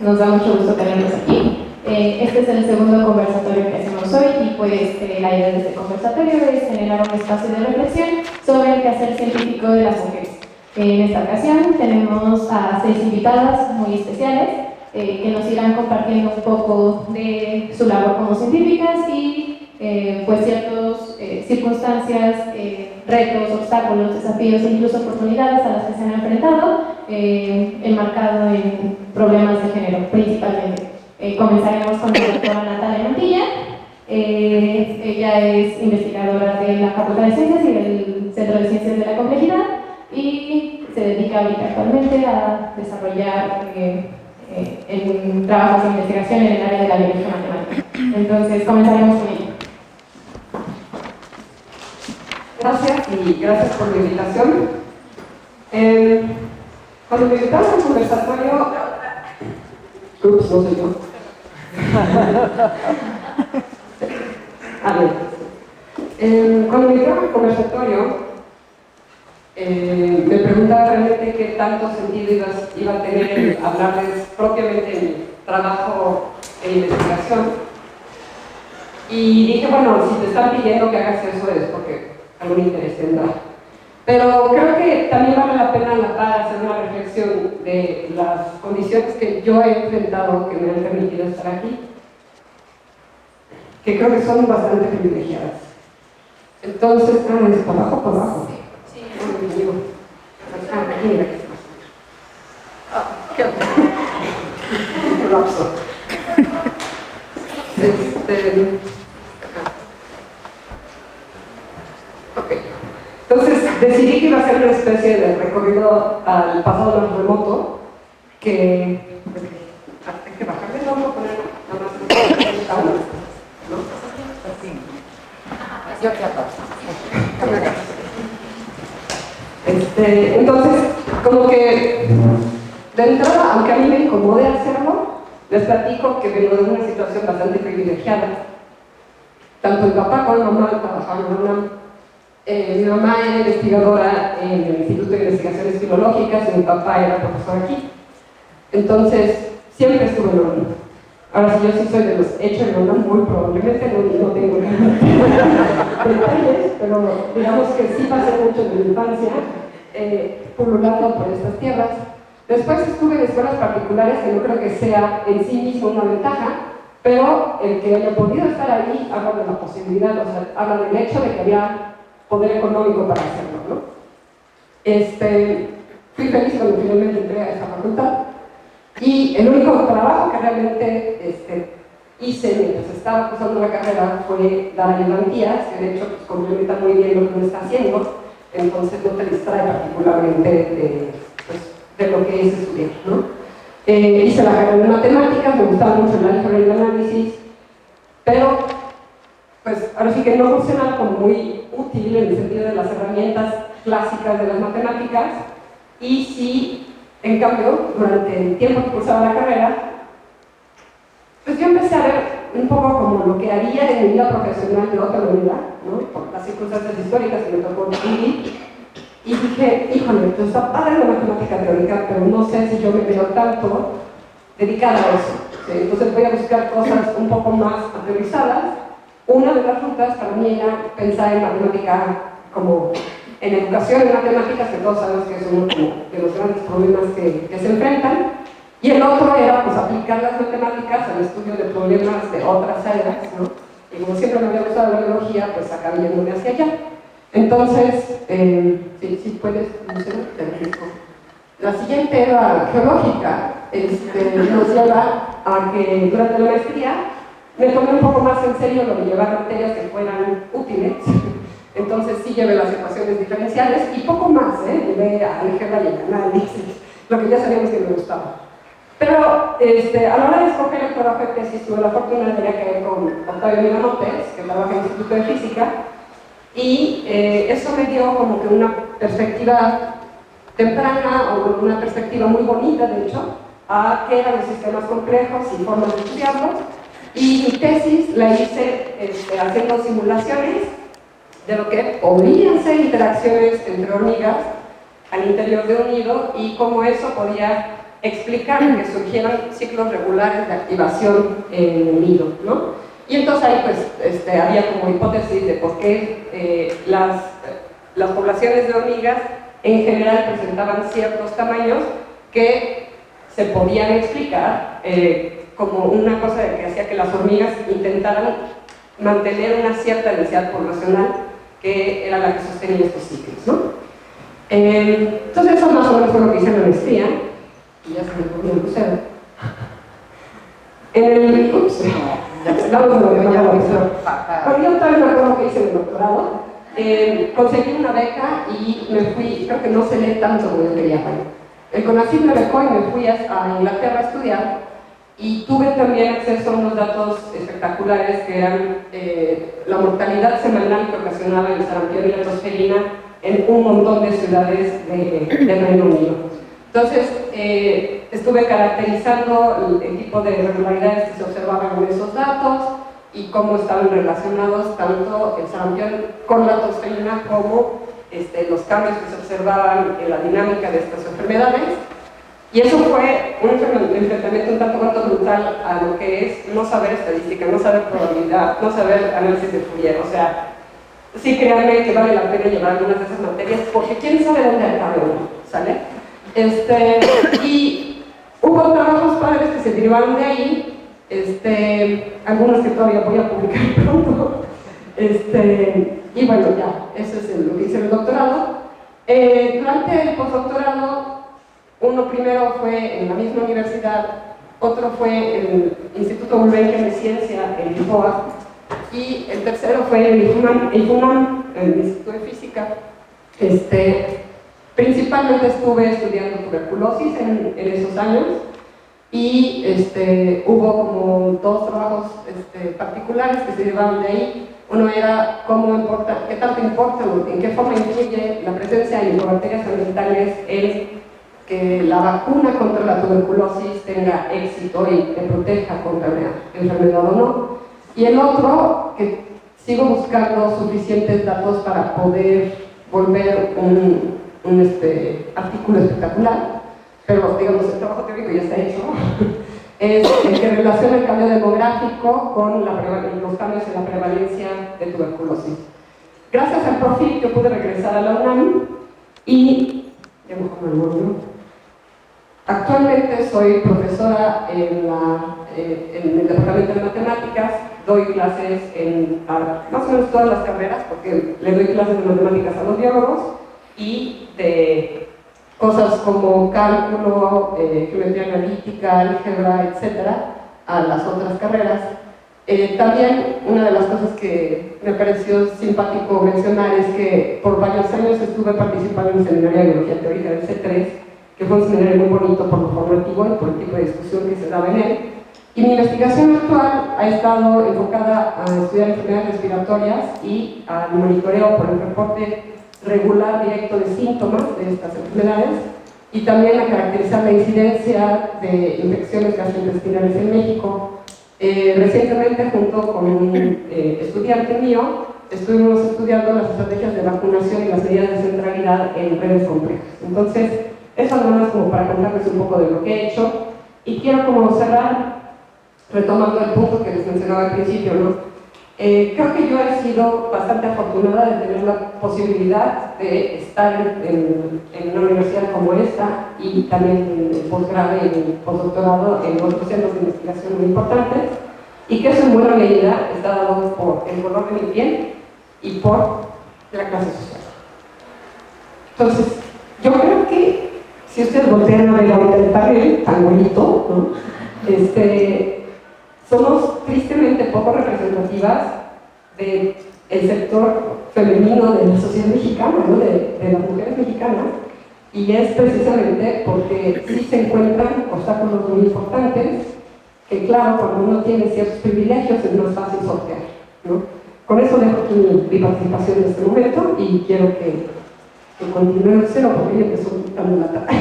Nos da mucho gusto tenerlos aquí. Este es el segundo conversatorio que hacemos hoy y pues la idea de este conversatorio es generar un espacio de reflexión sobre el quehacer científico de las mujeres. En esta ocasión tenemos a 6 invitadas muy especiales que nos irán compartiendo un poco de su labor como científicas y pues ciertas circunstancias, retos, obstáculos, desafíos e incluso oportunidades a las que se han enfrentado, enmarcado en problemas de género principalmente. Comenzaremos con la doctora Natalia Mantilla. Ella es investigadora de la Facultad de Ciencias y del Centro de Ciencias de la Complejidad y se dedica ahorita actualmente a desarrollar en trabajos de investigación en el área de la biología matemática. Entonces, comenzaremos con ella. Gracias y gracias por la invitación. Cuando me invitaron al conversatorio, no soy yo. Cuando me invitaron al conversatorio, me preguntaba realmente qué tanto sentido iba a tener el hablarles propiamente de mi trabajo en investigación. Y dije, bueno, si te están pidiendo que hagas eso es porque algún interés tendrá. Pero creo que también vale la pena a la par hacer una reflexión de las condiciones que yo he enfrentado que me han permitido estar aquí, que creo que son bastante privilegiadas. Entonces, es por abajo. Sí. Aquí, mira. Qué colapso. Ok. Entonces decidí que iba a hacer una especie de recorrido al pasado más remoto, que hay que bajarle, no vamos a poner nada más, ¿no? Yo te apago. Entonces, como que de entrada, aunque a mí me incomode hacerlo, les platico que vengo de una situación bastante privilegiada. Tanto mi papá como mi mamá trabajaban en UNAM. Mi mamá era investigadora en el Instituto de Investigaciones Filológicas y mi papá era profesor aquí. Entonces, siempre estuve en la UNAM. Ahora, si yo sí soy de los hechos en la UNAM, muy probablemente no tengo detalles, pero digamos que sí pasé mucho de mi infancia pululando por estas tierras. Después estuve en escuelas particulares, que no creo que sea en sí mismo una ventaja, pero el que haya podido estar ahí habla de la posibilidad, o sea, habla del hecho de que había poder económico para hacerlo, ¿no? Fui feliz cuando finalmente entré a esa facultad y el único trabajo que realmente hice mientras estaba cursando la carrera fue dar ayudantías, que de hecho pues, complementa muy bien lo que uno está haciendo, entonces no te distrae particularmente de lo que es estudiar, ¿no? Hice la carrera de matemáticas, me gustaba mucho el álgebra y el análisis, pero pues ahora sí que no funcionaba como muy útil en el sentido de las herramientas clásicas de las matemáticas, y sí, en cambio, durante el tiempo que cursaba la carrera, pues yo empecé a ver un poco como lo que haría en mi vida profesional de otra manera, ¿no? Por las circunstancias históricas que me tocó vivir, y dije, híjole, pues está padre la matemática teórica, pero no sé si yo me veo tanto dedicada a eso. ¿Sí? Entonces voy a buscar cosas un poco más aterrizadas. Una de las rutas para mí era pensar en matemática como en educación en matemáticas, que todos sabemos que es uno de los grandes problemas que se enfrentan, y el otro era pues aplicar las matemáticas al estudio de problemas de otras áreas, ¿no? Y como siempre me había gustado la biología, pues acabé yéndome hacia allá. Entonces, si puedes, no sé, te explico. La siguiente era geológica, nos lleva a que durante la maestría me tomé un poco más en serio lo de llevar materias que fueran útiles. Entonces sí llevé las ecuaciones diferenciales y poco más, llevé álgebra y el análisis, lo que ya sabíamos que me gustaba. Pero a la hora de escoger el trabajo de tesis tuve la fortuna de caer con Octavio Miramontes, que trabaja en el Instituto de Física, y eso me dio como que una perspectiva temprana, o una perspectiva muy bonita de hecho, a qué eran los sistemas complejos y formas de estudiarlos. Y mi tesis la hice haciendo simulaciones de lo que podrían ser interacciones entre hormigas al interior de un nido y cómo eso podía explicar que surgieran ciclos regulares de activación en el nido, ¿no? Y entonces ahí pues había como hipótesis de por qué las poblaciones de hormigas en general presentaban ciertos tamaños que se podían explicar como una cosa que hacía que las hormigas intentaran mantener una cierta densidad poblacional que era la que sostenía estos ciclos, ¿no? Entonces eso más o menos fue lo que hice en la maestría, y ya se me ocurrió el museo. Pero yo todavía me acuerdo que hice el doctorado, conseguí una beca y me fui, creo que no se lee tanto como yo quería. Bueno, el CONACYT me becó y me fui a Inglaterra a estudiar y tuve también acceso a unos datos espectaculares que eran la mortalidad semanal que ocasionaba el sarampión y la tosferina en un montón de ciudades del Reino Unido. Entonces, estuve caracterizando el tipo de irregularidades que se observaban en esos datos y cómo estaban relacionados tanto el sarampión con la tosferina como los cambios que se observaban en la dinámica de estas enfermedades. Y eso fue un enfrentamiento un tanto cuanto brutal a lo que es no saber estadística, no saber probabilidad, no saber análisis de Fourier. O sea, sí, créanme que vale la pena llevar algunas de esas materias porque quién sabe dónde acabe uno, ¿sale? Y hubo trabajos padres que se derivaron de ahí, algunos que todavía voy a publicar pronto, y bueno, ya, eso es lo que hice en el doctorado. Durante el postdoctorado, uno primero fue en la misma universidad, otro fue en el Instituto Gulbenkian de Ciencia en Lisboa, y el tercero fue en el IFUNAM, en el Instituto de Física. Principalmente estuve estudiando tuberculosis en esos años y hubo como dos trabajos particulares que se llevaban de ahí. Uno era qué tanto importa, en qué forma influye la presencia de micobacterias ambientales en que la vacuna contra la tuberculosis tenga éxito y te proteja contra la enfermedad o no. Y el otro, que sigo buscando suficientes datos para poder volver un artículo espectacular, pero digamos el trabajo teórico ya está hecho, es el que relaciona el cambio demográfico con los cambios en la prevalencia de tuberculosis. Gracias al PROFIT yo pude regresar a la UNAM y actualmente soy profesora en el departamento de matemáticas, doy clases en más o menos todas las carreras porque le doy clases de matemáticas a los biólogos y de cosas como cálculo, geometría analítica, álgebra, etcétera, a las otras carreras. También una de las cosas que me pareció simpático mencionar es que por varios años estuve participando en el seminario de biología teórica del C3, que fue un seminario muy bonito por lo formativo y por el tipo de discusión que se daba en él. Y mi investigación actual ha estado enfocada a estudiar enfermedades respiratorias y al monitoreo por el reporte regular directo de síntomas de estas enfermedades y también a caracterizar la incidencia de infecciones gastrointestinales en México. Recientemente, junto con un estudiante mío, estuvimos estudiando las estrategias de vacunación y las medidas de centralidad en redes complejas. Entonces, eso nada más como para contarles un poco de lo que he hecho y quiero como cerrar retomando el punto que les mencionaba al principio, ¿no? Creo que yo he sido bastante afortunada de tener la posibilidad de estar en una universidad como esta y también en el posgrado y en el postdoctorado en otros centros de investigación muy importantes y que eso en buena medida está dado por el color de mi piel y por la clase social. Entonces, yo creo que si ustedes voltean a ver ahorita el panel tan bonito, ¿no? Somos tristemente poco representativas del sector femenino de la sociedad mexicana, ¿no? de las mujeres mexicanas, y es precisamente porque sí se encuentran obstáculos muy importantes que, claro, cuando uno tiene ciertos privilegios es más fácil sortear, ¿no? Con eso dejo aquí mi participación en este momento y quiero que continúe el cero porque ella empezó dando la tarea.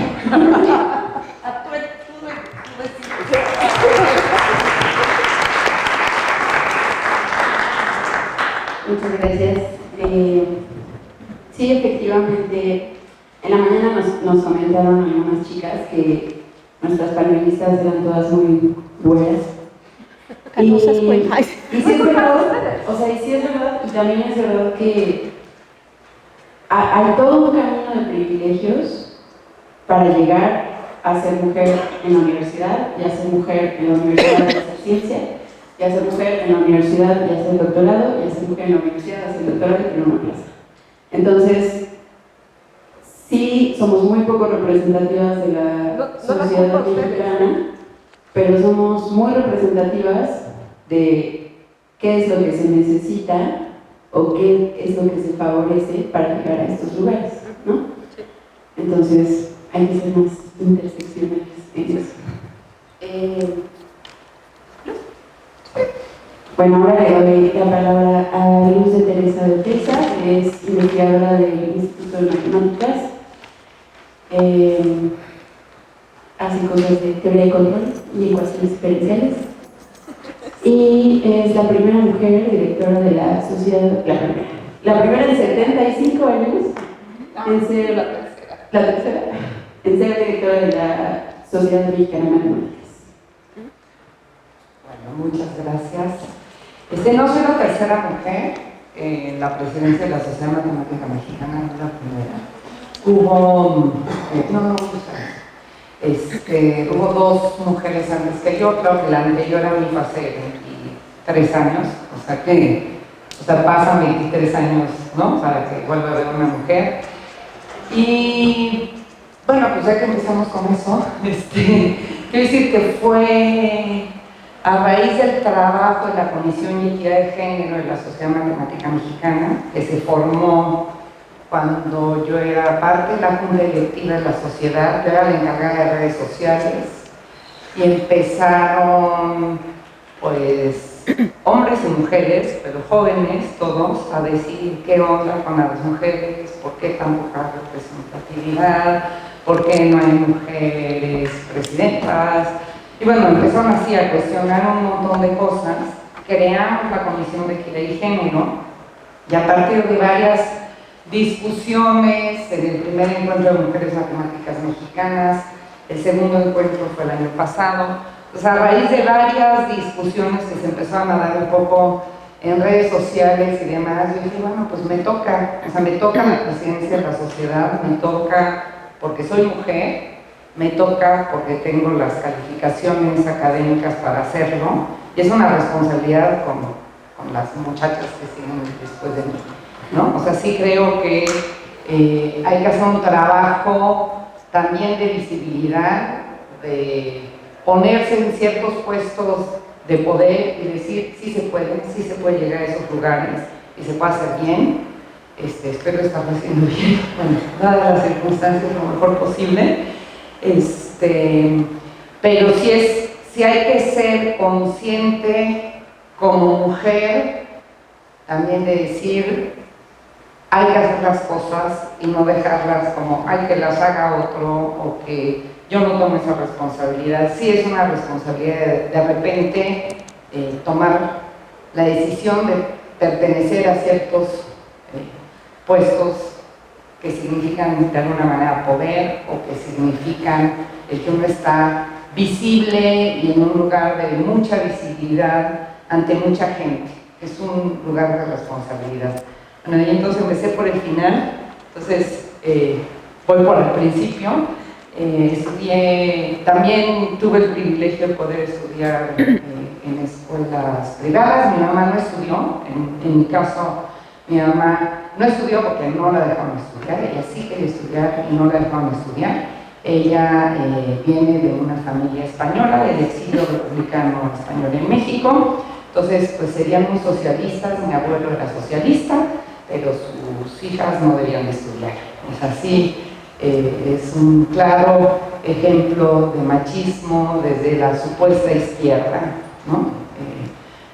Muchas gracias. Sí, efectivamente, en la mañana nos comentaron algunas chicas que nuestras panelistas eran todas muy buenas. No se cuenta. Y sí es verdad, o sea, y sí es verdad, y también es verdad que hay todo un camino de privilegios para llegar a ser mujer en la universidad, y a ser mujer en la universidad y hacer ciencia, y a ser mujer en la universidad y hacer doctorado, y a ser mujer en la universidad y hacer doctorado y tener una plaza. Entonces, sí somos muy poco representativas de la sociedad mexicana, pero somos muy representativas de qué es lo que se necesita o qué es lo que se favorece para llegar a estos lugares, ¿no? Entonces, hay que ser más interseccionales en eso. Bueno, ahora le doy la palabra a Luz de Teresa de Tesa, que es investigadora del Instituto de Matemáticas. Hace cosas de teoría de control y ecuaciones diferenciales. Y es la primera mujer directora de la sociedad, la primera en 75 años en ser la tercera en ser directora de la Sociedad Mexicana de Matemáticas. Bueno, muchas gracias. No soy la tercera mujer en la presidencia de la Sociedad Matemática Mexicana, no la primera. Hubo hubo dos mujeres antes que yo, creo que la anterior a mí fue hace 23 años, o sea, pasan 23 años, ¿no? Para que vuelva a haber una mujer. Y bueno, pues ya que empezamos con eso, quiero decir que fue a raíz del trabajo de la Comisión de Equidad de Género de la Sociedad Matemática Mexicana, que se formó cuando yo era parte de la junta directiva de la sociedad. Yo era la encargada de redes sociales, y empezaron, pues, hombres y mujeres, pero jóvenes todos, a decir qué onda con las mujeres, por qué tan poca representatividad, por qué no hay mujeres presidentas. Y bueno, empezaron así a cuestionar un montón de cosas. Creamos la Comisión de Equidad y Género, y a partir de varias discusiones en el primer encuentro de mujeres matemáticas mexicanas, el segundo encuentro fue el año pasado, pues a raíz de varias discusiones que se empezaron a dar un poco en redes sociales y demás, yo dije, bueno, pues me toca la presidencia de la sociedad, me toca porque soy mujer, me toca porque tengo las calificaciones académicas para hacerlo, y es una responsabilidad con las muchachas que siguen después de mí, ¿no? O sea, sí creo que hay que hacer un trabajo también de visibilidad, de ponerse en ciertos puestos de poder y decir, sí se puede llegar a esos lugares y se puede hacer bien. Espero estarlo haciendo bien, bueno, dadas las circunstancias, lo mejor posible. Pero sí hay que ser consciente como mujer también de decir, hay que hacer las cosas y no dejarlas como hay que las haga otro, o que yo no tomo esa responsabilidad. Sí es una responsabilidad de repente tomar la decisión de pertenecer a ciertos puestos que significan de alguna manera poder, o que significan el que uno está visible y en un lugar de mucha visibilidad ante mucha gente. Es un lugar de responsabilidad. Bueno, y entonces empecé por el final, entonces voy por el principio. Estudié, también tuve el privilegio de poder estudiar en escuelas privadas. Mi mamá no estudió, en mi caso mi mamá no estudió porque no la dejaron estudiar, ella sí quería estudiar y no la dejaron estudiar. Ella viene de una familia española, del exilio republicano español en México, entonces pues serían muy socialistas, mi abuelo era socialista, pero sus hijas no debían estudiar. O sea, sí, es un claro ejemplo de machismo desde la supuesta izquierda, ¿no?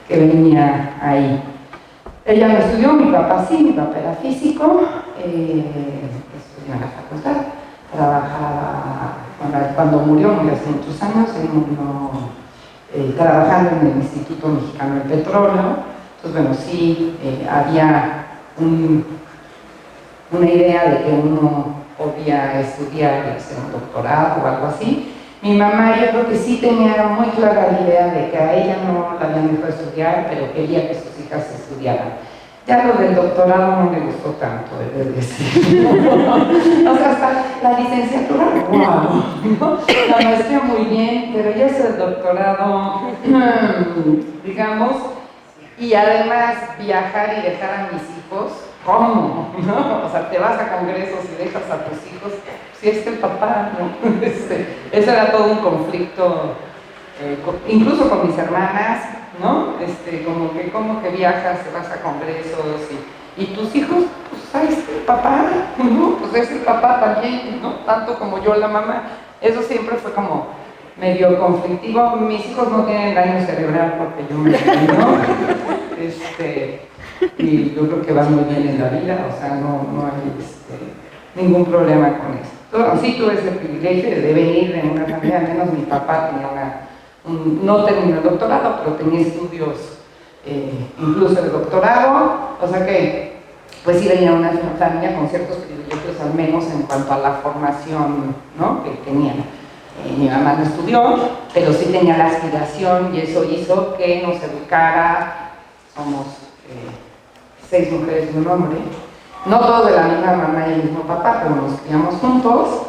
Que venía ahí. Ella no estudió, mi papá sí, mi papá era físico, estudió en la facultad, trabajaba, cuando murió hace muchos años, él murió trabajando en el Instituto Mexicano del Petróleo. Entonces, bueno, sí, había una idea de que uno podía estudiar y hacer un doctorado o algo así. Mi mamá yo creo que sí tenía muy clara la idea de que a ella no la habían dejado estudiar, pero quería que sus hijas estudiaran. Ya lo del doctorado no me gustó tanto, he de decir. O sea, hasta la licenciatura, wow, ¿no? La maestría muy bien, pero ya es el doctorado, digamos, y además viajar y dejar a mis hijos, ¿cómo? ¿No? O sea, te vas a congresos y dejas a tus hijos, si es que el papá, ¿no? Eso era todo un conflicto, incluso con mis hermanas, ¿no? Como que viajas, te vas a congresos y tus hijos, pues ahí está el papá, ¿no? Pues es el papá también, ¿no? Tanto como yo la mamá. Eso siempre fue como medio conflictivo. Mis hijos no tienen daño cerebral porque yo me ¿no? Y yo creo que van muy bien en la vida, o sea, no hay ningún problema con eso. Entonces, sí tuve ese privilegio de venir de una familia, al menos mi papá tenía no terminó el doctorado, pero tenía estudios incluso de doctorado, o sea que pues sí venía una familia con ciertos privilegios, al menos en cuanto a la formación, ¿no? Que tenía. Mi mamá no estudió, pero sí tenía la aspiración y eso hizo que nos educara. Somos 6 mujeres y un hombre, no todos de la misma mamá y el mismo papá, pero nos criamos juntos.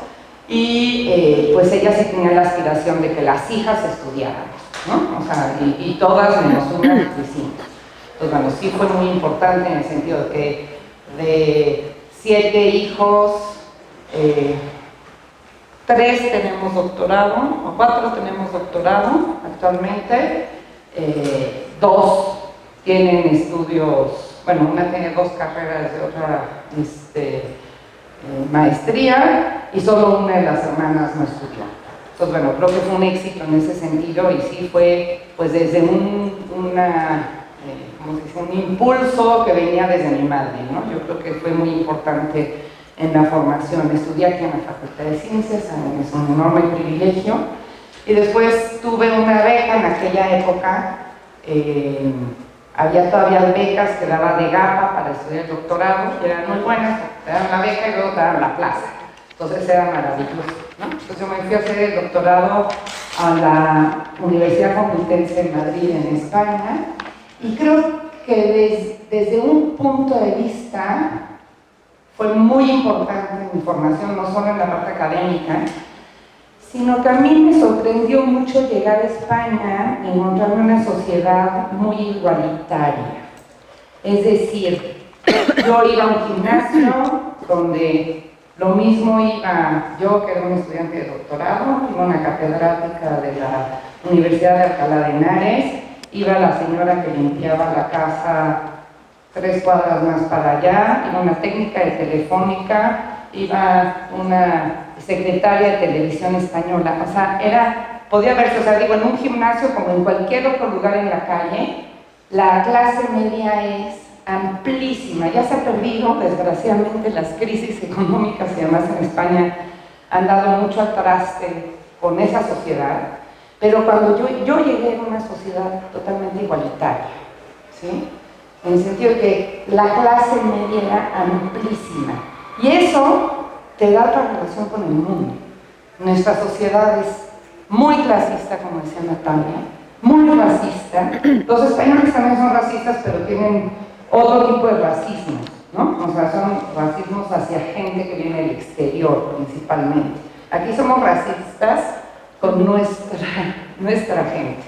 Y pues ella sí tenía la aspiración de que las hijas estudiaran, ¿no? O sea, y todas menos una distintas. Entonces, bueno, sí fue muy importante en el sentido de que de 7 hijos, 3 tenemos doctorado, o 4 tenemos doctorado actualmente, 2 tienen estudios, bueno, una tiene 2 carreras de otra maestría y solo una de las hermanas no estudió. Entonces, bueno, creo que fue un éxito en ese sentido y sí fue pues desde un impulso que venía desde mi madre, ¿no? Yo creo que fue muy importante en la formación. Estudié aquí en la Facultad de Ciencias, es un enorme privilegio. Y después tuve una beca en aquella época, había todavía becas que daba de GAPA para estudiar el doctorado, y eran muy buenas, te daban la beca y luego te daban la plaza. Entonces era maravilloso, ¿no? Entonces yo me fui a hacer el doctorado a la Universidad Complutense de Madrid, en España, y creo que desde un punto de vista fue muy importante mi formación, no solo en la parte académica, sino que a mí me sorprendió mucho llegar a España y encontrarme una sociedad muy igualitaria. Es decir, yo iba a un gimnasio donde lo mismo iba yo, que era un estudiante de doctorado, iba a una catedrática de la Universidad de Alcalá de Henares, iba la señora que limpiaba la casa 3 cuadras más para allá, iba una técnica de telefónica, iba una secretaria de televisión española, o sea, podía verse, o sea, digo, en un gimnasio como en cualquier otro lugar en la calle, la clase media es amplísima. Ya se ha perdido, desgraciadamente, las crisis económicas y además en España han dado mucho al traste con esa sociedad, pero cuando yo llegué a una sociedad totalmente igualitaria, ¿sí? En el sentido de que la clase media era amplísima, y eso te da otra relación con el mundo. Nuestra sociedad es muy clasista, como decía Natalia, muy racista. Los españoles también son racistas, pero tienen otro tipo de racismo, ¿no? O sea, son racismos hacia gente que viene del exterior, principalmente. Aquí somos racistas con nuestra gente,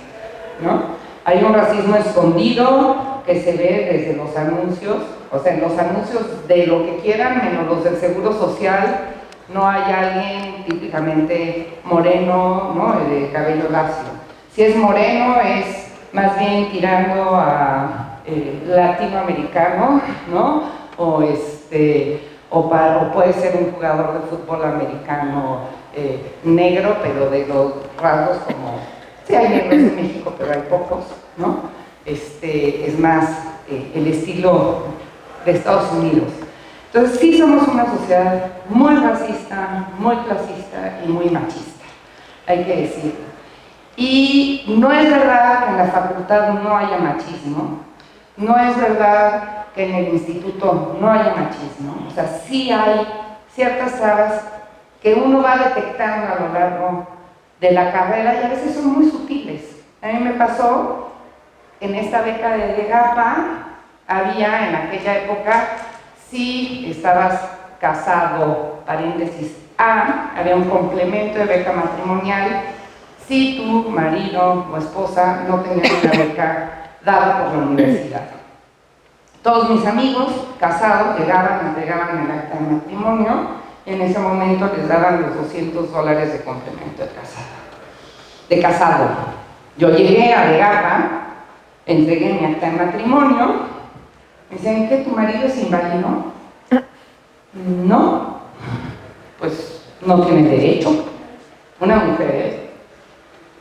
¿no? Hay un racismo escondido que se ve desde los anuncios, o sea, en los anuncios de lo que quieran, menos los del Seguro Social, no hay alguien típicamente moreno, ¿no? De cabello lacio. Si es moreno, es más bien tirando a latinoamericano, ¿no? O puede ser un jugador de fútbol americano negro, pero de los rasgos como... Sí, hay negros en México, pero hay pocos, ¿no? Es más el estilo de Estados Unidos. Entonces sí somos una sociedad muy racista, muy clasista y muy machista, hay que decirlo. Y no es verdad que en la facultad no haya machismo, no es verdad que en el instituto no haya machismo, o sea, sí hay ciertas trabas que uno va detectando a lo largo de la carrera y a veces son muy sutiles. A mí me pasó en esta beca de GAPA, había en aquella época, si estabas casado, paréntesis A, había un complemento de beca matrimonial, si tu marido o esposa no tenía una beca dada por la universidad. Todos mis amigos casados llegaban, entregaban el acta de matrimonio y en ese momento les daban los $200 de complemento de casado. Yo llegué a Legapa, entregué mi acta de matrimonio, me dicen, ¿qué, tu marido es inválido? No, pues no tiene derecho. Una mujer,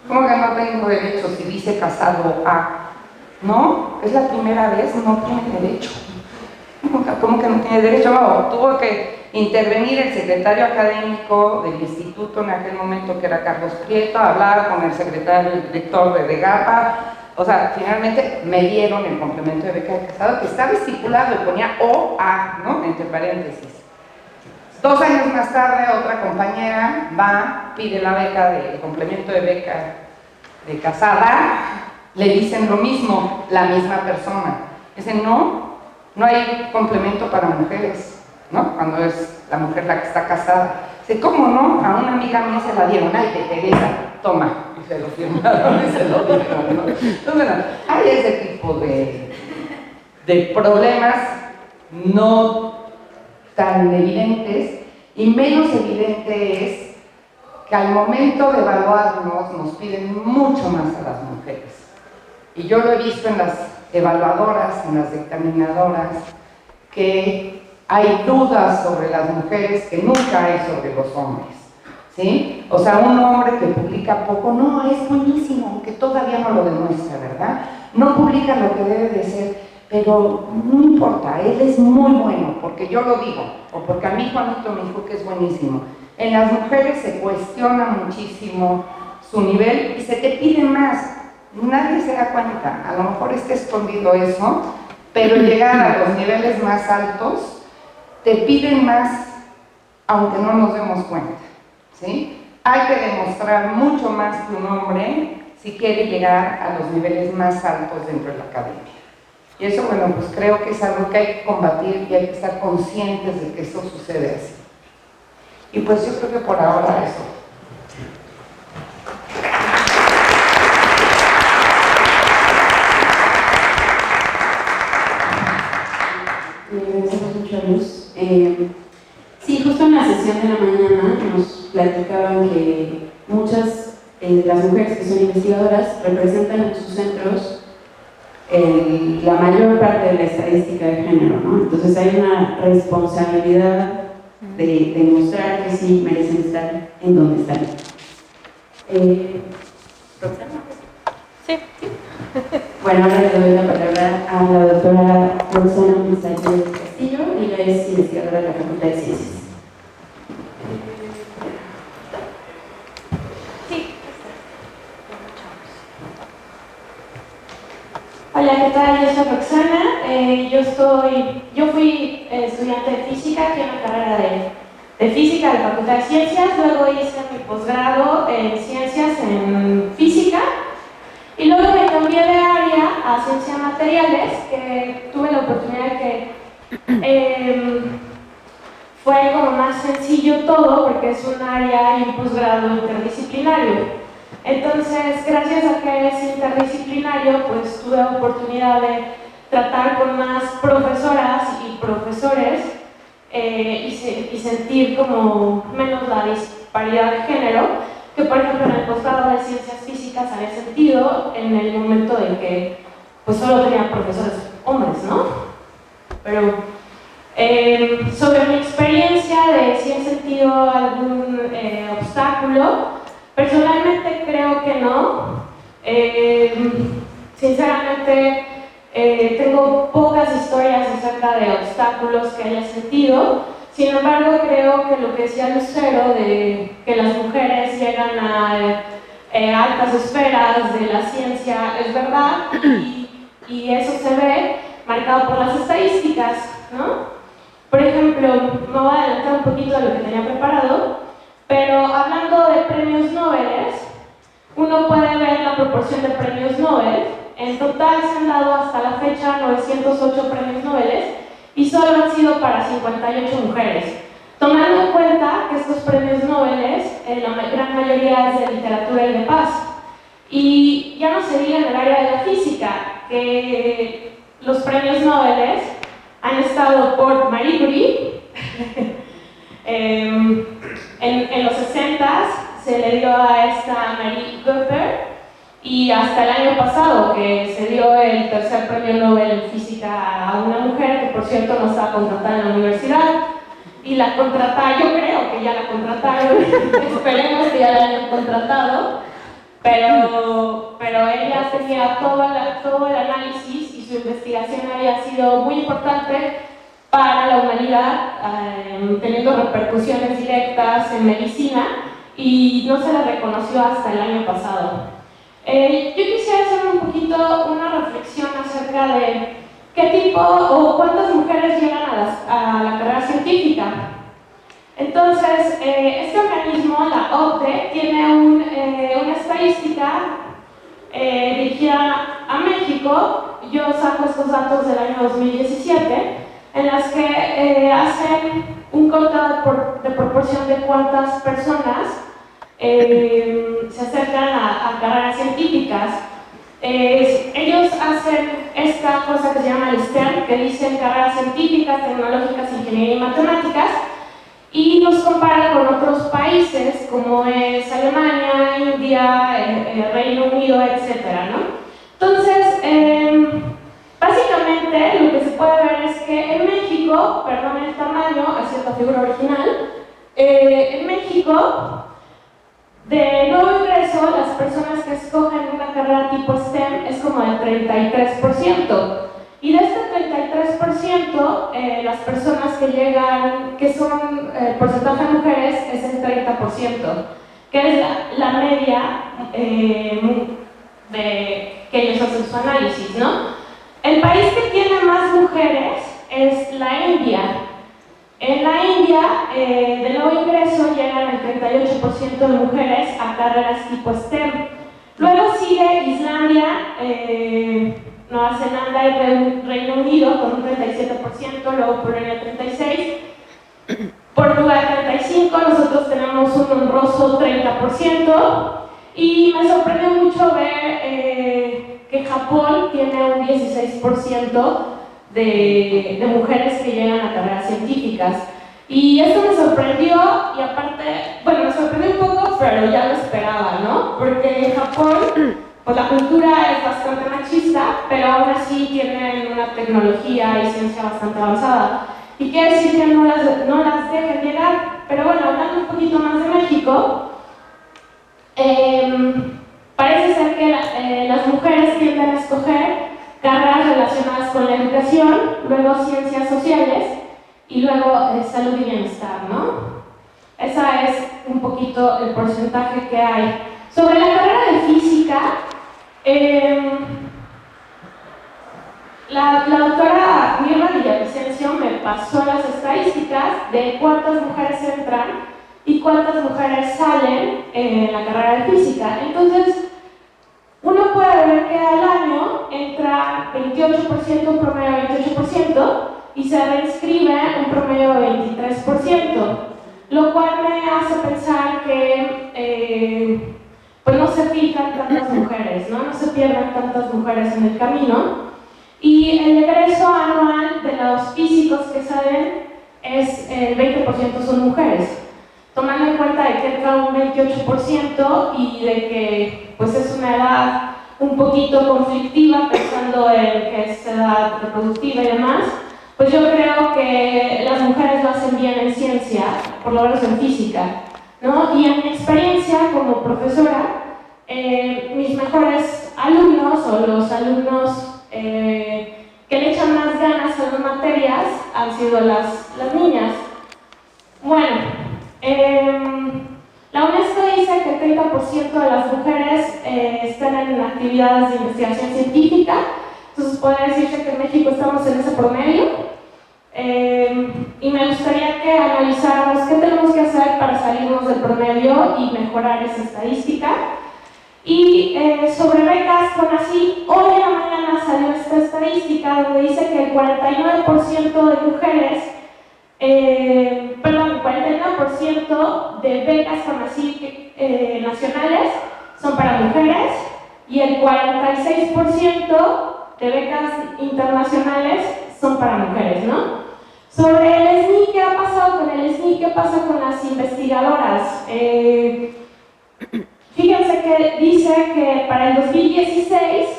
¿cómo que no tengo derecho si dice casado A? No, es la primera vez, no tiene derecho. ¿Cómo que no tiene derecho? No, tuvo que intervenir el secretario académico del instituto en aquel momento, que era Carlos Prieto, hablar con el secretario, el director de GAPA. O sea, finalmente me dieron el complemento de beca de casado, que estaba estipulado y ponía OA, ¿no? Entre paréntesis. 2 años más tarde, otra compañera va, pide la beca de complemento de beca de casada, le dicen lo mismo, la misma persona. Dicen, no hay complemento para mujeres, ¿no? Cuando es la mujer la que está casada. Dice, ¿cómo no? A una amiga mía se la dieron, ay, de Teresa, toma. Y se lo firmaron y se lo dieron, ¿no? Entonces, bueno, hay ese tipo de problemas no tan evidentes, y menos evidente es que al momento de evaluarnos nos piden mucho más a las mujeres. Y yo lo he visto en las evaluadoras, en las dictaminadoras, que hay dudas sobre las mujeres que nunca hay sobre los hombres, ¿sí? O sea, un hombre que publica poco, no, es buenísimo, aunque todavía no lo demuestra, ¿verdad? No publica lo que debe de ser, pero no importa, él es muy bueno, porque yo lo digo, o porque a mí Juanito me dijo que es buenísimo. En las mujeres se cuestiona muchísimo su nivel y se te pide más. Nadie se da cuenta, a lo mejor está escondido eso, pero llegar a los niveles más altos te piden más, aunque no nos demos cuenta, ¿sí? Hay que demostrar mucho más que un hombre si quiere llegar a los niveles más altos dentro de la academia. Y eso, bueno, pues creo que es algo que hay que combatir y hay que estar conscientes de que esto sucede así. Y pues yo creo que por ahora eso. Gracias mucho, Luz. Sí, justo en la sesión de la mañana nos platicaban que muchas de las mujeres que son investigadoras representan en sus centros la mayor parte de la estadística de género, ¿no? Entonces hay una responsabilidad de demostrar que sí merecen estar en donde están. ¿Roxana? Sí. Bueno, ahora le doy la palabra a la doctora Roxana Misael Castillo, ella es investigadora de la Facultad de Ciencias. Sí. Hola, ¿qué tal? Yo soy Roxana. Yo fui estudiante de física aquí en la carrera de física de la Facultad de Ciencias. Luego hice mi posgrado en ciencias en física. Y luego me cambié de área a ciencias materiales, que tuve la oportunidad que fue como más sencillo todo, porque es un área y un posgrado interdisciplinario. Entonces, gracias a que es interdisciplinario, pues tuve la oportunidad de tratar con más profesoras y profesores y sentir como menos la disparidad de género, que por ejemplo en el posgrado de ciencias físicas había sentido en el momento en que pues solo tenía profesores hombres, ¿no? Pero sobre mi experiencia de si he sentido algún obstáculo, personalmente creo que no. Sinceramente tengo pocas historias acerca de obstáculos que haya sentido. Sin embargo, creo que lo que decía Lucero de que las mujeres llegan a altas esferas de la ciencia es verdad, y eso se ve marcado por las estadísticas, ¿no? Por ejemplo, me voy a adelantar un poquito de lo que tenía preparado, Pero hablando de premios Nobel, uno puede ver la proporción de premios Nobel. En total se han dado hasta la fecha 908 premios Nobel y solo han sido para 58 mujeres. Tomando en cuenta que estos premios Nobel, la gran mayoría es de literatura y de paz. Y ya no se diga en el área de la física, que los premios Nobel han estado por Marie Curie. En los 60s se le dio a esta Marie Curie, y hasta el año pasado que se dio el tercer premio Nobel en física a una mujer que, por cierto, no estaba contratada en la universidad, y la contrataron, yo creo que ya la contrataron, esperemos que ya la hayan contratado, pero ella tenía todo el análisis y su investigación había sido muy importante para la humanidad, teniendo repercusiones directas en medicina, y no se la reconoció hasta el año pasado. Yo quisiera hacer un poquito una reflexión acerca de qué tipo o cuántas mujeres llegan a la carrera científica. Entonces, este organismo, la OCDE, tiene una estadística dirigida a México. Yo saco estos datos del año 2017, en las que hacen un conteo de proporción de cuántas personas se acercan a carreras científicas. Ellos hacen esta cosa que se llama el STEM, que dicen carreras científicas, tecnológicas, ingeniería y matemáticas, y nos comparan con otros países como es Alemania, India, Reino Unido, etc., ¿no? Entonces, básicamente lo que se puede ver es que en México, perdón el tamaño, así es la figura original, en México, de nuevo ingreso, las personas que escogen una carrera tipo STEM es como del 33%. Y de este 33%, las personas que llegan, que son porcentaje de mujeres, es el 30%, que es la media de que ellos hacen su análisis, ¿no? El país que tiene más mujeres es la India. En la India, de nuevo ingreso, llegan el 38% de mujeres a carreras tipo STEM. Luego sigue Islandia, Nueva Zelanda y Reino Unido con un 37%, luego Polonia 36%, Portugal 35%, nosotros tenemos un honroso 30%, y me sorprendió mucho ver que Japón tiene un 16% de mujeres que llegan a carreras científicas. Y esto me sorprendió, y aparte, bueno, me sorprendió un poco, pero ya lo esperaba, ¿no? Porque en Japón, pues la cultura es bastante machista, pero aún así tienen una tecnología y ciencia bastante avanzada. Y quiere decir que no las dejen llegar. Pero bueno, hablando un poquito más de México, parece ser que las mujeres tienden a escoger carreras relacionadas con la educación, luego ciencias sociales y luego salud y bienestar, ¿no? Esa es un poquito el porcentaje que hay. Sobre la carrera de física, la doctora Mirna Villavicencio me pasó las estadísticas de cuántas mujeres entran y cuántas mujeres salen en la carrera de física. Entonces, uno puede ver que al año entra 28%, un promedio de 28%, y se reinscribe un promedio de 23%, lo cual me hace pensar que pues no se fijan tantas mujeres, ¿no? No se pierden tantas mujeres en el camino. Y el egreso anual de los físicos que salen es el 20% son mujeres, tomando en cuenta de que entra un 28% y de que pues es una edad un poquito conflictiva, pensando en que es edad reproductiva y demás, pues yo creo que las mujeres lo hacen bien en ciencia, por lo menos en física, ¿no? Y en mi experiencia como profesora, mis mejores alumnos o los alumnos que le echan más ganas a las materias han sido las niñas. Bueno, la UNESCO dice que el 30% de las mujeres están en actividades de investigación científica, entonces podría decirse que en México estamos en ese promedio. y me gustaría que analizáramos qué tenemos que hacer para salirnos del promedio y mejorar esa estadística. Y sobre becas CONACYT, hoy en la mañana salió esta estadística donde dice que el 49% de mujeres, perdón, 49% de becas CONACYT nacionales son para mujeres y el 46% de becas internacionales son para mujeres, ¿no? Sobre el SNI, ¿qué ha pasado con el SNI? ¿Qué pasa con las investigadoras? Fíjense que dice que para el 2016,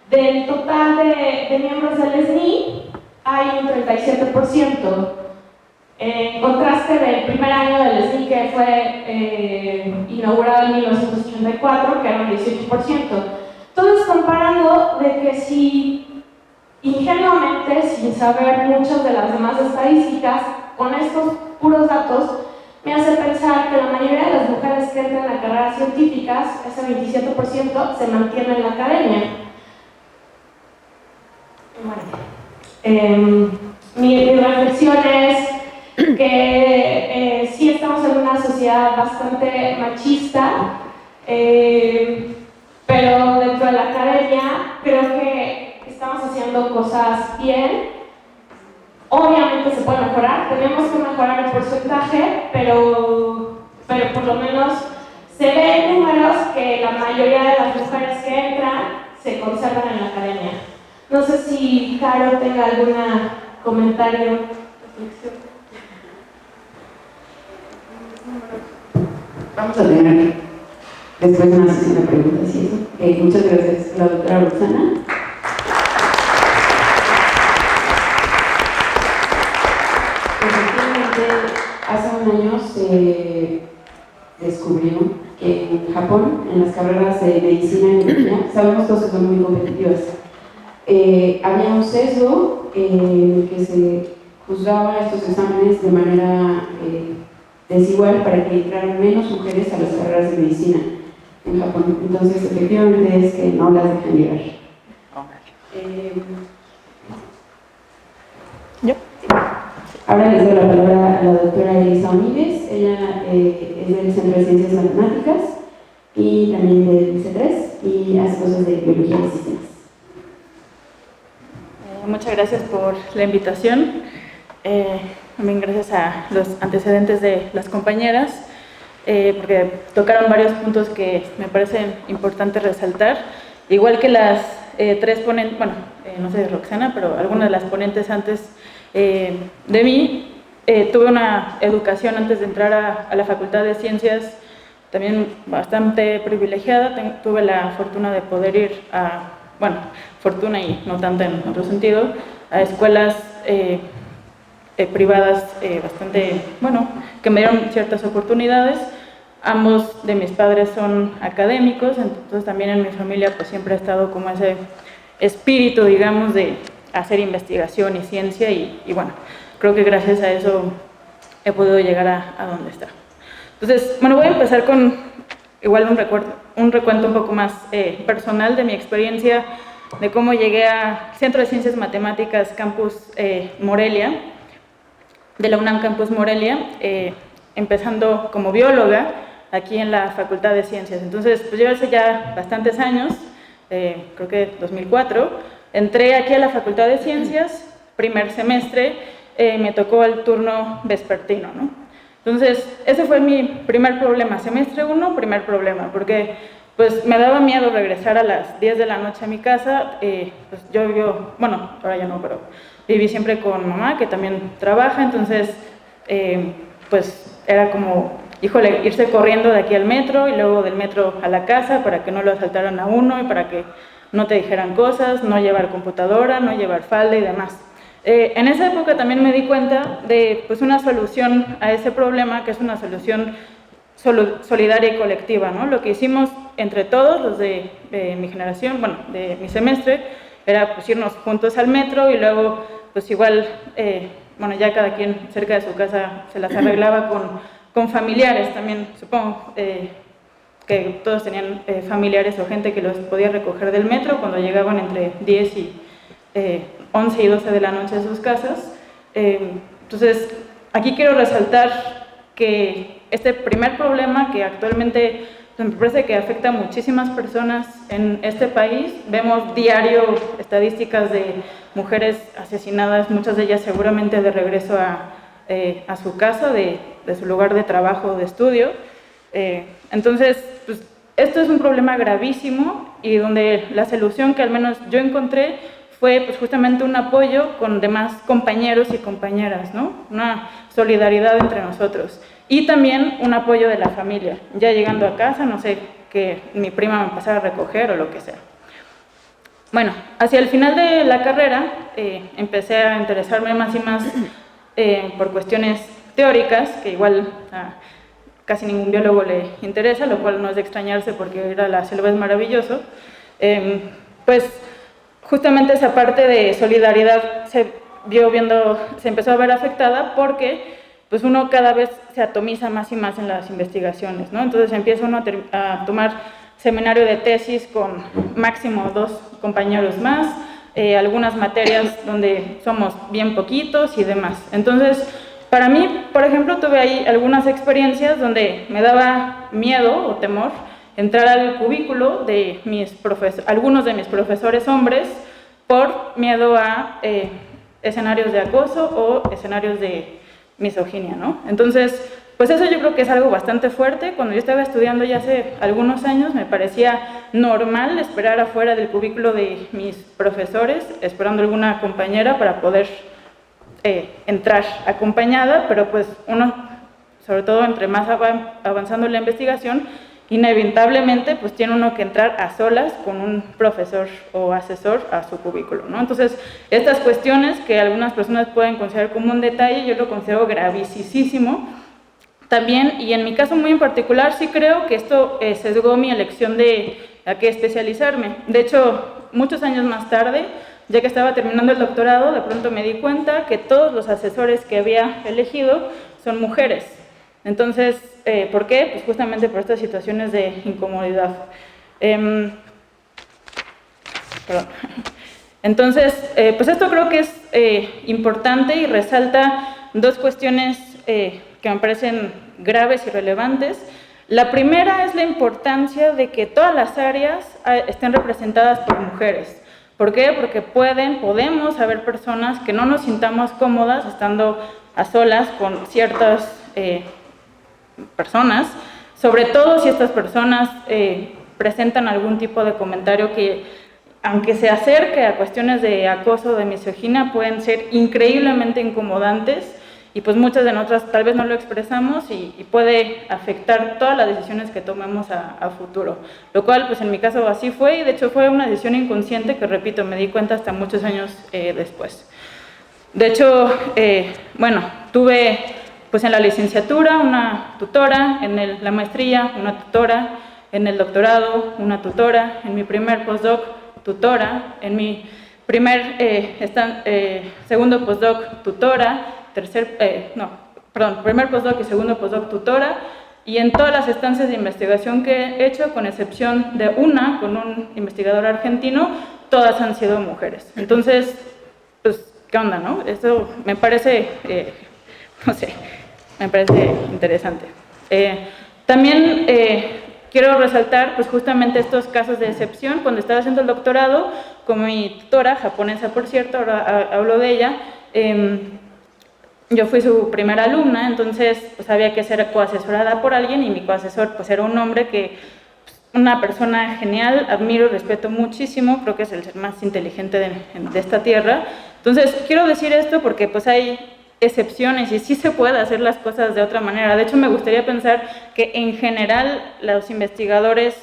del total de miembros del SNI, hay un 37%. En contraste del primer año del SNI, que fue inaugurado en 1984, que era un 18%. Entonces, comparando de que si ingenuamente, sin saber muchas de las demás estadísticas, con estos puros datos, me hace pensar que la mayoría de las mujeres que entran a carreras científicas, ese 27%, se mantiene en la academia. Bueno, mi reflexión es que sí estamos en una sociedad bastante machista, pero dentro de la academia creo que estamos haciendo cosas bien. Obviamente se puede mejorar, tenemos que mejorar el porcentaje, pero por lo menos se ve en números que la mayoría de las mujeres que entran se conservan en la academia. No sé si Caro tenga algún comentario, reflexión. Vamos a tener después una sesión de preguntas y eso. Muchas gracias a la doctora Roxana. Efectivamente, hace un año se descubrió que en Japón, en las carreras de medicina y biología, sabemos todos que son muy competitivas, había un sesgo en el que se juzgaba estos exámenes de manera desigual para que entraran menos mujeres a las carreras de medicina en Japón. Entonces, efectivamente es que no las dejan llegar. ¿Yo? Ahora les doy la palabra a la doctora Elisa Omíguez. Ella es del Centro de Ciencias Matemáticas y también del C3 y hace cosas de biología de sistemas. Muchas gracias por la invitación. También gracias a los antecedentes de las compañeras, porque tocaron varios puntos que me parecen importantes resaltar. Igual que las tres ponentes, bueno, no sé de Roxana, pero algunas de las ponentes antes de mí, tuve una educación antes de entrar a la Facultad de Ciencias también bastante privilegiada. Tuve la fortuna de poder ir a, bueno, fortuna y no tanto en otro sentido, a escuelas privadas bastante, bueno, que me dieron ciertas oportunidades. Ambos de mis padres son académicos, entonces también en mi familia pues siempre ha estado como ese espíritu, digamos, de hacer investigación y ciencia y bueno, creo que gracias a eso he podido llegar a donde está. Entonces, bueno, voy a empezar con igual un recuento un poco más personal de mi experiencia, de cómo llegué al Centro de Ciencias Matemáticas Campus Morelia, de la UNAM Campus Morelia, empezando como bióloga aquí en la Facultad de Ciencias. Entonces, pues yo hace ya bastantes años, creo que 2004, entré aquí a la Facultad de Ciencias, primer semestre, me tocó el turno vespertino, ¿no? Entonces, ese fue mi primer problema, semestre 1, primer problema, porque pues me daba miedo regresar a las 10 de la noche a mi casa. Pues yo vivo, bueno, ahora ya no, pero viví siempre con mamá, que también trabaja, entonces pues era como, híjole, irse corriendo de aquí al metro y luego del metro a la casa para que no lo asaltaran a uno y para que no te dijeran cosas, no llevar computadora, no llevar falda y demás. En esa época también me di cuenta de pues, una solución a ese problema, que es una solución solidaria y colectiva, ¿no? Lo que hicimos entre todos, los de mi generación, bueno, de mi semestre, era pues, irnos juntos al metro y luego, pues igual, bueno, ya cada quien cerca de su casa se las arreglaba con familiares también, supongo que todos tenían familiares o gente que los podía recoger del metro cuando llegaban entre 10 y 11 y 12 de la noche a sus casas. Entonces, aquí quiero resaltar que este primer problema que actualmente me parece que afecta a muchísimas personas en este país, vemos diario estadísticas de mujeres asesinadas, muchas de ellas seguramente de regreso a su casa, de su lugar de trabajo, de estudio. Entonces, pues, esto es un problema gravísimo y donde la solución que al menos yo encontré fue pues, justamente un apoyo con demás compañeros y compañeras, ¿no? Una solidaridad entre nosotros. Y también un apoyo de la familia. Ya llegando a casa, no sé, que mi prima me pasara a recoger o lo que sea. Bueno, hacia el final de la carrera empecé a interesarme más y más por cuestiones teóricas, que igual a casi ningún biólogo le interesa, lo cual no es de extrañarse porque ir a la selva es maravilloso. Pues justamente esa parte de solidaridad se empezó a ver afectada porque pues uno cada vez se atomiza más y más en las investigaciones, ¿no? Entonces empieza uno a tomar seminario de tesis con máximo 2 compañeros más, algunas materias donde somos bien poquitos y demás. Entonces, para mí, por ejemplo, tuve ahí algunas experiencias donde me daba miedo o temor entrar al cubículo de algunos de mis profesores hombres por miedo a escenarios de acoso o escenarios de misoginia, ¿no? Entonces, pues eso yo creo que es algo bastante fuerte. Cuando yo estaba estudiando ya hace algunos años, me parecía normal esperar afuera del cubículo de mis profesores, esperando alguna compañera para poder entrar acompañada, pero pues uno, sobre todo entre más avanzando en la investigación, inevitablemente pues tiene uno que entrar a solas con un profesor o asesor a su cubículo, ¿no? Entonces, estas cuestiones que algunas personas pueden considerar como un detalle, yo lo considero gravísimo también, y en mi caso muy en particular sí creo que esto sesgó mi elección de a qué especializarme. De hecho, muchos años más tarde, ya que estaba terminando el doctorado, de pronto me di cuenta que todos los asesores que había elegido son mujeres. Entonces, ¿por qué? Pues justamente por estas situaciones de incomodidad. Entonces, pues esto creo que es importante y resalta 2 cuestiones que me parecen graves y relevantes. La primera es la importancia de que todas las áreas estén representadas por mujeres. ¿Por qué? Porque podemos haber personas que no nos sintamos cómodas estando a solas con ciertas personas, sobre todo si estas personas presentan algún tipo de comentario que, aunque se acerque a cuestiones de acoso o de misoginia, pueden ser increíblemente incomodantes y pues muchas de nosotras tal vez no lo expresamos y puede afectar todas las decisiones que tomemos a futuro, lo cual pues en mi caso así fue, y de hecho fue una decisión inconsciente que, repito, me di cuenta hasta muchos años después. De hecho, bueno, tuve pues en la licenciatura una tutora, en la maestría una tutora, en el doctorado una tutora, en mi primer postdoc tutora, en mi segundo postdoc tutora, primer postdoc y segundo postdoc tutora, y en todas las estancias de investigación que he hecho, con excepción de una con un investigador argentino, todas han sido mujeres. Entonces, pues, ¿qué onda, no? Esto me parece, no sé, me parece interesante. También quiero resaltar pues justamente estos casos de excepción. Cuando estaba haciendo el doctorado, con mi tutora, japonesa por cierto, ahora hablo de ella, yo fui su primera alumna, entonces pues había que ser coasesorada por alguien, y mi coasesor pues era un hombre que, pues, una persona genial, admiro y respeto muchísimo, creo que es el ser más inteligente de esta tierra. Entonces quiero decir esto porque pues hay excepciones y sí se puede hacer las cosas de otra manera. De hecho, me gustaría pensar que en general los investigadores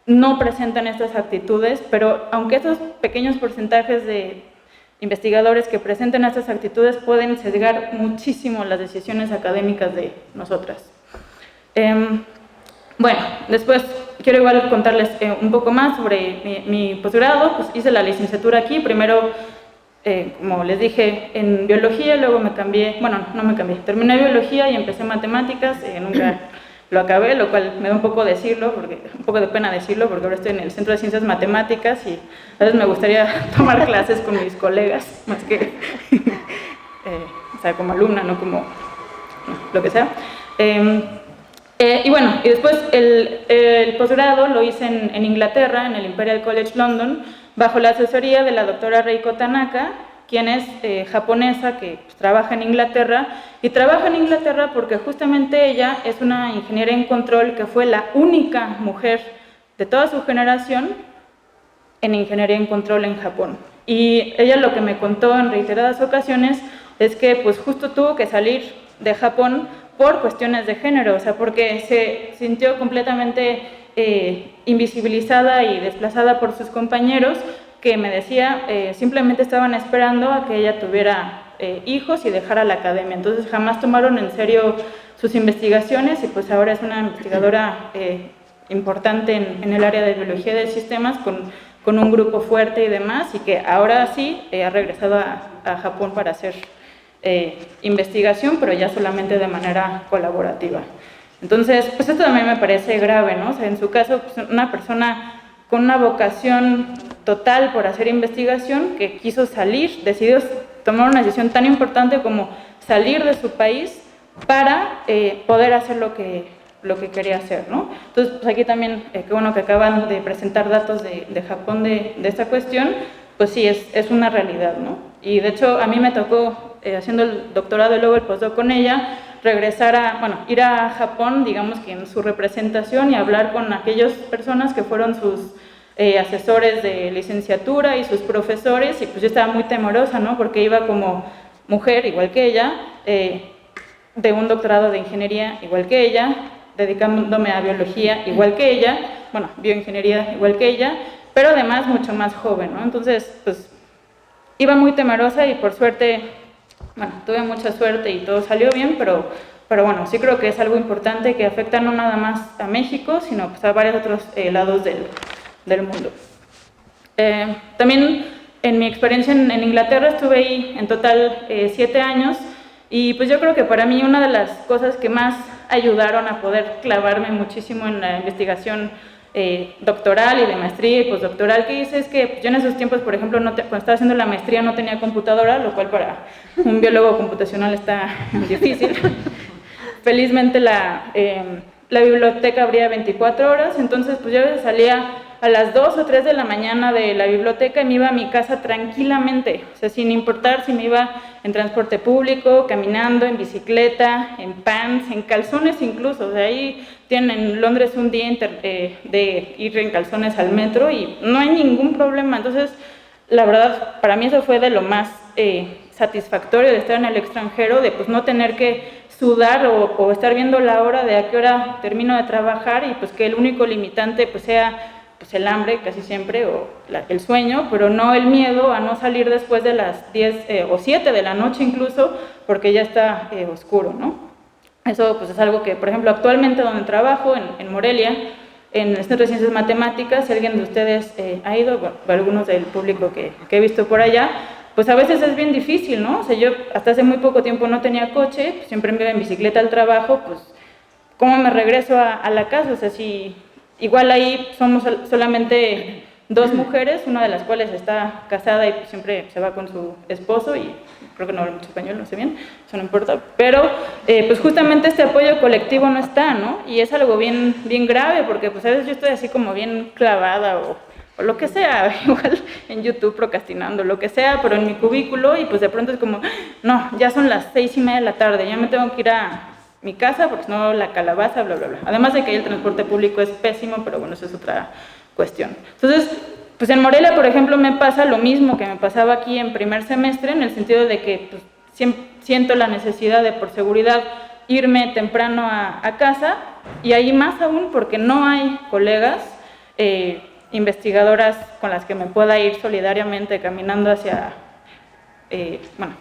no presentan estas actitudes, pero aunque estos pequeños porcentajes de investigadores que presenten estas actitudes pueden sesgar muchísimo las decisiones académicas de nosotras. Bueno, después quiero igual contarles un poco más sobre mi posgrado. Pues hice la licenciatura aquí, primero como les dije, en biología, luego me cambié, bueno, no me cambié, terminé biología y empecé matemáticas, nunca lo acabé, lo cual me da un poco de pena decirlo, porque ahora estoy en el Centro de Ciencias Matemáticas y a veces me gustaría tomar clases con mis colegas, más que sea, como alumna, no como lo que sea. Y bueno, y después el posgrado lo hice en Inglaterra, en el Imperial College London, bajo la asesoría de la doctora Reiko Tanaka, quien es japonesa, que pues, trabaja en Inglaterra, y trabaja en Inglaterra porque justamente ella es una ingeniera en control que fue la única mujer de toda su generación en ingeniería en control en Japón. Y ella lo que me contó en reiteradas ocasiones es que pues justo tuvo que salir de Japón por cuestiones de género, o sea, porque se sintió completamente invisibilizada y desplazada por sus compañeros, que me decía, simplemente estaban esperando a que ella tuviera hijos y dejara la academia. Entonces jamás tomaron en serio sus investigaciones y pues ahora es una investigadora importante en el área de biología de sistemas con un grupo fuerte y demás, y que ahora sí ha regresado a Japón para hacer investigación, pero ya solamente de manera colaborativa. Entonces, pues esto también me parece grave, ¿no? O sea, en su caso, pues una persona con una vocación total por hacer investigación, que quiso salir, decidió tomar una decisión tan importante como salir de su país para poder hacer lo que quería hacer, ¿no? Entonces, pues aquí también, qué bueno que acaban de presentar datos de Japón de esta cuestión, pues sí, es una realidad, ¿no? Y de hecho, a mí me tocó, haciendo el doctorado y luego el postdoc con ella, ir a Japón, digamos que en su representación y hablar con aquellas personas que fueron sus asesores de licenciatura y sus profesores, y pues yo estaba muy temerosa, ¿no? Porque iba como mujer, igual que ella, de un doctorado de ingeniería, igual que ella, dedicándome a biología, igual que ella, bueno, bioingeniería, igual que ella, pero además mucho más joven, ¿no? Entonces, pues, iba muy temerosa y por suerte, bueno, tuve mucha suerte y todo salió bien, pero bueno, sí creo que es algo importante que afecta no nada más a México, sino pues a varios otros lados del mundo. También en mi experiencia en Inglaterra estuve ahí en total 7 años, y pues yo creo que para mí una de las cosas que más ayudaron a poder clavarme muchísimo en la investigación doctoral y de maestría y postdoctoral que hice es que yo en esos tiempos, por ejemplo, cuando estaba haciendo la maestría no tenía computadora, lo cual para un biólogo computacional está difícil. Felizmente la biblioteca abría 24 horas, entonces pues yo salía a las 2 o 3 de la mañana de la biblioteca y me iba a mi casa tranquilamente, o sea, sin importar si me iba en transporte público, caminando, en bicicleta, en pants, en calzones incluso. O sea, ahí tienen en Londres un día de ir en calzones al metro y no hay ningún problema. Entonces, la verdad, para mí eso fue de lo más satisfactorio de estar en el extranjero, de pues no tener que sudar o estar viendo la hora de a qué hora termino de trabajar, y pues que el único limitante pues sea pues el hambre casi siempre o el sueño, pero no el miedo a no salir después de las 10 o 7 de la noche incluso, porque ya está oscuro, ¿no? Eso pues es algo que, por ejemplo, actualmente donde trabajo, en Morelia, en el Centro de Ciencias Matemáticas, si alguien de ustedes ha ido, bueno, algunos del público que he visto por allá, pues a veces es bien difícil, ¿no? O sea, yo hasta hace muy poco tiempo no tenía coche, pues siempre me iba en bicicleta al trabajo, pues ¿cómo me regreso a la casa? O sea, si igual ahí somos solamente 2 mujeres, una de las cuales está casada y pues siempre se va con su esposo y creo que no habla mucho español, no sé bien, eso no importa, pero pues justamente este apoyo colectivo no está, ¿no? Y es algo bien grave, porque pues a veces yo estoy así como bien clavada o lo que sea, igual en YouTube procrastinando, lo que sea, pero en mi cubículo, y pues de pronto es como, no, ya son las 6:30 de la tarde, ya me tengo que ir a mi casa porque si no la calabaza, bla, bla, bla. Además de que el transporte público es pésimo, pero bueno, eso es otra cuestión. Entonces, pues en Morelia, por ejemplo, me pasa lo mismo que me pasaba aquí en primer semestre, en el sentido de que pues, siento la necesidad de, por seguridad, irme temprano a casa, y ahí más aún porque no hay colegas investigadoras con las que me pueda ir solidariamente caminando hacia,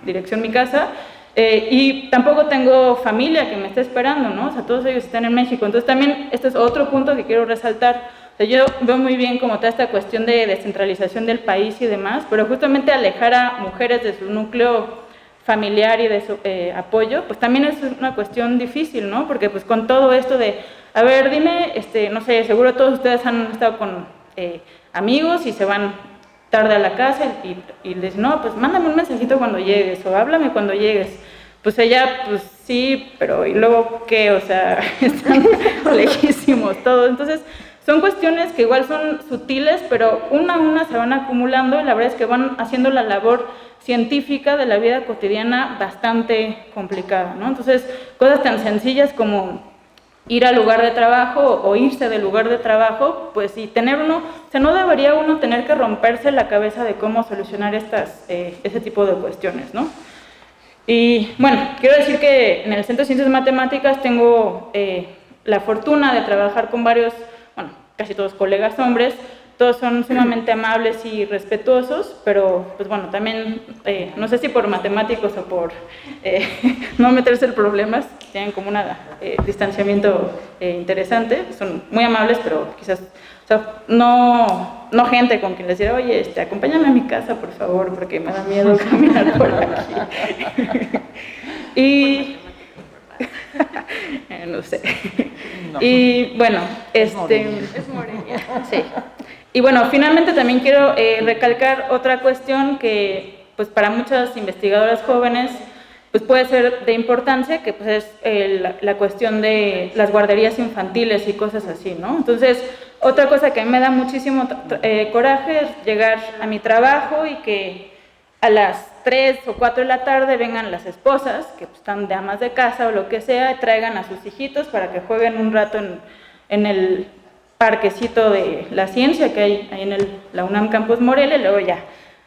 dirección mi casa, y tampoco tengo familia que me esté esperando, ¿no? O sea, todos ellos están en México. Entonces también este es otro punto que quiero resaltar. O sea, yo veo muy bien como toda esta cuestión de descentralización del país y demás, pero justamente alejar a mujeres de su núcleo familiar y de su apoyo, pues también es una cuestión difícil, ¿no? Porque pues con todo esto de, a ver, dime, no sé, seguro todos ustedes han estado con amigos y se van tarde a la casa y les dicen, no, pues mándame un mensajito cuando llegues o háblame cuando llegues. pues ella, pues sí, pero ¿y luego qué? O sea, están lejísimos todos. Entonces, son cuestiones que igual son sutiles, pero una a una se van acumulando y la verdad es que van haciendo la labor científica de la vida cotidiana bastante complicada, ¿no? Entonces, cosas tan sencillas como ir al lugar de trabajo o irse del lugar de trabajo, pues y tener uno, o sea, no debería uno tener que romperse la cabeza de cómo solucionar ese tipo de cuestiones, ¿no? Y bueno, quiero decir que en el Centro de Ciencias Matemáticas tengo la fortuna de trabajar con varios, bueno, casi todos colegas hombres. Todos son sumamente amables y respetuosos, pero pues bueno, también, no sé si por matemáticos o por no meterse en problemas, tienen como un distanciamiento interesante, son muy amables, pero quizás, o sea, no gente con quien les diga, oye, acompáñame a mi casa, por favor, porque me da miedo caminar por aquí. Y no sé. No. Y bueno, es Morelia. Sí. Y bueno, finalmente también quiero recalcar otra cuestión que pues para muchas investigadoras jóvenes pues puede ser de importancia, que pues es la cuestión de las guarderías infantiles y cosas así, ¿no? Entonces, otra cosa que a mí me da muchísimo coraje es llegar a mi trabajo y que a las 3 o 4 de la tarde vengan las esposas, que pues, están de amas de casa o lo que sea, y traigan a sus hijitos para que jueguen un rato en el parquecito de la ciencia que hay ahí en la UNAM Campus Morelia, y luego ya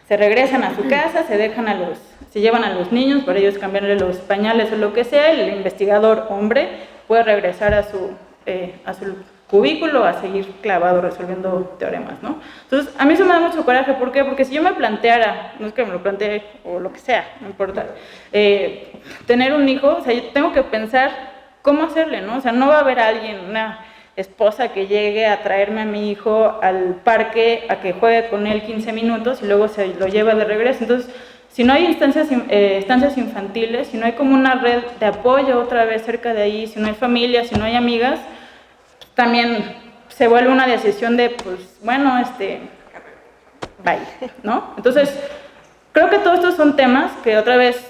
se regresan a su casa, se llevan a los niños para ellos cambiarle los pañales o lo que sea, el investigador hombre puede regresar a su cubículo a seguir clavado resolviendo teoremas, ¿no? Entonces, a mí eso me da mucho coraje, ¿por qué? Porque si yo me planteara, no es que me lo plantee o lo que sea, no importa, tener un hijo, o sea, yo tengo que pensar cómo hacerle, ¿no? O sea, no va a haber alguien, una esposa que llegue a traerme a mi hijo al parque a que juegue con él 15 minutos y luego se lo lleva de regreso. Entonces, si no hay estancias infantiles, si no hay como una red de apoyo otra vez cerca de ahí, si no hay familia, si no hay amigas, también se vuelve una decisión de, pues, bueno, bye, ¿no? Entonces, creo que todos estos son temas que otra vez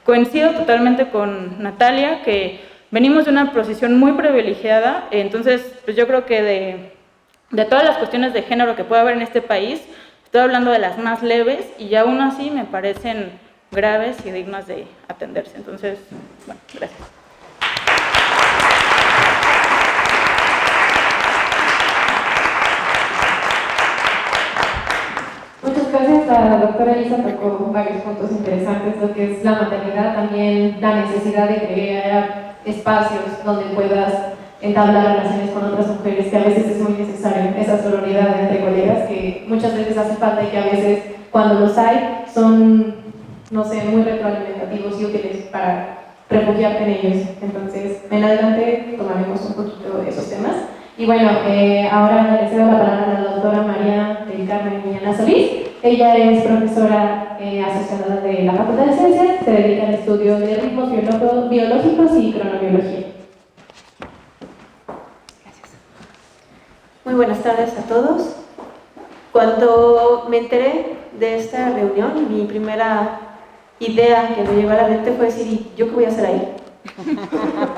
coincido totalmente con Natalia, que venimos de una posición muy privilegiada, entonces pues yo creo que de todas las cuestiones de género que puede haber en este país, estoy hablando de las más leves y aún así me parecen graves y dignas de atenderse. Entonces, bueno, gracias. Muchas gracias. La doctora Elisa tocó varios puntos interesantes, lo que es la maternidad, también la necesidad de crear espacios donde puedas entablar relaciones con otras mujeres, que a veces es muy necesario, esa sororidad entre colegas que muchas veces hace falta y que a veces cuando los hay son, no sé, muy retroalimentativos y útiles para refugiarte en ellos. Entonces, en adelante tomaremos un poquito de esos temas. Y bueno, ahora le cedo la palabra a la doctora María del Carmen Millana Solís. Ella es profesora asociada de la Facultad de Ciencias, se dedica al estudio de ritmos biológicos y cronobiología. Gracias. Muy buenas tardes a todos. Cuando me enteré de esta reunión, mi primera idea que me llegó a la mente fue decir, ¿y yo qué voy a hacer ahí?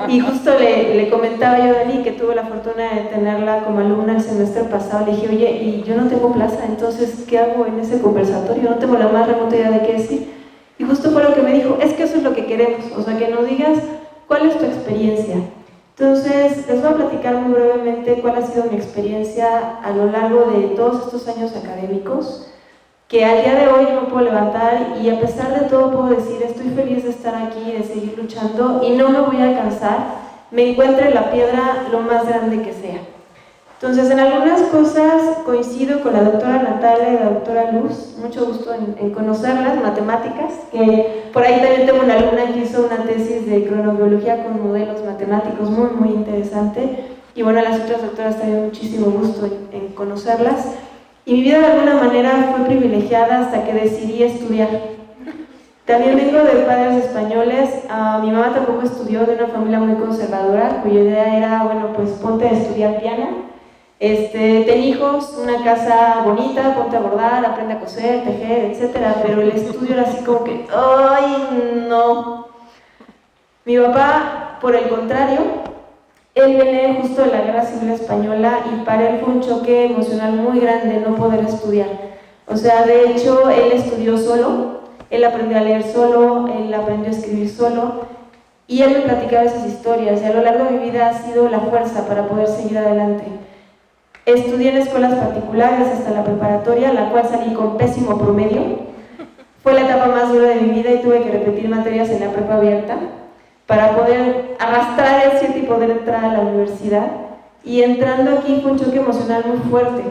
Y justo le comentaba yo a Dani, que tuve la fortuna de tenerla como alumna el semestre pasado, le dije, oye, y yo no tengo plaza, entonces, ¿qué hago en ese conversatorio? No tengo la más remota idea de qué decir. Y justo fue lo que me dijo, es que eso es lo que queremos, o sea, que nos digas cuál es tu experiencia. Entonces, les voy a platicar muy brevemente cuál ha sido mi experiencia a lo largo de todos estos años académicos, que al día de hoy yo me puedo levantar y a pesar de todo puedo decir, estoy feliz de estar aquí, de seguir luchando y no me voy a cansar, me encuentre la piedra lo más grande que sea. Entonces, en algunas cosas coincido con la doctora Natalia y la doctora Luz, mucho gusto en conocerlas, matemáticas, que por ahí también tengo una alumna que hizo una tesis de cronobiología con modelos matemáticos muy, muy interesante, y bueno, a las otras doctoras también muchísimo gusto en conocerlas. Y mi vida de alguna manera fue privilegiada hasta que decidí estudiar. También vengo de padres españoles, mi mamá tampoco estudió, de una familia muy conservadora, cuya idea era, bueno, pues ponte a estudiar piano, ten hijos, una casa bonita, ponte a bordar, aprende a coser, tejer, etc. Pero el estudio era así como que, ¡ay, no! Mi papá, por el contrario, él viene justo de la Guerra Civil Española y para él fue un choque emocional muy grande no poder estudiar. O sea, de hecho, él estudió solo, él aprendió a leer solo, él aprendió a escribir solo y él me platicaba esas historias y a lo largo de mi vida ha sido la fuerza para poder seguir adelante. Estudié en escuelas particulares hasta la preparatoria, la cual salí con pésimo promedio. Fue la etapa más dura de mi vida y tuve que repetir materias en la prepa abierta para poder arrastrar el 7 y poder entrar a la universidad. Y entrando aquí fue un choque emocional muy fuerte,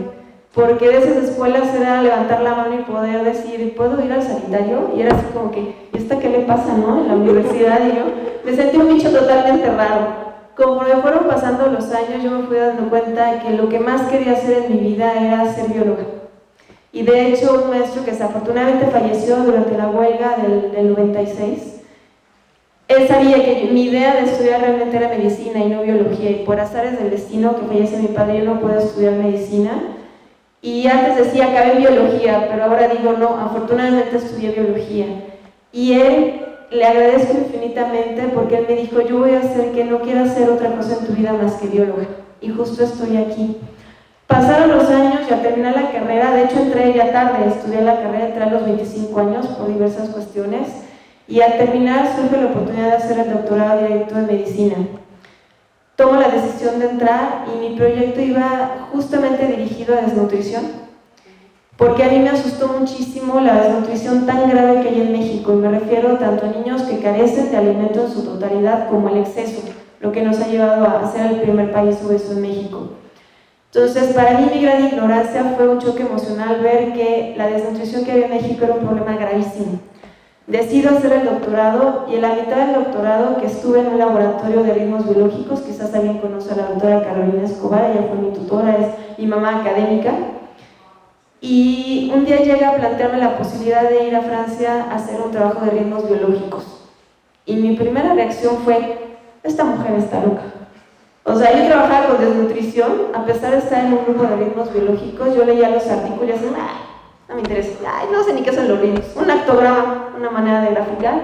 porque de esas escuelas era levantar la mano y poder decir, ¿puedo ir al sanitario? Y era así como que, ¿y esta qué le pasa, no? En la universidad, y yo me sentí un bicho totalmente raro. Conforme fueron pasando los años, yo me fui dando cuenta que lo que más quería hacer en mi vida era ser bióloga. Y de hecho, un maestro que desafortunadamente falleció durante la huelga del 96, él sabía que mi idea de estudiar realmente era medicina y no biología, y por azares del destino que fallece mi padre, yo no pude estudiar medicina. Y antes decía, acabé en biología, pero ahora digo, no, afortunadamente estudié biología. Y él, le agradezco infinitamente porque él me dijo, yo voy a hacer que no quieras hacer otra cosa en tu vida más que bióloga. Y justo estoy aquí. Pasaron los años y al terminar la carrera, de hecho entré ya tarde, estudié la carrera, entré a los 25 años por diversas cuestiones. Y al terminar surge la oportunidad de hacer el doctorado directo en medicina. Tomo la decisión de entrar y mi proyecto iba justamente dirigido a desnutrición, porque a mí me asustó muchísimo la desnutrición tan grave que hay en México, y me refiero tanto a niños que carecen de alimento en su totalidad como el exceso, lo que nos ha llevado a ser el primer país obeso en México. Entonces, para mí mi gran ignorancia fue un choque emocional ver que la desnutrición que había en México era un problema gravísimo. Decido hacer el doctorado y en la mitad del doctorado que estuve en un laboratorio de ritmos biológicos, quizás alguien conoce a la doctora Carolina Escobar, ella fue mi tutora, es mi mamá académica, y un día llega a plantearme la posibilidad de ir a Francia a hacer un trabajo de ritmos biológicos. Y mi primera reacción fue, esta mujer está loca. O sea, yo trabajaba con desnutrición, a pesar de estar en un grupo de ritmos biológicos, yo leía los artículos y decía, no me interesa, ay, no sé ni qué son los ritmos, un actograma, una manera de graficar,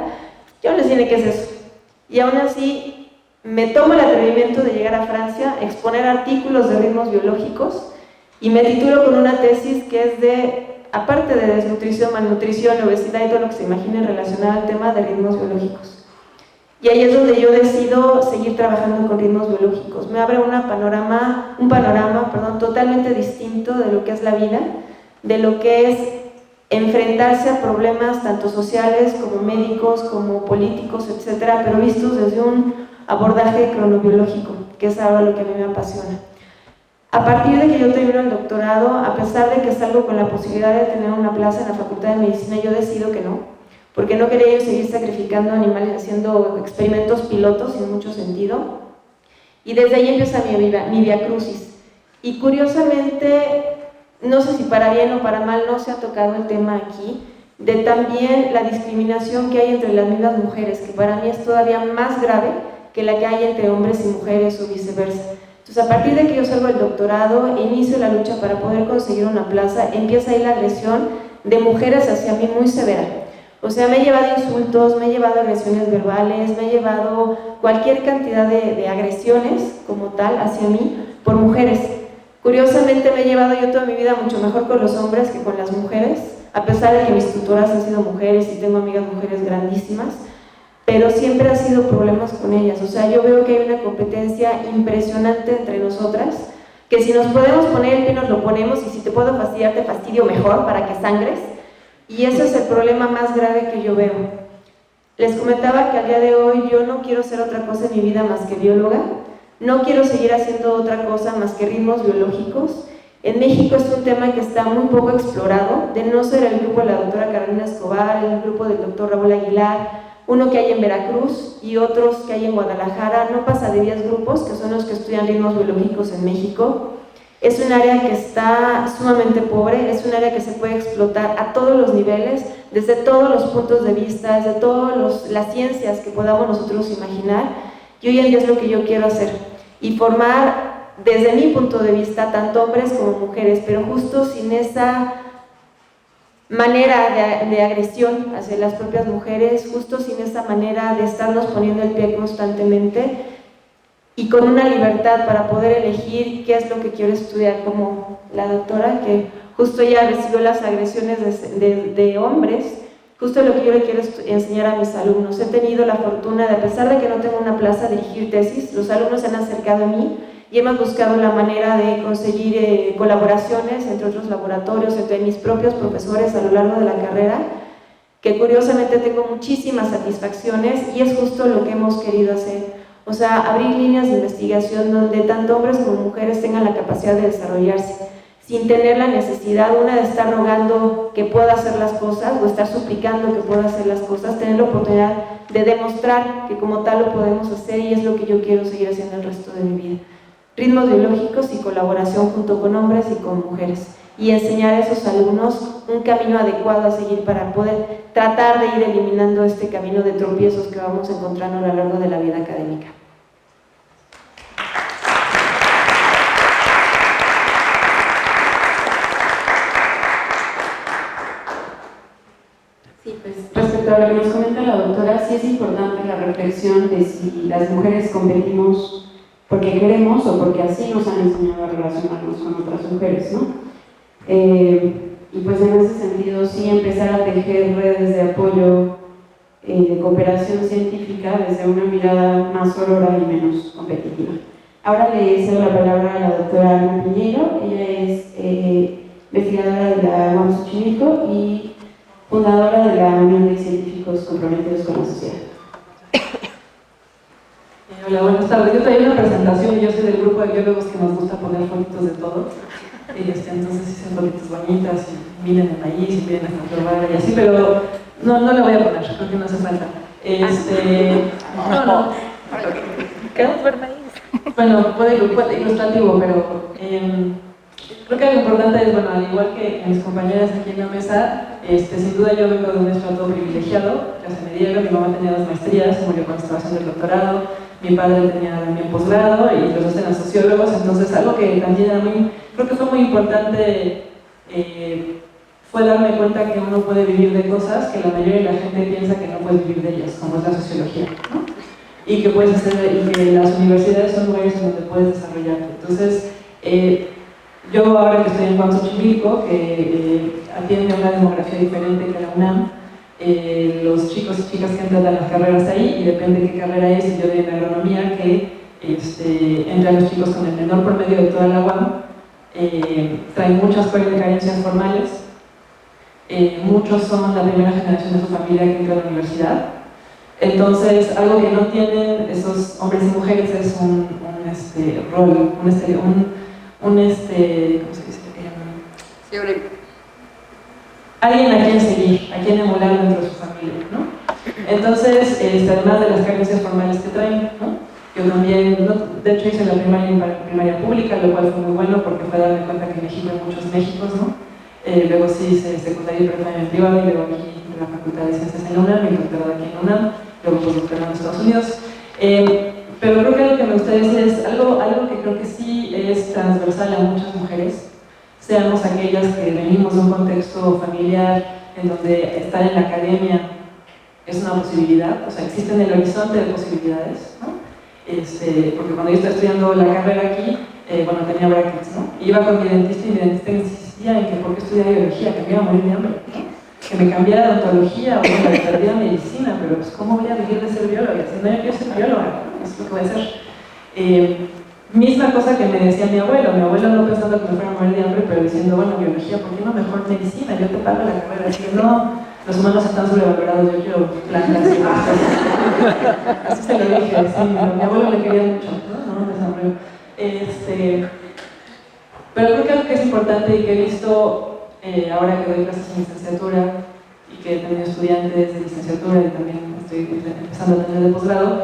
yo no sé ni qué es eso. Y aún así, me tomo el atrevimiento de llegar a Francia, exponer artículos de ritmos biológicos, y me titulo con una tesis que es de, aparte de desnutrición, malnutrición, obesidad y todo lo que se imagine relacionado al tema de ritmos biológicos. Y ahí es donde yo decido seguir trabajando con ritmos biológicos. Me abre un panorama totalmente distinto de lo que es la vida, de lo que es enfrentarse a problemas tanto sociales como médicos, como políticos, etcétera, pero vistos desde un abordaje cronobiológico, que es algo lo que a mí me apasiona. A partir de que yo termino el doctorado, a pesar de que salgo con la posibilidad de tener una plaza en la Facultad de Medicina, yo decido que no, porque no quería yo seguir sacrificando animales haciendo experimentos pilotos sin mucho sentido. Y desde ahí empieza mi viacrucis. Y curiosamente, no sé si para bien o para mal, no se ha tocado el tema aquí, de también la discriminación que hay entre las mismas mujeres, que para mí es todavía más grave que la que hay entre hombres y mujeres o viceversa. Entonces, a partir de que yo salgo del doctorado, inicio la lucha para poder conseguir una plaza, empieza ahí la agresión de mujeres hacia mí muy severa. O sea, me he llevado insultos, me he llevado agresiones verbales, me he llevado cualquier cantidad de agresiones como tal hacia mí por mujeres. Curiosamente me he llevado yo toda mi vida mucho mejor con los hombres que con las mujeres, a pesar de que mis tutoras han sido mujeres y tengo amigas mujeres grandísimas, pero siempre ha sido problemas con ellas. O sea, yo veo que hay una competencia impresionante entre nosotras, que si nos podemos poner el pie nos lo ponemos, y si te puedo fastidiar te fastidio mejor para que sangres, y ese es el problema más grave que yo veo. Les comentaba que al día de hoy yo no quiero ser otra cosa en mi vida más que bióloga, no quiero seguir haciendo otra cosa más que ritmos biológicos. En México es un tema que está muy poco explorado, de no ser el grupo de la doctora Carolina Escobar, el grupo del doctor Raúl Aguilar, uno que hay en Veracruz y otros que hay en Guadalajara, no pasa de 10 grupos, que son los que estudian ritmos biológicos en México. Es un área que está sumamente pobre, es un área que se puede explotar a todos los niveles, desde todos los puntos de vista, desde todas las ciencias que podamos nosotros imaginar, y hoy en día es lo que yo quiero hacer, y formar, desde mi punto de vista, tanto hombres como mujeres, pero justo sin esa manera de agresión hacia las propias mujeres, justo sin esa manera de estarnos poniendo el pie constantemente y con una libertad para poder elegir qué es lo que quiero estudiar, como la doctora, que justo ella recibió las agresiones de hombres. Justo lo que yo le quiero enseñar a mis alumnos. He tenido la fortuna de, a pesar de que no tengo una plaza, dirigir tesis. Los alumnos se han acercado a mí y hemos buscado la manera de conseguir colaboraciones entre otros laboratorios, entre mis propios profesores a lo largo de la carrera, que curiosamente tengo muchísimas satisfacciones y es justo lo que hemos querido hacer. O sea, abrir líneas de investigación donde tanto hombres como mujeres tengan la capacidad de desarrollarse, sin tener la necesidad, una, de estar rogando que pueda hacer las cosas o estar suplicando que pueda hacer las cosas, tener la oportunidad de demostrar que como tal lo podemos hacer, y es lo que yo quiero seguir haciendo el resto de mi vida. Ritmos biológicos y colaboración junto con hombres y con mujeres, y enseñar a esos alumnos un camino adecuado a seguir para poder tratar de ir eliminando este camino de tropiezos que vamos encontrando a lo largo de la vida académica. Sí, pues respecto a lo que nos comenta la doctora, sí es importante la reflexión de si las mujeres competimos porque queremos o porque así nos han enseñado a relacionarnos con otras mujeres, ¿no? Y pues en ese sentido sí empezar a tejer redes de apoyo, de cooperación científica desde una mirada más sorora y menos competitiva. Ahora le cedo la palabra a la doctora Ana Piñeiro. Ella es investigadora de la UAM Xochimilco y fundadora de la Unión de Científicos Comprometidos con la Sociedad. Hola, buenas tardes. Yo traía una presentación y yo soy del grupo de biólogos que nos gusta poner fotitos de todo. Entonces hice fotitos bonitas y miren el maíz y miren la flor y así, pero no la voy a poner, creo que no hace falta. No. Queremos ver maíz. Bueno, puede ilustrativo, pero creo que lo importante es, bueno, al igual que mis compañeras aquí en la mesa, sin duda yo vengo de un estrato privilegiado, clase mediana. Mi mamá tenía 2 maestrías, murió cuando estaba haciendo el doctorado, mi padre tenía también posgrado y los dos eran sociólogos, entonces algo que también a mí creo que fue muy importante fue darme cuenta que uno puede vivir de cosas que la mayoría de la gente piensa que no puede vivir de ellas, como es la sociología, ¿no? Y que puedes hacer, y que las universidades son lugares en donde puedes desarrollarte. Entonces, yo ahora que estoy en UAM Xochimilco, que atiende una demografía diferente que la UNAM, los chicos y chicas que entran a las carreras ahí, y depende de qué carrera es, y yo de agronomía, que entran los chicos con el menor promedio de toda la UAM, traen muchas carencias formales, muchos son la primera generación de su familia que entra a la universidad. Entonces, algo que no tienen esos hombres y mujeres es un rol, ¿cómo se dice? Alguien a quien seguir, a quien emular dentro de su familia, ¿no? Entonces, además de las carencias formales que traen, ¿no? Yo también, de hecho hice la primaria pública, lo cual fue muy bueno porque fue darme cuenta que en México hay muchos Méxicos, ¿no? Luego sí hice secundaria y primaria en privado, y luego aquí en la Facultad de Ciencias en la UNAM, mi doctorado aquí en la UNAM, luego postdoctorado en Estados Unidos. Pero creo que lo que me gustaría decir es algo que creo que sí es transversal a muchas mujeres, seamos aquellas que venimos de un contexto familiar en donde estar en la academia es una posibilidad, o sea, existe en el horizonte de posibilidades, ¿no? Porque cuando yo estaba estudiando la carrera aquí, bueno, tenía brackets, ¿no? Iba con mi dentista y mi dentista insistía en que por qué estudiaba biología, que me iba a morir de hambre, ¿no? Que me cambiara de odontología o que perdiera medicina, pero pues ¿cómo voy a vivir de ser bióloga? Si no, yo quiero ser bióloga, ¿no? Es lo que voy a hacer. Misma cosa que me decía mi abuelo no pensando que me fuera a morir de hambre, pero diciendo, bueno, biología, ¿por qué no mejor medicina? Yo te pago la carrera. Así que no, los humanos están sobrevalorados, yo quiero plantas y cosas. Así se lo dije, sí, mi abuelo le quería mucho, no me sonrió. Pero creo que algo que es importante y que he visto ahora que doy clases en licenciatura y que he tenido estudiantes de licenciatura y también estoy empezando a tener de posgrado,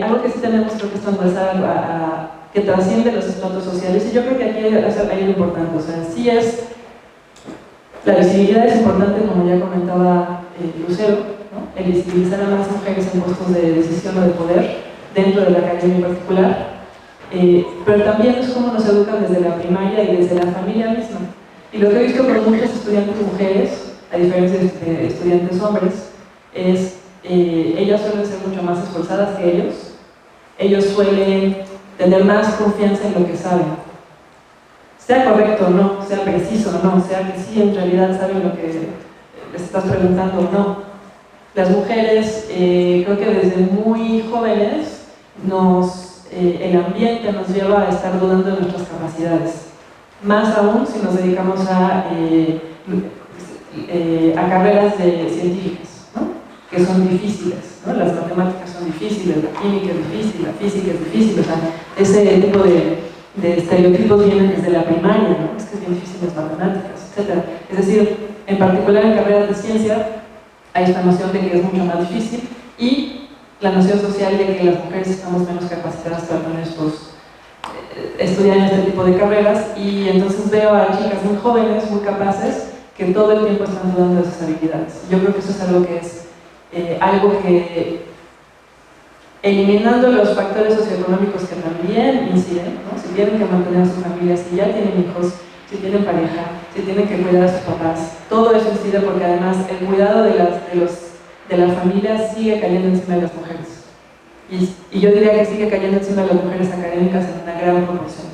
algo que sí tenemos, creo que es transversal que trasciende los estratos sociales, y yo creo que aquí hay algo importante, o sea, sí es, la visibilidad es importante, como ya comentaba Lucero, ¿no? El visibilizar a más mujeres en puestos de decisión o de poder, dentro de la academia en particular, pero también es cómo nos educan desde la primaria y desde la familia misma. Y lo que he visto con muchas estudiantes mujeres, a diferencia de estudiantes hombres, es ellas suelen ser mucho más esforzadas que ellos suelen tener más confianza en lo que saben, sea correcto o no, sea preciso o no, sea que sí en realidad saben lo que les estás preguntando o no. Las mujeres, creo que desde muy jóvenes, el ambiente nos lleva a estar dudando de nuestras capacidades, más aún si nos dedicamos a carreras científicas, ¿no? Que son difíciles, ¿no? Las matemáticas son difíciles, la química es difícil, la física es difícil, o sea, ese tipo de estereotipos vienen desde la primaria, ¿no? Es que es bien difícil las matemáticas, etc. Es decir, en particular en carreras de ciencia hay esta noción de que es mucho más difícil y la noción social de que las mujeres estamos menos capacitadas para estudiar en este tipo de carreras, y entonces veo a chicas muy jóvenes, muy capaces, que todo el tiempo están dudando de sus habilidades. Yo creo que eso es algo que es algo que, eliminando los factores socioeconómicos que también inciden, ¿no? Si tienen que mantener a su familia, si ya tienen hijos, si tienen pareja, si tienen que cuidar a sus papás, todo eso incide porque además el cuidado de la familia sigue cayendo encima de las mujeres. Y yo diría que sigue cayendo encima de las mujeres académicas en una gran proporción.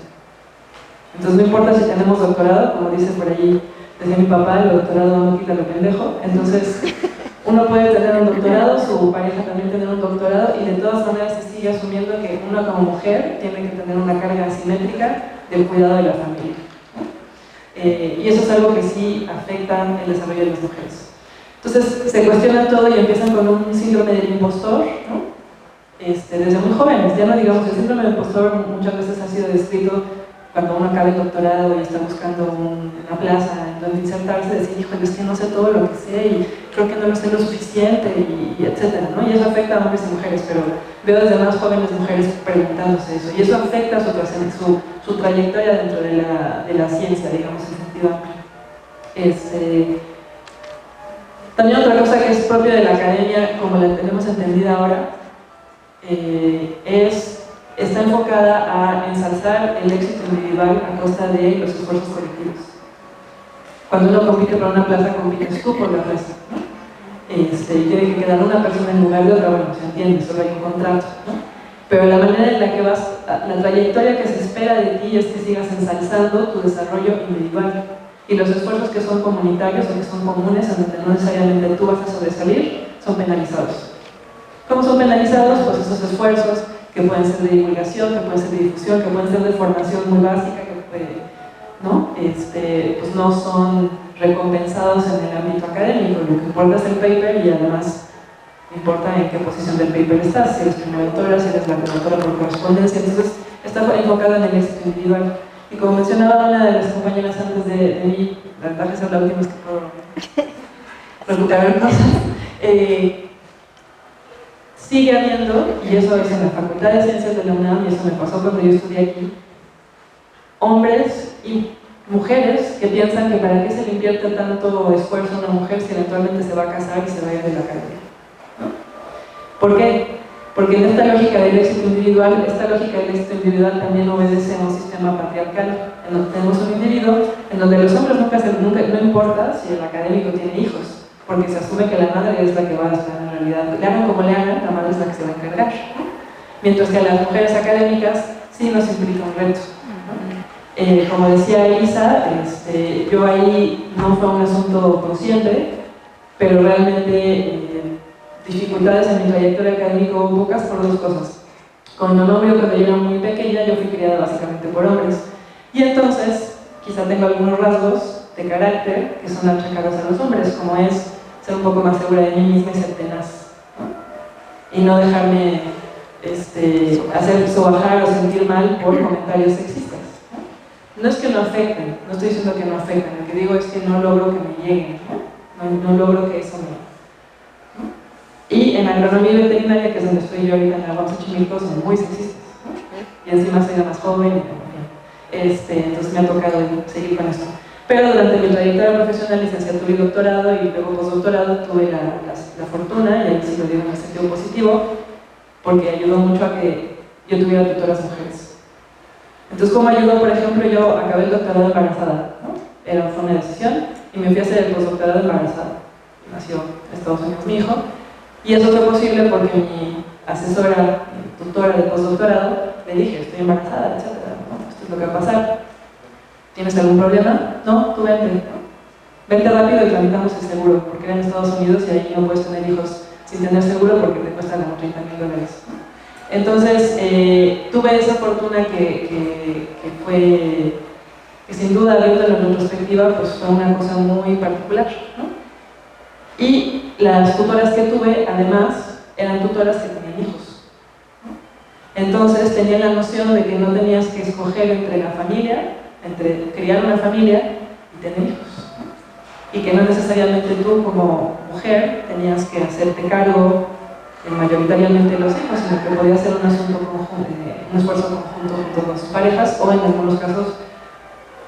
Entonces no importa si tenemos doctorado, como dice por ahí, decía mi papá, el doctorado no quita lo pendejo. Entonces uno puede tener un doctorado, su pareja también tener un doctorado, y de todas maneras se sigue asumiendo que uno como mujer tiene que tener una carga asimétrica del cuidado de la familia, ¿no? Y eso es algo que sí afecta el desarrollo de las mujeres. Entonces se cuestiona todo y empiezan con un síndrome del impostor, ¿no? Desde muy jóvenes. Ya no digamos, el síndrome del impostor muchas veces ha sido descrito cuando uno acaba el doctorado y está buscando una plaza en donde insertarse, decir, híjole, es que no sé todo lo que sé y creo que no lo sé lo suficiente, y etcétera, ¿no? Y eso afecta a hombres y mujeres, pero veo desde más jóvenes mujeres preguntándose eso, y eso afecta su trayectoria dentro de la ciencia, digamos, en sentido amplio. También otra cosa que es propia de la academia, como la tenemos entendida ahora, está enfocada a ensalzar el éxito individual a costa de los esfuerzos colectivos. Cuando uno compite por una plaza, compites tú por la plaza, ¿no? Tiene que quedar una persona en lugar de otra, bueno, se entiende, solo hay un contrato, ¿no? Pero la manera en la que vas, la trayectoria que se espera de ti es que sigas ensalzando tu desarrollo individual, y los esfuerzos que son comunitarios o que son comunes, en donde no necesariamente tú vas a sobresalir, son penalizados. ¿Cómo son penalizados? Pues esos esfuerzos que pueden ser de divulgación, que pueden ser de difusión, que pueden ser de formación muy básica, ¿no? Pues no son recompensados en el ámbito académico. Lo que importa es el paper, y además importa en qué posición del paper estás, si eres primera autora, si eres la autora por correspondencia. Entonces está enfocado en el éxito individual. Y como mencionaba una de las compañeras antes de mí, la verdad es que es la última vez que puedo recuperar cosas, sigue habiendo, y eso es en la Facultad de Ciencias de la UNAM, y eso me pasó cuando yo estudié aquí, hombres y mujeres que piensan que para qué se le invierte tanto esfuerzo a una mujer si eventualmente se va a casar y se va a ir de la academia, ¿no? ¿Por qué? Porque en esta lógica del éxito individual, también obedece a un sistema patriarcal, en donde tenemos un individuo, en donde los hombres no importa si el académico tiene hijos, porque se asume que la madre es la que va a estar en realidad. Le hagan como le hagan, la madre es la que se va a encargar, ¿no? Mientras que a las mujeres académicas sí nos implica un reto, ¿no? Como decía Elisa, yo ahí no fue un asunto consciente, pero realmente dificultades en mi trayectoria académica hubo pocas por dos cosas. Con mi novio, cuando yo era muy pequeña, yo fui criada básicamente por hombres, y entonces quizá tengo algunos rasgos de carácter que son achacados a los hombres, como es ser un poco más segura de mí misma y ser tenaz, ¿no? Y no dejarme hacer sobajar o sentir mal por comentarios sexistas, ¿no? No es que no afecten, no estoy diciendo que no afecten, lo que digo es que no logro que me lleguen, no logro que eso me... Y en agronomía y veterinaria, que es donde estoy yo ahorita en la UAM Xochimilco, son muy sexistas, ¿no? Y encima soy la más joven, entonces me ha tocado seguir con esto. Pero durante mi trayectoria profesional, licenciatura y doctorado, y luego postdoctorado, tuve la fortuna, y ahí sí lo digo en el sentido positivo, porque ayudó mucho a que yo tuviera tutoras mujeres. Entonces, ¿cómo ayudó? Por ejemplo, yo acabé el doctorado embarazada, ¿no? Fue una decisión, y me fui a hacer el postdoctorado embarazada. Nació en Estados Unidos mi hijo, y eso fue posible porque mi asesora, mi tutora de postdoctorado, le dije, estoy embarazada, etc. ¿No? Esto es lo que va a pasar. ¿Tienes algún problema? No, tú vente. ¿No? Vente rápido y tramitamos el seguro, porque era en Estados Unidos y ahí no puedes tener hijos sin tener seguro porque te cuestan como $30,000. ¿No? Entonces, tuve esa fortuna que fue, que sin duda, viendo en retrospectiva, pues fue una cosa muy particular, ¿no? Y las tutoras que tuve, además, eran tutoras que tenían hijos, ¿no? Entonces, tenían la noción de que no tenías que escoger entre la familia, entre criar una familia y tener hijos, ¿no? Y que no necesariamente tú, como mujer, tenías que hacerte cargo mayoritariamente los hijos, sino que podía ser un asunto conjunto, un esfuerzo conjunto junto con sus parejas o en algunos casos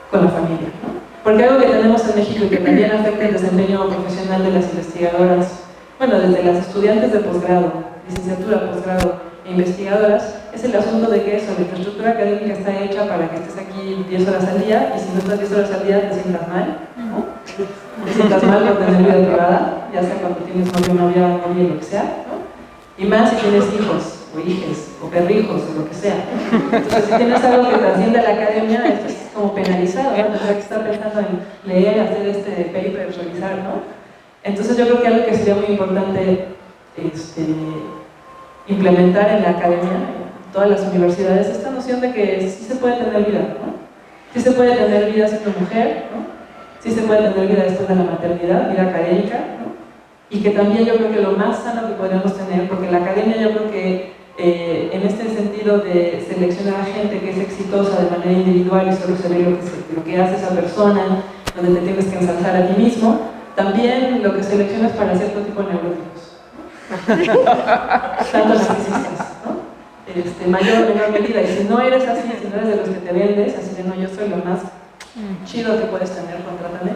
con la familia, ¿no? Porque algo que tenemos en México y que también afecta el desempeño profesional de las investigadoras, bueno, desde las estudiantes de posgrado, licenciatura, posgrado e investigadoras, es el asunto de que eso, la infraestructura académica está hecha para que estés aquí 10 horas al día y si no estás 10 horas al día te sientas mal, ¿no? Te sientas mal por tener vida privada, ya sea cuando tienes novio, novia, novia, lo que sea, ¿no? Y más si tienes hijos, o hijes, o perrijos, o lo que sea. Entonces, si tienes algo que trasciende a la academia, esto es como penalizado, ¿no? Tendrá que estar pensando en leer, hacer este paper, revisar, ¿no? Entonces, yo creo que algo que sería muy importante implementar en la academia, en todas las universidades, esta noción de que sí se puede tener vida, ¿no? Sí se puede tener vida siendo mujer, ¿no? Sí se puede tener vida después de la maternidad, vida académica, ¿no? Y que también yo creo que lo más sano que podríamos tener, porque la academia yo creo que en este sentido de seleccionar a gente que es exitosa de manera individual y solo se ve lo que hace esa persona, donde te tienes que ensalzar a ti mismo, también lo que seleccionas para cierto tipo de neuróticos, tanto narcisistas, ¿no? Mayor o menor medida, y si no eres así, si no eres de los que te vendes, así de no, yo soy lo más chido que puedes tener, contrátame,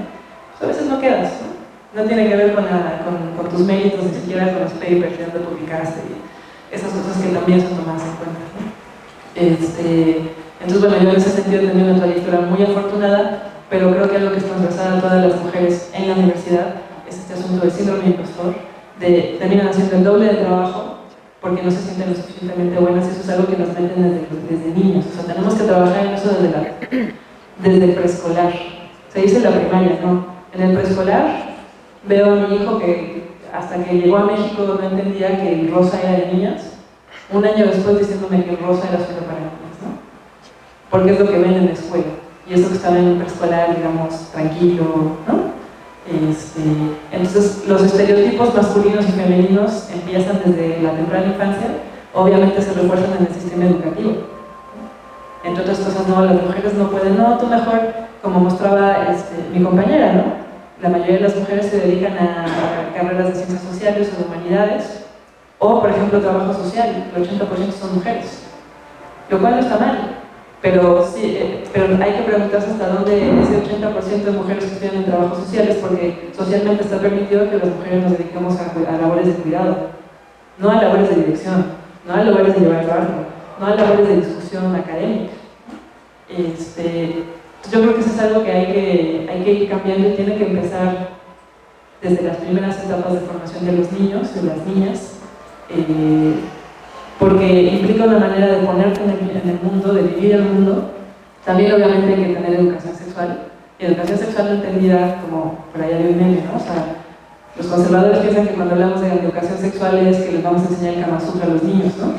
pues a veces no quedas, ¿no? No tiene que ver con tus méritos, ni siquiera con los papers que donde publicaste y esas cosas que también son tomadas en cuenta, ¿no? Entonces, bueno, yo en ese sentido he tenido una trayectoria muy afortunada, pero creo que algo que es transversal a todas las mujeres en la universidad es este asunto del síndrome de impostor, de terminan haciendo el doble de trabajo porque no se sienten lo suficientemente buenas, y eso es algo que nos meten desde niños. O sea, tenemos que trabajar en eso desde el preescolar. Se dice en la primaria, ¿no? En el preescolar veo a mi hijo que hasta que llegó a México no entendía que el rosa era de niñas, un año después diciéndome que el rosa era solo para niñas, ¿no? Porque es lo que ven en la escuela, y eso que estaba en un preescolar, digamos, tranquilo, ¿no? Entonces, los estereotipos masculinos y femeninos empiezan desde la temprana infancia, obviamente se refuerzan en el sistema educativo, ¿no? Entre otras cosas, no, las mujeres no pueden, no, tú mejor, como mostraba mi compañera, ¿no? La mayoría de las mujeres se dedican a carreras de ciencias sociales o de humanidades, o, por ejemplo, trabajo social, el 80% son mujeres, lo cual no está mal, pero hay que preguntarse hasta dónde ese 80% de mujeres que estudian en trabajos sociales, porque socialmente está permitido que las mujeres nos dediquemos a labores de cuidado, no a labores de dirección, no a labores de llevar barco, no a labores de discusión académica. Yo creo que eso es algo que hay que ir cambiando y tiene que empezar desde las primeras etapas de formación de los niños y las niñas, porque implica una manera de ponerte en el mundo, de vivir el mundo. También obviamente hay que tener educación sexual, y educación sexual no entendida como por allá de un meme, ¿no? O sea, los conservadores piensan que cuando hablamos de educación sexual es que les vamos a enseñar el Kama Sutra a los niños, ¿no?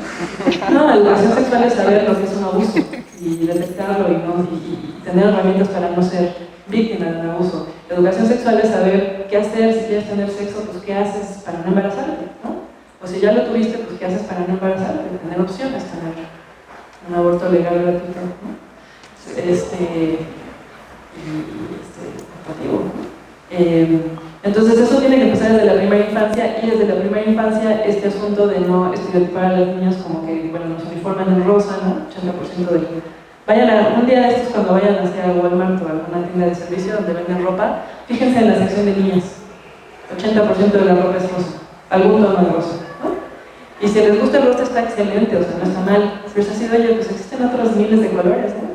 No, educación sexual es saber lo que es un abuso y detectarlo y tener herramientas para no ser víctima de un abuso. La educación sexual es saber qué hacer si quieres tener sexo, pues qué haces para no embarazarte, ¿no? O si ya lo tuviste, pues qué haces para no embarazarte, tener opciones, tener un aborto legal gratuito, ¿no? Entonces eso tiene que empezar desde la primera infancia, y desde la primera infancia este asunto de no estereotipar a las niñas como que, bueno, nos uniforman en rosa, ¿no? 80% de... un día de estos, cuando vayan hacia Walmart o alguna tienda de servicio donde venden ropa, fíjense en la sección de niñas, 80% de la ropa es rosa, algún tono de rosa, ¿no? Y si les gusta el rosa está excelente, o sea, no está mal, pero es así de, oye, pues existen otros miles de colores, ¿no?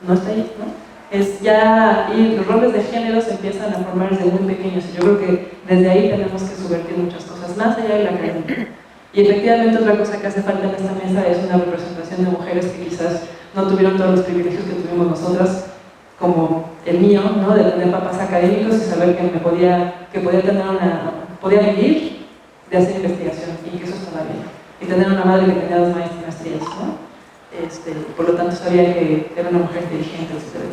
No está ahí, ¿no? Es ya, y los roles de género se empiezan formar desde muy pequeños. Y yo creo que desde ahí tenemos que subvertir muchas cosas, más allá de la académica. Y efectivamente otra cosa que hace falta en esta mesa es una representación de mujeres que quizás no tuvieron todos los privilegios que tuvimos nosotras, como el mío, ¿no? De tener papás académicos y saber que podía vivir de hacer investigación y que eso estaba bien. Y tener una madre que tenía 2 maestrías, ¿no? Por lo tanto sabía que era una mujer inteligente, etcétera,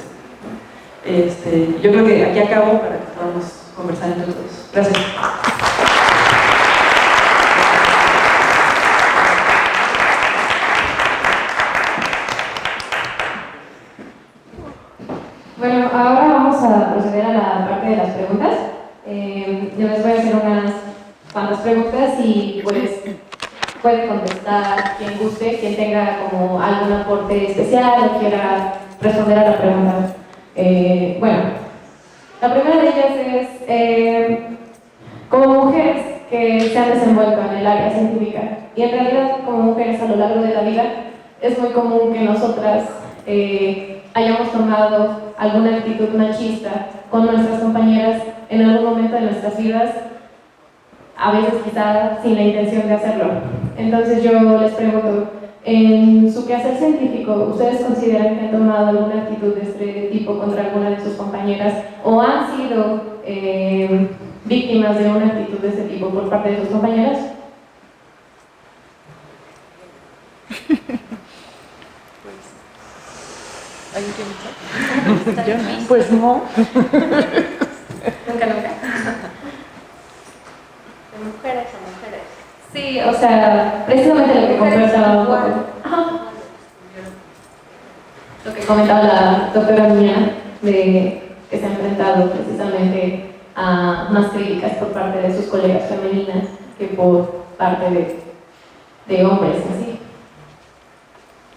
etcétera. Yo creo que aquí acabo para que podamos conversar entre todos. Gracias. Bueno, ahora vamos a proceder a la parte de las preguntas. Yo les voy a hacer unas cuantas preguntas y pues puede contestar quien guste, quien tenga como algún aporte especial o quiera responder a la pregunta. Bueno, la primera de ellas es, como mujeres que se han desenvuelto en el área científica, y en realidad como mujeres a lo largo de la vida, es muy común que nosotras hayamos tomado alguna actitud machista con nuestras compañeras en algún momento de nuestras vidas, a veces quizá sin la intención de hacerlo. Entonces yo les pregunto, en su quehacer científico, ¿ustedes consideran que han tomado alguna actitud de este tipo contra alguna de sus compañeras o han sido víctimas de una actitud de este tipo por parte de sus compañeras? Pues no. Nunca. De mujeres a mujeres. Sí, o sea, precisamente lo que comentaba la doctora Mía, de que se ha enfrentado precisamente a más críticas por parte de sus colegas femeninas que por parte de hombres en sí.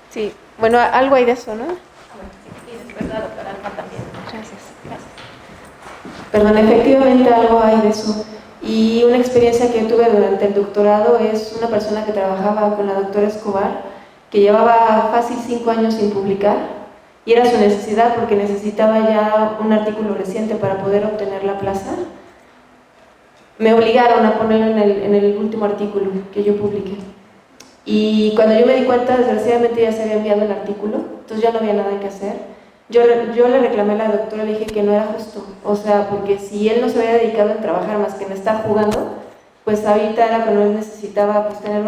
Sí, bueno, algo hay de eso, ¿no? Sí, después la doctora Alma también. Gracias. Perdón, efectivamente algo hay de eso. Y una experiencia que yo tuve durante el doctorado es una persona que trabajaba con la doctora Escobar, que llevaba fácil 5 años sin publicar, y era su necesidad porque necesitaba ya un artículo reciente para poder obtener la plaza. Me obligaron a ponerlo en el último artículo que yo publiqué. Y cuando yo me di cuenta, desgraciadamente ya se había enviado el artículo, entonces ya no había nada que hacer. Yo le reclamé a la doctora, le dije que no era justo, o sea, porque si él no se había dedicado a trabajar más que en estar jugando, pues ahorita era cuando él necesitaba pues, tener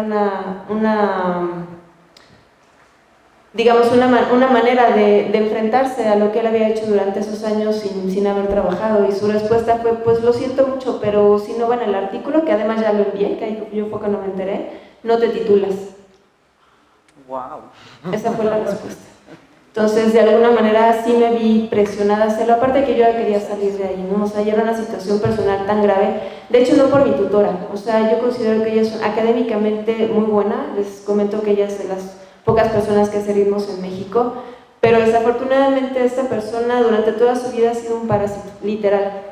digamos, una manera de enfrentarse a lo que él había hecho durante esos años sin haber trabajado. Y su respuesta fue, pues lo siento mucho, pero si no va en el artículo, que además ya lo envié, que ahí yo fue cuando me enteré, no te titulas. Wow. Esa fue la respuesta. Entonces, de alguna manera sí me vi presionada a hacerlo, aparte que yo ya quería salir de ahí, ¿no? O sea, ya era una situación personal tan grave, de hecho no por mi tutora, o sea, yo considero que ella es académicamente muy buena, les comento que ella es de las pocas personas que hace ritmos en México, pero desafortunadamente esta persona durante toda su vida ha sido un parásito, literal.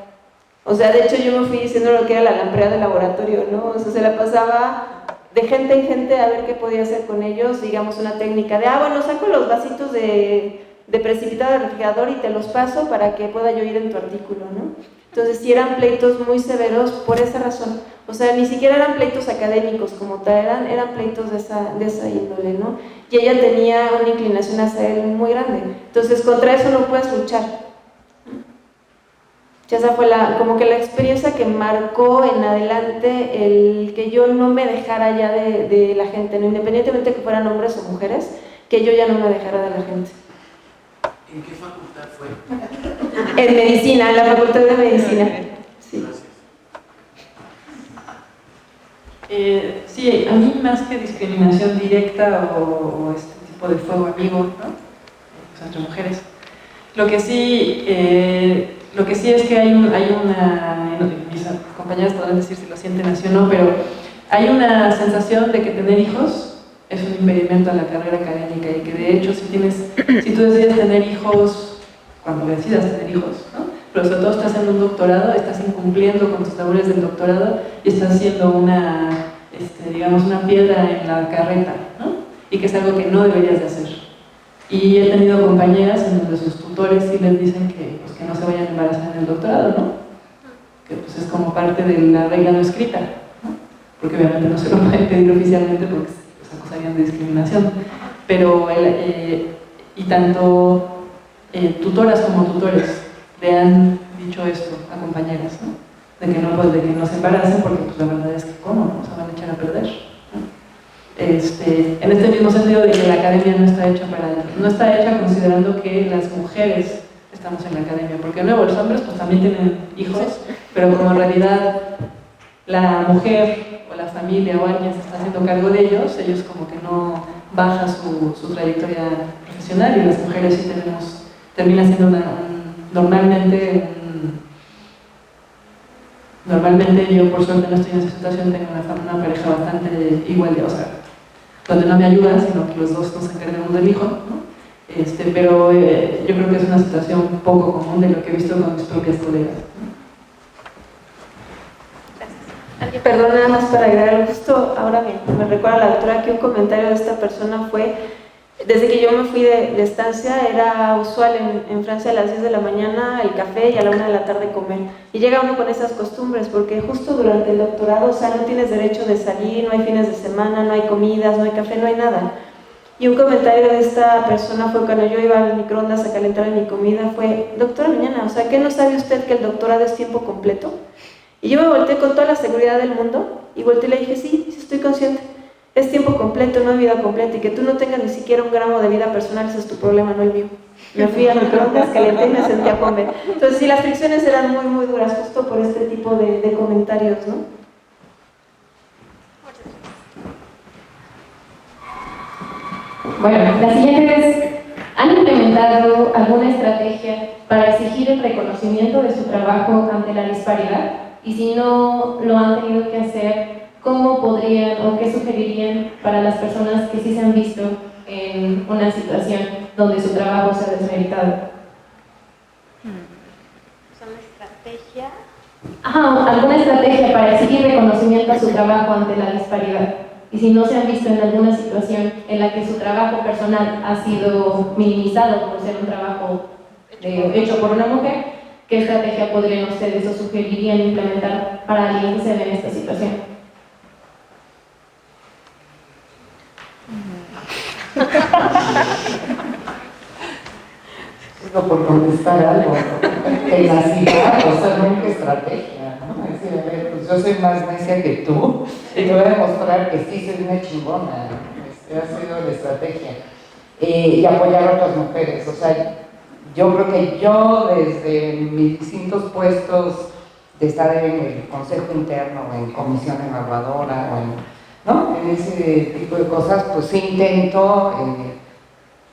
O sea, de hecho yo me fui diciendo lo que era la lamprera de laboratorio, ¿no? O sea, se la pasaba de gente en gente a ver qué podía hacer con ellos, digamos una técnica de, bueno, saco los vasitos de precipitado del refrigerador y te los paso para que pueda yo ir en tu artículo, ¿no? Entonces sí eran pleitos muy severos por esa razón, o sea, ni siquiera eran pleitos académicos como tal, eran pleitos de esa índole, ¿no? Y ella tenía una inclinación hacia él muy grande, entonces contra eso no puedes luchar. Esa fue como que la experiencia que marcó en adelante el que yo no me dejara ya de la gente, ¿no? Independientemente de que fueran hombres o mujeres, que yo ya no me dejara de la gente. ¿En qué facultad fue? En medicina, en la facultad de medicina. Sí. Sí, a mí más que discriminación directa o este tipo de fuego amigo, ¿no? Pues entre mujeres, lo que sí es que hay una, mis compañeras podrán decir si lo sienten así o no, pero hay una sensación de que tener hijos es un impedimento a la carrera académica y que de hecho si tú decides tener hijos, cuando decidas tener hijos, ¿no? Pero sobre todo estás en un doctorado, estás incumpliendo con tus labores del doctorado y estás siendo digamos una piedra en la carreta, ¿no? Y que es algo que no deberías de hacer. Y he tenido compañeras en donde sus tutores sí les dicen que no se vayan a embarazar en el doctorado, ¿no? que pues es como parte de la regla no escrita, ¿no? Porque obviamente no se lo pueden pedir oficialmente porque se acusarían de discriminación, pero y tanto tutoras como tutores le han dicho esto a compañeras, ¿no? De que no se embaracen porque pues la verdad es que ¿cómo? No se van a echar a perder, ¿no? En este mismo sentido de que la academia no está hecha considerando que las mujeres estamos en la academia, porque luego los hombres pues también tienen hijos, pero como en realidad la mujer o la familia o alguien se está haciendo cargo de ellos, ellos como que no baja su trayectoria profesional, y las mujeres sí termina siendo normalmente yo por suerte no estoy en esa situación, tengo una pareja bastante igual de, o sea, donde no me ayudan, sino que los dos nos encargamos del hijo, ¿no? Pero yo creo que es una situación poco común de lo que he visto con mis propias colegas, ¿no? Perdón, nada más para agregar, justo ahora me recuerda la doctora que un comentario de esta persona fue: desde que yo me fui de estancia era usual en Francia a las 10 de la mañana el café y a la 1 de la tarde comer, y llega uno con esas costumbres porque justo durante el doctorado, o sea, no tienes derecho de salir, no hay fines de semana, no hay comidas, no hay café, no hay nada. Y un comentario de esta persona fue cuando yo iba al microondas a calentar mi comida, fue: doctora Miñana, o sea, ¿qué no sabe usted que el doctorado es tiempo completo? Y yo me volteé con toda la seguridad del mundo y volteé y le dije: sí estoy consciente, es tiempo completo, no es vida completa, y que tú no tengas ni siquiera un gramo de vida personal, ese es tu problema, no el mío. Me fui al microondas, calenté y me senté a comer. Entonces sí, las fricciones eran muy, muy duras justo por este tipo de comentarios, ¿no? Bueno, la siguiente es: ¿han implementado alguna estrategia para exigir el reconocimiento de su trabajo ante la disparidad? Y si no lo han tenido que hacer, ¿cómo podrían o qué sugerirían para las personas que sí se han visto en una situación donde su trabajo se ha desmeritado? ¿Una estrategia? ¿Alguna estrategia para exigir reconocimiento a su trabajo ante la disparidad? Y si no se han visto en alguna situación en la que su trabajo personal ha sido minimizado por ser un trabajo hecho por una mujer, ¿qué estrategia podrían ustedes o sugerirían implementar para alguien que se ve en esta situación? Digo, por contestar algo, tenacidad, o sea, nunca estrategia, ¿no? Es decir, a ver, pues yo soy más necia que tú y te voy a demostrar que sí soy una chingona, ¿no? Ha sido la estrategia. Y apoyar a otras mujeres, o sea, yo creo que yo desde mis distintos puestos de estar en el consejo interno, o en comisión evaluadora, o en ese tipo de cosas, pues sí intento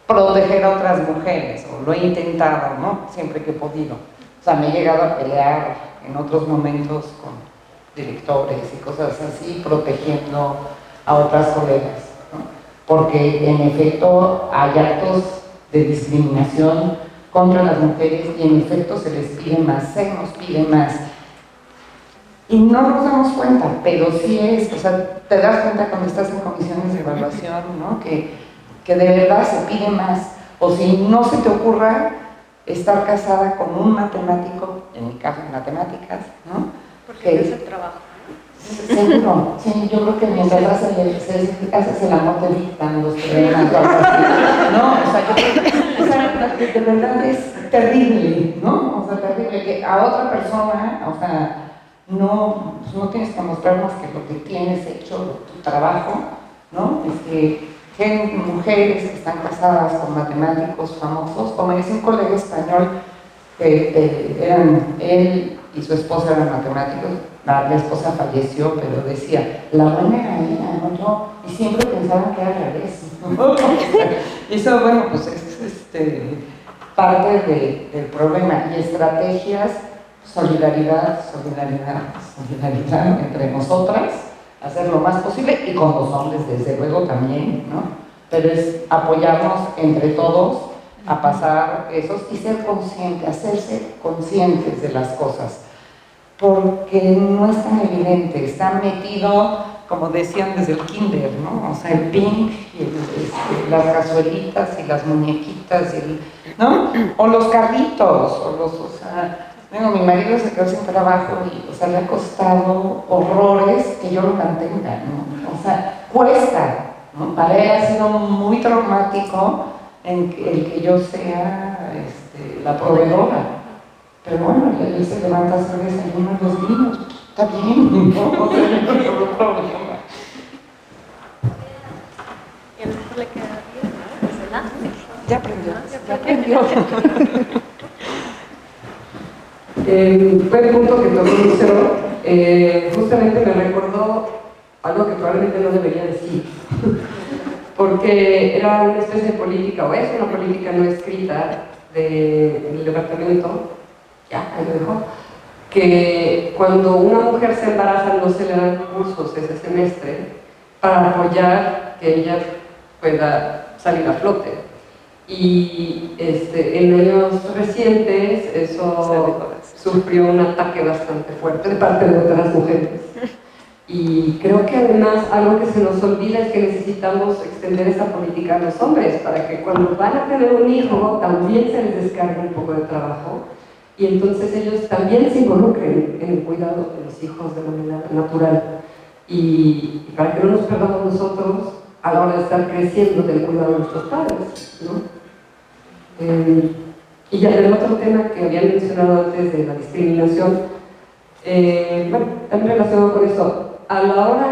proteger a otras mujeres, o lo he intentado, ¿no? Siempre que he podido. O sea, me he llegado a pelear en otros momentos con directores y cosas así, protegiendo a otras colegas, ¿no? Porque en efecto hay actos de discriminación contra las mujeres y en efecto se les pide más, se nos pide más. Y no nos damos cuenta, pero sí es, o sea, te das cuenta cuando estás en comisiones de evaluación, ¿no? Que de verdad se pide más, o si no se te ocurra estar casada con un matemático, en mi caso en matemáticas, ¿no? Porque es el trabajo, ¿no? Seguro, sí, yo creo que mientras haces el amor te dictan los problemas, ¿no? O sea, de verdad es terrible, ¿no? O sea, terrible que a otra persona, o sea, no tienes que mostrar más que lo que tienes hecho, tu trabajo, ¿no? Mujeres que están casadas con matemáticos famosos, como dice un colega español, eran él y su esposa eran matemáticos, la esposa falleció, pero decía, la buena era ella, no yo, y siempre pensaban que era al revés, ¿no? Y eso, bueno, pues es parte del problema, y estrategias, solidaridad entre nosotras, hacer lo más posible, y con los hombres desde luego también, ¿no? Pero es apoyarnos entre todos a pasar esos y ser conscientes, hacerse conscientes de las cosas, porque no es tan evidente, está metido, como decían desde el kinder, ¿no? O sea, el pink, y las cazuelitas y las muñequitas, ¿no? O los carritos, o sea, Bueno, mi marido se quedó sin trabajo y, o sea, le ha costado horrores que yo lo mantenga, ¿no? O sea, cuesta, ¿no? Para él ha sido muy traumático el que yo sea la proveedora. Pero bueno, él se levanta a hacer desayuno a los niños. Está bien, ¿no? O sea, no hay ningún problema. Y a lo mejor le queda bien, ¿no? Ya aprendió, ya aprendió. Buen punto que tomó Lucero. Justamente me recordó algo que probablemente no debería decir, porque era una especie de política, o es una política no escrita del departamento, ya, ahí lo dejo, que cuando una mujer se embaraza no se le dan cursos ese semestre para apoyar que ella pueda salir a flote. Y en años recientes eso sufrió un ataque bastante fuerte de parte de otras mujeres. Y creo que además algo que se nos olvida es que necesitamos extender esa política a los hombres para que cuando van a tener un hijo también se les descargue un poco de trabajo y entonces ellos también se involucren en el cuidado de los hijos de manera natural. Y para que no nos perdamos nosotros a la hora de estar creciendo del cuidado de nuestros padres, ¿no? Y ya del otro tema que habían mencionado antes de la discriminación, bueno, también relacionado con eso, a la hora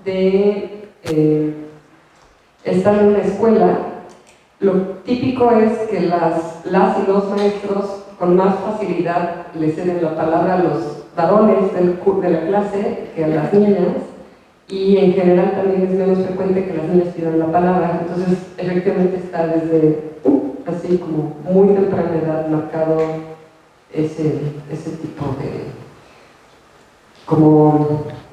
de estar en una escuela, lo típico es que las y los maestros con más facilidad le ceden la palabra a los varones de la clase que a las niñas, y en general también es menos frecuente que las niñas pidan la palabra. Entonces efectivamente está desde así como muy temprana edad marcado ese tipo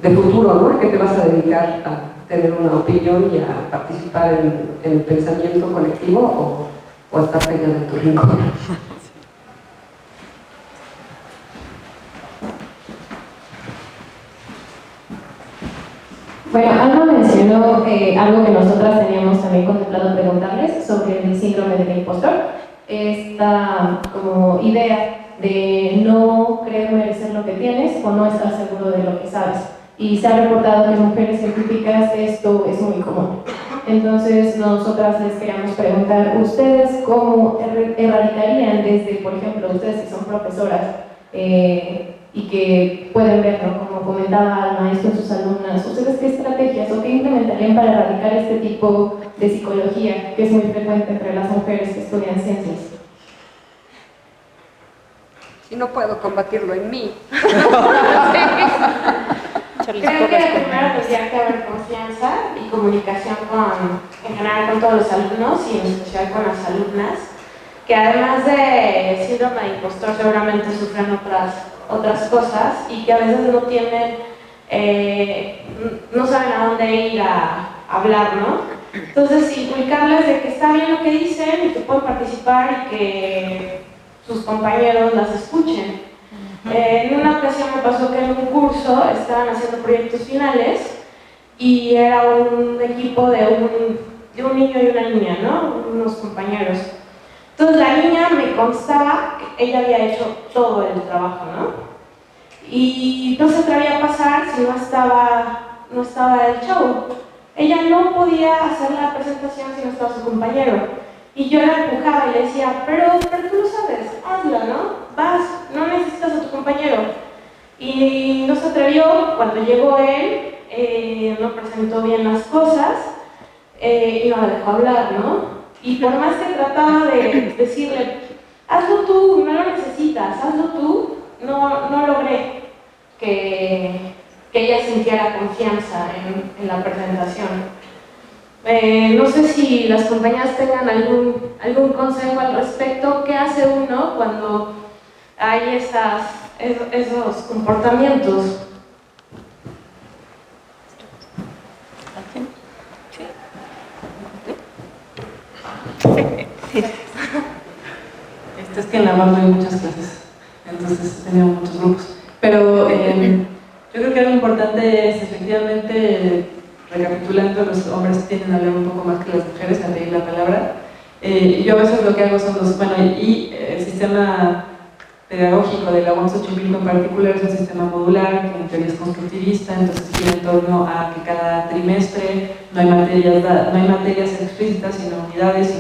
de futuro, ¿no? Que te vas a dedicar a tener una opinión y a participar en el pensamiento colectivo o a estar pegado en tu rincón. Bueno, Alma mencionó algo que nosotras teníamos también contemplado preguntarles sobre el síndrome del impostor. Esta como idea de no creer merecer lo que tienes o no estar seguro de lo que sabes. Y se ha reportado que en mujeres científicas esto es muy común. Entonces, nosotras les queríamos preguntar, ¿ustedes cómo erradicarían desde, por ejemplo, ustedes que son profesoras, y que pueden ver, ¿no? Como comentaba Alma, esto en sus alumnas, ¿ustedes qué estrategias o qué implementarían para erradicar este tipo de psicología que es muy frecuente entre las mujeres que estudian ciencias? Y no puedo combatirlo en mí. Creo que primero tendría que haber confianza y comunicación en general con todos los alumnos y en especial con las alumnas, que además de síndrome de impostor seguramente sufren otras cosas y que a veces no tienen, no saben a dónde ir a hablar, ¿no? Entonces, inculcarles de que está bien lo que dicen y que pueden participar y que sus compañeros las escuchen. En una ocasión me pasó que en un curso estaban haciendo proyectos finales y era un equipo de un niño y una niña, ¿no? Unos compañeros. Entonces la niña me constaba que ella había hecho todo el trabajo, ¿no? Y no se atrevía a pasar si no estaba el chavo. Ella no podía hacer la presentación si no estaba su compañero. Y yo la empujaba y le decía, pero tú lo sabes, hazla, ¿no? Vas, no necesitas a tu compañero. Y no se atrevió. Cuando llegó él, no presentó bien las cosas y no la dejó hablar, ¿no? Y por más que trataba de decirle, hazlo tú, no lo necesitas, hazlo tú, no logré que ella sintiera confianza en la presentación. No sé si las compañeras tengan algún consejo al respecto. ¿Qué hace uno cuando hay esos comportamientos? Es que en la UAM hay muchas clases, entonces tenemos muchos grupos. Pero yo creo que algo importante es efectivamente, recapitulando, los hombres tienden a hablar un poco más que las mujeres, a pedir la palabra. Yo a veces lo que hago son el sistema pedagógico de la UAM Xochimilco en particular es un sistema modular que en teoría es constructivista, entonces gira en torno a que cada trimestre no hay materias explícitas, sino unidades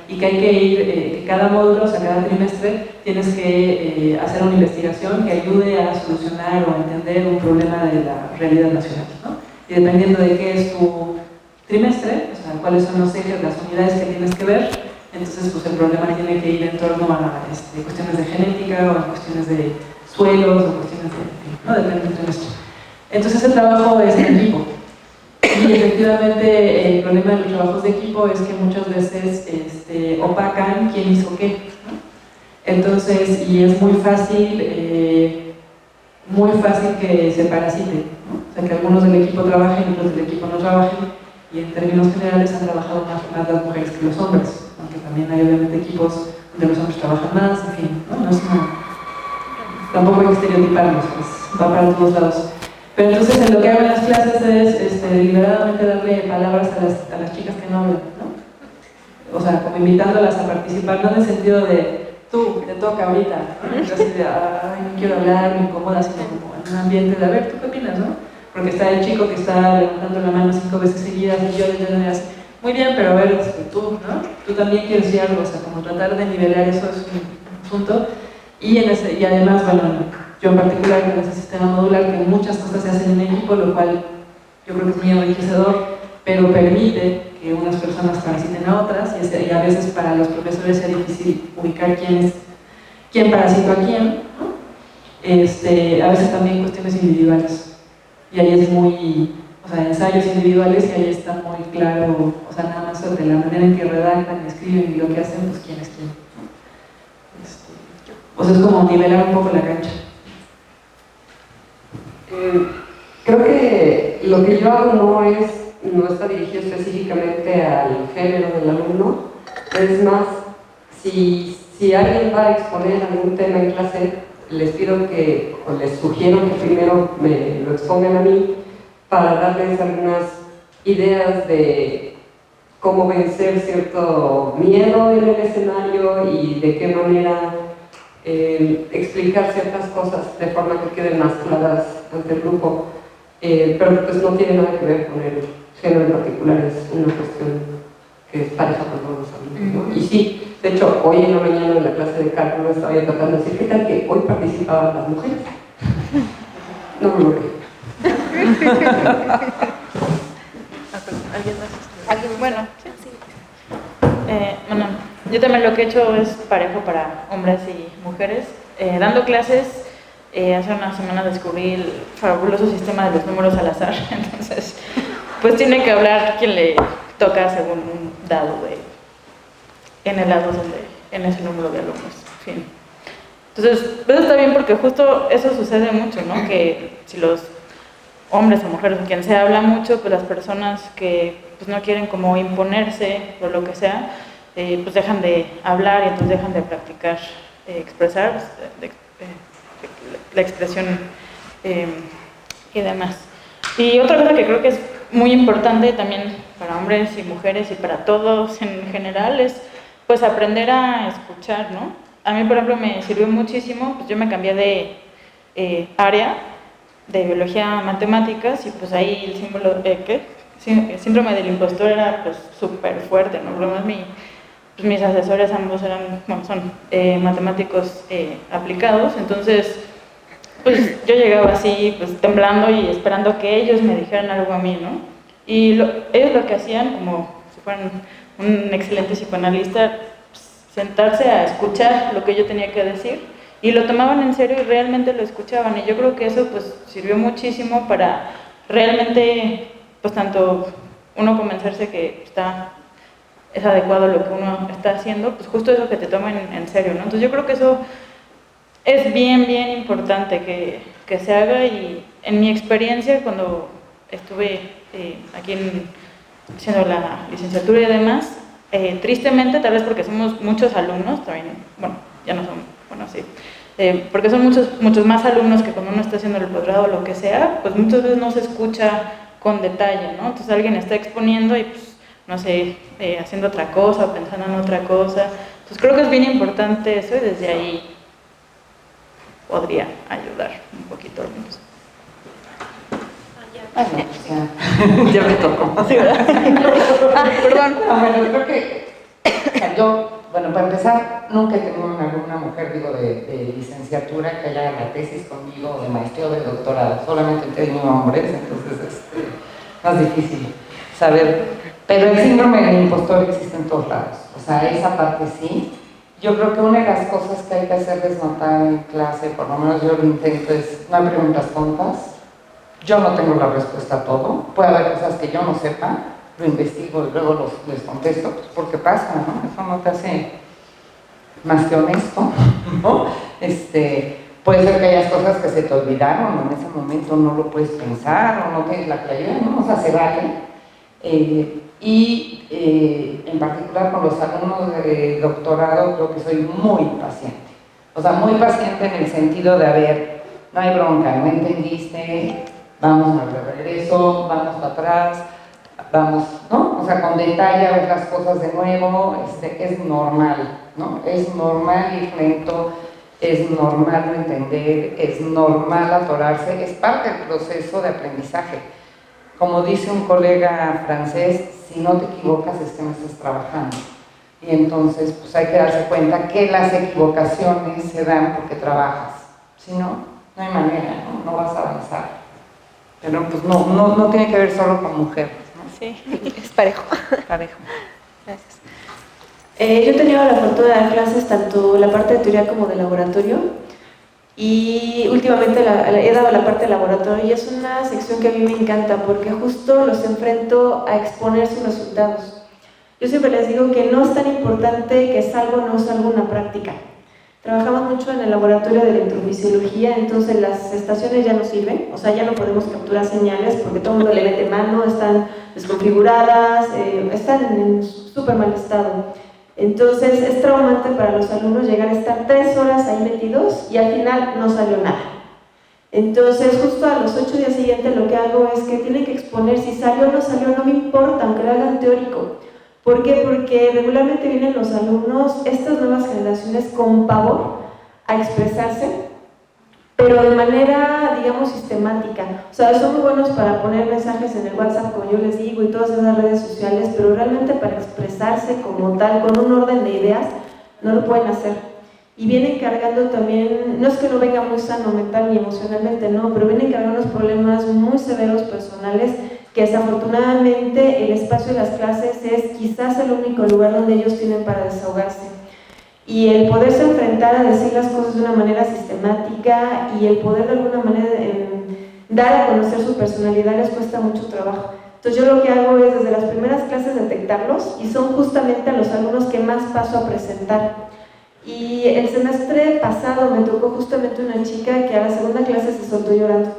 y que hay que ir, que cada módulo, o sea, cada trimestre tienes que hacer una investigación que ayude a solucionar o a entender un problema de la realidad nacional, ¿no? Y dependiendo de qué es tu trimestre, o sea, cuáles son los ejes, las unidades que tienes que ver, entonces pues el problema tiene que ir en torno a cuestiones de genética o a cuestiones de suelos o cuestiones de, ¿no? Depende del trimestre. Entonces el trabajo es en equipo. Y efectivamente el problema de los trabajos de equipo es que muchas veces opacan quién hizo qué, ¿no? Entonces, y es muy fácil que se parasite, ¿no? O sea, que algunos del equipo trabajen y otros del equipo no trabajen, y en términos generales han trabajado más las mujeres que los hombres, aunque también hay obviamente equipos donde los hombres trabajan más, en fin, ¿no? Tampoco hay que estereotiparlos, pues, va para todos lados. Pero entonces en lo que hago en las clases es deliberadamente darle palabras a las chicas que no hablan, ¿no? O sea, como invitándolas a participar, no en el sentido de tú, te toca ahorita, ¿no? Así de, ay, no quiero hablar, me incomoda, sino como en un ambiente de, a ver, ¿tú qué opinas, no? Porque está el chico que está levantando la mano 5 veces seguidas y yo le hace, muy bien, pero a ver, tú, ¿no? Tú también quieres decir algo, o sea, como tratar de nivelar eso es un asunto. Y además, bueno, yo en particular con ese sistema modular, que muchas cosas se hacen en equipo, lo cual yo creo que es muy enriquecedor, pero permite que unas personas parasiten a otras, y a veces para los profesores es difícil ubicar quién parasitó a quién, ¿no? A veces también cuestiones individuales. Y ahí es muy, o sea, ensayos individuales, y ahí está muy claro, o sea, nada más sobre la manera en que redactan, escriben y lo que hacen, pues quién es quién, ¿no? O sea, es como nivelar un poco la cancha. Creo que lo que yo hago no está dirigido específicamente al género del alumno, es más, si alguien va a exponer algún tema en clase, les pido que, o les sugiero que primero me lo expongan a mí para darles algunas ideas de cómo vencer cierto miedo en el escenario y de qué manera explicar ciertas cosas de forma que queden más claras ante el grupo, pero pues no tiene nada que ver con el género en particular, es una cuestión que es pareja con todos los alumnos, ¿no? Y sí, de hecho, hoy en la mañana en la clase de cálculo estaba yo tratando de decir, ¿qué tal que hoy participaban las mujeres? No lo logré. ¿Alguien más? Bueno, bueno, yo también lo que he hecho es parejo para hombres y mujeres. Dando clases, hace unas semanas descubrí el fabuloso sistema de los números al azar. Entonces, pues tiene que hablar quien le toca según un dado en el lado en ese número de alumnos. En fin. Entonces, eso está bien porque justo eso sucede mucho, ¿no? Que si los hombres o mujeres o quien sea habla mucho, pues las personas que pues, no quieren como imponerse o lo que sea, pues dejan de hablar y entonces dejan de practicar, expresar la expresión y demás. Y otra cosa que creo que es muy importante también para hombres y mujeres y para todos en general es pues aprender a escuchar, ¿no? A mí, por ejemplo, me sirvió muchísimo, pues yo me cambié de área de biología matemáticas y pues ahí el símbolo, el síndrome del impostor era pues súper fuerte, ¿no? Por lo menos mis asesores ambos son matemáticos aplicados, entonces pues yo llegaba así pues temblando y esperando que ellos me dijeran algo a mí, ¿no? Y ellos lo que hacían, como si fueran un excelente psicoanalista, pues, sentarse a escuchar lo que yo tenía que decir y lo tomaban en serio y realmente lo escuchaban, y yo creo que eso pues sirvió muchísimo para realmente pues tanto uno convencerse que es adecuado lo que uno está haciendo, pues justo eso que te tomen en serio, ¿no? Entonces yo creo que eso es bien importante que se haga, y en mi experiencia cuando estuve aquí haciendo la licenciatura y demás, tristemente, tal vez porque somos muchos alumnos, también, bueno, ya no son, bueno, sí, porque son muchos más alumnos que cuando uno está haciendo el posgrado o lo que sea, pues muchas veces no se escucha con detalle, ¿no? Entonces alguien está exponiendo y pues, no sé, haciendo otra cosa o pensando en otra cosa. Entonces creo que es bien importante eso, y desde ahí podría ayudar un poquito al menos. Bueno, pues ya me tocó. Sí, ¿verdad? Perdón. Bueno, creo que yo, bueno, para empezar, nunca he tenido una mujer, digo, de licenciatura que haya la tesis conmigo, de maestría o de doctorado. Solamente he tenido hombres, entonces es más difícil saber. Pero el síndrome del impostor existe en todos lados. O sea, esa parte sí. Yo creo que una de las cosas que hay que hacerles notar en clase, por lo menos yo lo intento, es no hay preguntas tontas. Yo no tengo la respuesta a todo. Puede haber cosas que yo no sepa, lo investigo y luego les contesto, pues porque pasa, ¿no? Eso no te hace más que honesto, ¿no? Puede ser que hayas cosas que se te olvidaron, en ese momento no lo puedes pensar o no tienes la claridad, ¿no? O sea, se vale. En particular con los alumnos de doctorado creo que soy muy paciente. O sea, muy paciente en el sentido de, a ver, no hay bronca, no entendiste, vamos al regreso, vamos para atrás, vamos, ¿no? O sea, con detalle a ver las cosas de nuevo, es normal, ¿no? Es normal ir lento, es normal no entender, es normal atorarse, es parte del proceso de aprendizaje. Como dice un colega francés, si no te equivocas es que no estás trabajando. Y entonces, pues hay que darse cuenta que las equivocaciones se dan porque trabajas. Si no, no hay manera, ¿no? No vas a avanzar. Pero pues no tiene que ver solo con mujeres, ¿no? Sí, es parejo. Parejo. Gracias. Yo he tenido la fortuna de dar clases tanto la parte de teoría como de laboratorio. Y últimamente he dado la parte de laboratorio y es una sección que a mí me encanta porque justo los enfrento a exponer sus resultados. Yo siempre les digo que no es tan importante que salga o no salga una práctica. Trabajamos mucho en el laboratorio de electrofisiología, entonces las estaciones ya no sirven, o sea, ya no podemos capturar señales porque todo el mundo le mete mano, están desconfiguradas, están en súper mal estado. Entonces es traumante para los alumnos llegar a estar 3 horas ahí metidos y al final no salió nada. Entonces justo a los 8 días siguientes lo que hago es que tienen que exponer si salió o no salió, no me importa, aunque lo hagan teórico. ¿Por qué? Porque regularmente vienen los alumnos, estas nuevas generaciones, con pavor a expresarse, pero de manera, digamos, sistemática. O sea, son muy buenos para poner mensajes en el WhatsApp, como yo les digo, y todas esas redes sociales, pero realmente para expresarse como tal, con un orden de ideas, no lo pueden hacer. Y vienen cargando también, no es que no venga muy sano mental ni emocionalmente, no, pero vienen cargando unos problemas muy severos personales que desafortunadamente el espacio de las clases es quizás el único lugar donde ellos tienen para desahogarse. Y el poderse enfrentar a decir las cosas de una manera sistemática y el poder de alguna manera dar a conocer su personalidad les cuesta mucho trabajo. Entonces yo lo que hago es desde las primeras clases detectarlos y son justamente a los alumnos que más paso a presentar. Y el semestre pasado me tocó justamente una chica que a la segunda clase se soltó llorando.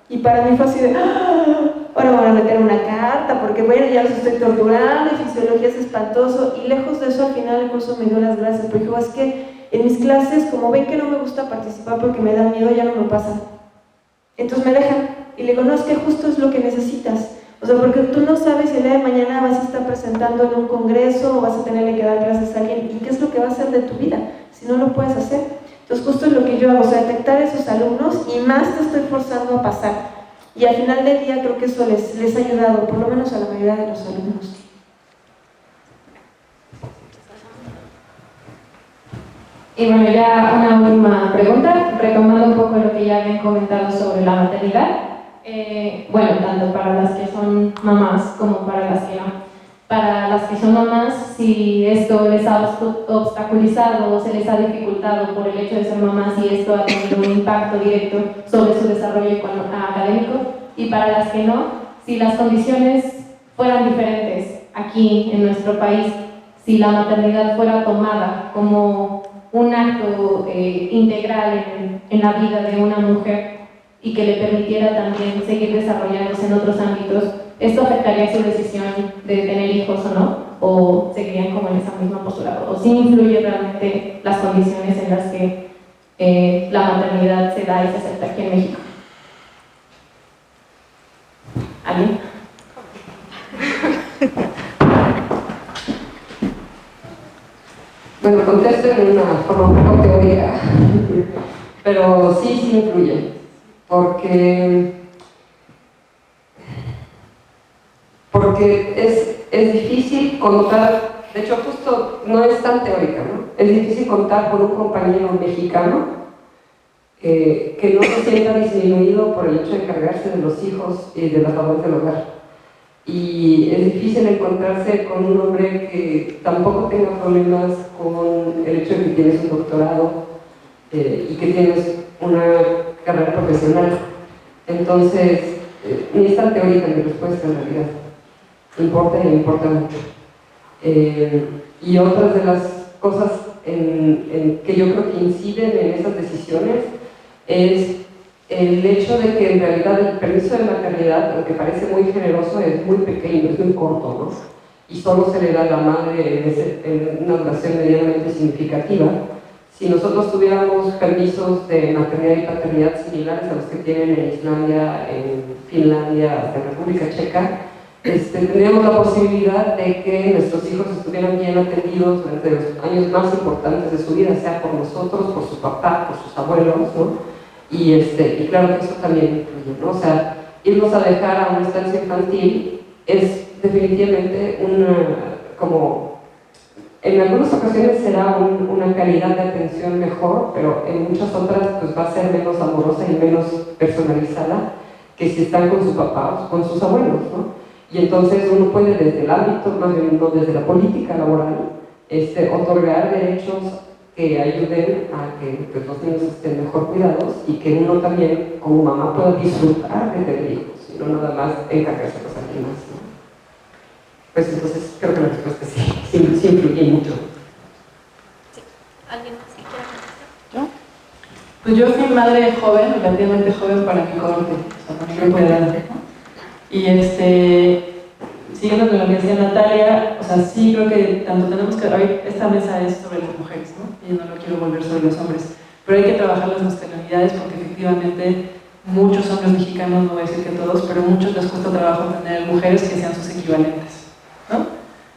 Y para mí fue así de, ¡ah! Ahora me van a meter una carta, porque bueno, ya los estoy torturando, y fisiología es espantoso, y lejos de eso al final el curso me dio las gracias, porque dijo, es que en mis clases, como ven que no me gusta participar porque me da miedo, ya no me pasan. Entonces me dejan, y le digo, no, es que justo es lo que necesitas, o sea, porque tú no sabes si el día de mañana vas a estar presentando en un congreso, o vas a tenerle que dar clases a alguien, y qué es lo que va a hacer de tu vida, si no lo puedes hacer. Entonces justo es lo que yo hago, o sea, detectar a esos alumnos, y más te estoy forzando a pasar. Y al final del día creo que eso les ha ayudado, por lo menos a la mayoría de los alumnos. Y bueno, ya una última pregunta, retomando un poco lo que ya habían comentado sobre la maternidad. Bueno, tanto para las que son mamás como para las que no. Para las que son mamás, si esto les ha obstaculizado o se les ha dificultado por el hecho de ser mamás y esto ha tenido un impacto directo sobre su desarrollo académico, y para las que no, si las condiciones fueran diferentes aquí en nuestro país, si la maternidad fuera tomada como un acto integral en la vida de una mujer y que le permitiera también seguir desarrollándose en otros ámbitos, ¿esto afectaría su decisión de tener hijos o no? ¿O seguirían como en esa misma postura? ¿O sí influye realmente las condiciones en las que la maternidad se da y se acepta aquí en México? ¿Alguien? Bueno, contesto en una forma un poco teórica. pero sí influye, porque es difícil contar, de hecho justo no es tan teórica, ¿no? Es difícil contar con un compañero mexicano que no se sienta disminuido por el hecho de encargarse de los hijos y de las labores del hogar. Y es difícil encontrarse con un hombre que tampoco tenga problemas con el hecho de que tienes un doctorado y que tienes una carrera profesional. Entonces, ni es tan teórica mi respuesta en realidad. Importa y importa mucho. Y otras de las cosas que yo creo que inciden en esas decisiones es el hecho de que en realidad el permiso de maternidad, aunque parece muy generoso, es muy pequeño, es muy corto, ¿no? Y solo se le da a la madre en una duración medianamente significativa. Si nosotros tuviéramos permisos de maternidad y paternidad similares a los que tienen en Islandia, en Finlandia, hasta en República Checa, tendríamos la posibilidad de que nuestros hijos estuvieran bien atendidos durante los años más importantes de su vida, sea por nosotros, por su papá, por sus abuelos, ¿no? Y claro que eso también influye, ¿no? O sea, irnos a dejar a una estancia infantil es definitivamente como en algunas ocasiones será una calidad de atención mejor, pero en muchas otras pues va a ser menos amorosa y menos personalizada que si están con su papá o con sus abuelos, ¿no? Y entonces uno puede desde el ámbito, más bien no desde la política laboral, otorgar derechos que ayuden a que pues, los niños estén mejor cuidados y que uno también como mamá pueda disfrutar de tener hijos y no nada más encargarse de los demás, ¿no? Pues entonces creo que la respuesta sí influye mucho. Sí. ¿Alguien más que quiera contestar? ¿Yo? Pues yo fui madre joven, relativamente joven para mi corte, o sea, para mi grupo de edad, ¿no? Y siguiendo con lo que decía Natalia, o sea, sí creo que tanto tenemos que, hoy esta mesa es sobre las mujeres, ¿no? Y no lo quiero volver sobre los hombres, pero hay que trabajar las masculinidades porque efectivamente muchos hombres mexicanos, no voy a decir que todos, pero muchos les cuesta trabajo tener mujeres que sean sus equivalentes, ¿no?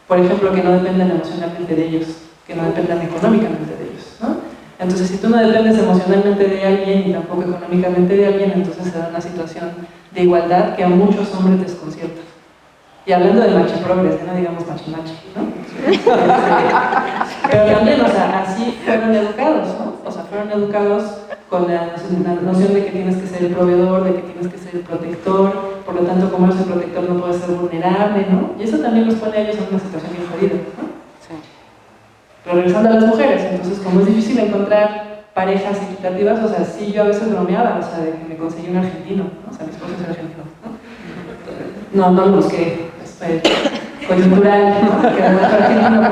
Por ejemplo, que no dependan emocionalmente de ellos, que no dependan económicamente de ellos, ¿no? Entonces, si tú no dependes emocionalmente de alguien y tampoco económicamente de alguien, entonces se da una situación de igualdad que a muchos hombres desconcierta. Y hablando de machiprogres, no digamos machimachi, ¿no? Pero también, o sea, así fueron educados, ¿no? O sea, fueron educados con la noción de que tienes que ser el proveedor, de que tienes que ser el protector, por lo tanto, como eres el protector no puedes ser vulnerable, ¿no? Y eso también los pone a ellos en una situación bien jodida, ¿no? Sí. Pero regresando a las mujeres, entonces, como es difícil encontrar parejas equitativas, o sea, sí, yo a veces bromeaba, o sea, de que me conseguí un argentino, ¿no? O sea, mi esposo es argentino, ¿no? No lo busqué, coyuntural, ¿no? Que además es argentino,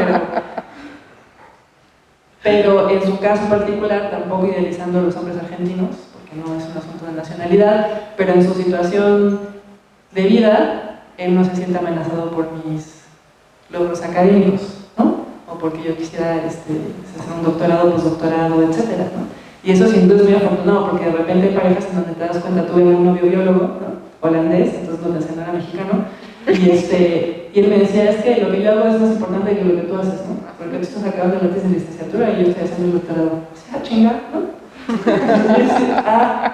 pero en su caso particular, tampoco idealizando a los hombres argentinos, porque no es un asunto de nacionalidad, pero en su situación de vida, él no se siente amenazado por mis logros académicos, ¿no? O porque yo quisiera hacer un doctorado, postdoctorado, etcétera, ¿no? Y eso sin duda es muy afortunado, porque de repente hay parejas en donde te das cuenta, tuve un novio biólogo, ¿no? Holandés, entonces donde se no era mexicano, y él me decía, es que lo que yo hago es más importante que lo que tú haces, ¿no? Porque tú estás acabando la tesis de licenciatura y yo estoy haciendo el doctorado. O sea, chinga, ¿no?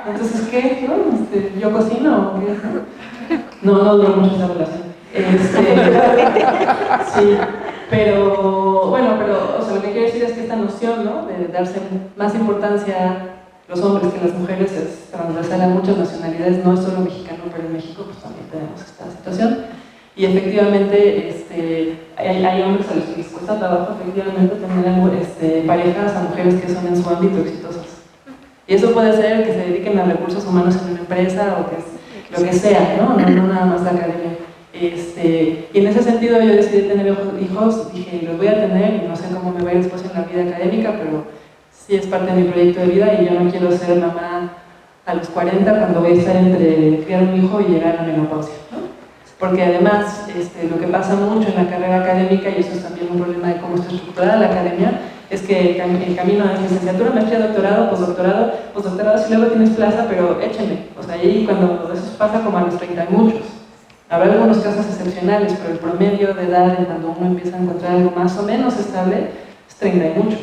Entonces, ¿qué? ¿No? ¿Yo cocino o qué? No duró mucho esa relación. Sí, pero, bueno, o sea, lo que quiero decir es que esta noción, ¿no? De darse más importancia a los hombres que las mujeres es transversal a muchas nacionalidades, no es solo mexicano, pero en México pues también tenemos esta situación. Y efectivamente hay hombres a los que les cuesta trabajo efectivamente tener parejas a mujeres que son en su ámbito exitosas. Y eso puede ser que se dediquen a recursos humanos en una empresa o que es lo que sea, ¿no? No nada más la academia. Y en ese sentido yo decidí tener hijos, dije, los voy a tener y no sé cómo me va a ir después en la vida académica, pero sí es parte de mi proyecto de vida y yo no quiero ser mamá a los 40 cuando voy a estar entre criar un hijo y llegar a la menopausia, ¿no? Porque además lo que pasa mucho en la carrera académica, y eso es también un problema de cómo está estructurada la academia, es que el camino es licenciatura, maestría, doctorado, postdoctorado, si luego tienes plaza, pero échenme. O sea, ahí cuando eso pasa como a los 30 hay muchos. Habrá algunos casos excepcionales, pero el promedio de edad en cuando uno empieza a encontrar algo más o menos estable es 30 y muchos.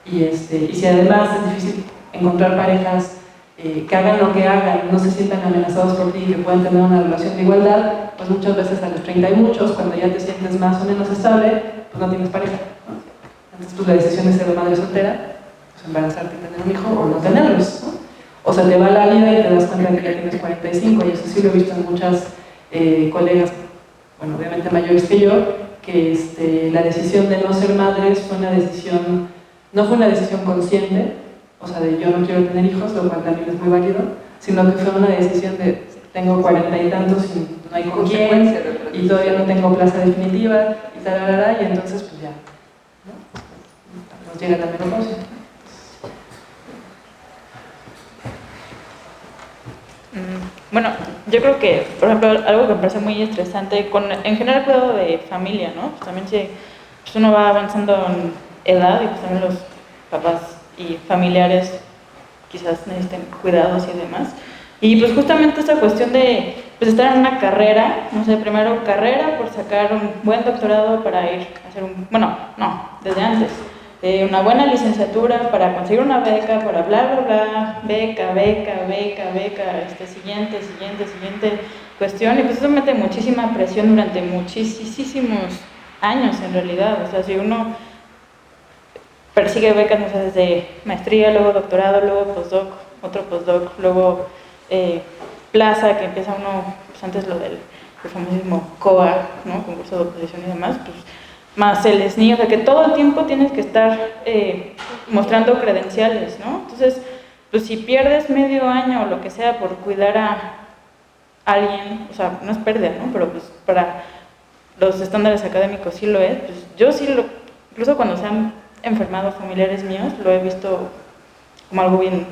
Y si además es difícil encontrar parejas que hagan lo que hagan, no se sientan amenazados por ti, que puedan tener una relación de igualdad, pues muchas veces a los 30 y muchos, cuando ya te sientes más o menos estable, pues no tienes pareja, ¿no? Entonces pues la decisión es ser madre soltera, pues embarazarte y tener un hijo o no tenerlos, ¿no? O sea, te va la vida y te das cuenta que ya tienes 45, y eso sí lo he visto en muchas colegas, bueno, obviamente mayores que yo, que la decisión de no ser madres fue una decisión, no fue una decisión consciente, o sea, de yo no quiero tener hijos, lo cual también es muy válido, sino que fue una decisión de tengo 40 y tantos y no hay con quién, y todavía no tengo plaza definitiva, y tal, y entonces pues ya, ¿no? Nos llega la menopausia. Bueno, yo creo que, por ejemplo, algo que me parece muy estresante, en general cuidado de familia, ¿no? Pues también si pues uno va avanzando en edad y pues también los papás y familiares quizás necesiten cuidados y demás. Y pues justamente esta cuestión de pues estar en una carrera, no sé, primero carrera por sacar un buen doctorado para ir a hacer desde antes. Una buena licenciatura para conseguir una beca, para bla, bla, bla, beca, siguiente cuestión, y pues eso mete muchísima presión durante muchísimos años en realidad. O sea, si uno persigue becas, no sé, desde maestría, luego doctorado, luego postdoc, otro postdoc, luego plaza, que empieza uno, pues antes lo del famosísimo COA, ¿no? Concurso de oposición y demás, pues más el SNI, o sea que todo el tiempo tienes que estar mostrando credenciales, ¿no? Entonces, pues si pierdes medio año o lo que sea por cuidar a alguien, o sea, no es pérdida, ¿no? Pero pues para los estándares académicos sí lo es, pues yo sí incluso cuando se han enfermado familiares míos, lo he visto como algo bien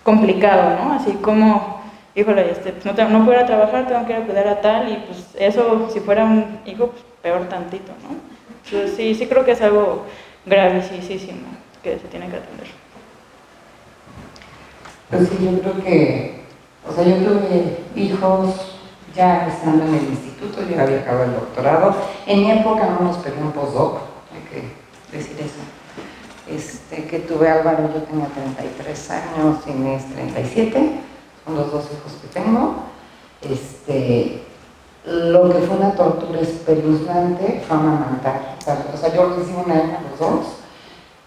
complicado, ¿no? Así como, híjole, pues no puedo ir a trabajar, tengo que ir a cuidar a tal, y pues eso, si fuera un hijo, pues peor tantito, ¿no? Entonces, sí creo que es algo gravísimo que se tiene que atender. Pues sí, yo creo que, o sea, yo tuve hijos ya estando en el instituto, yo había acabado el doctorado. En mi época no nos pedían un postdoc, hay que decir eso. Que tuve Álvaro, yo tenía 33 años, Inés 37, son los dos hijos que tengo. Lo que fue una tortura espeluznante fue amamantar. O sea, yo recibí una año a los dos,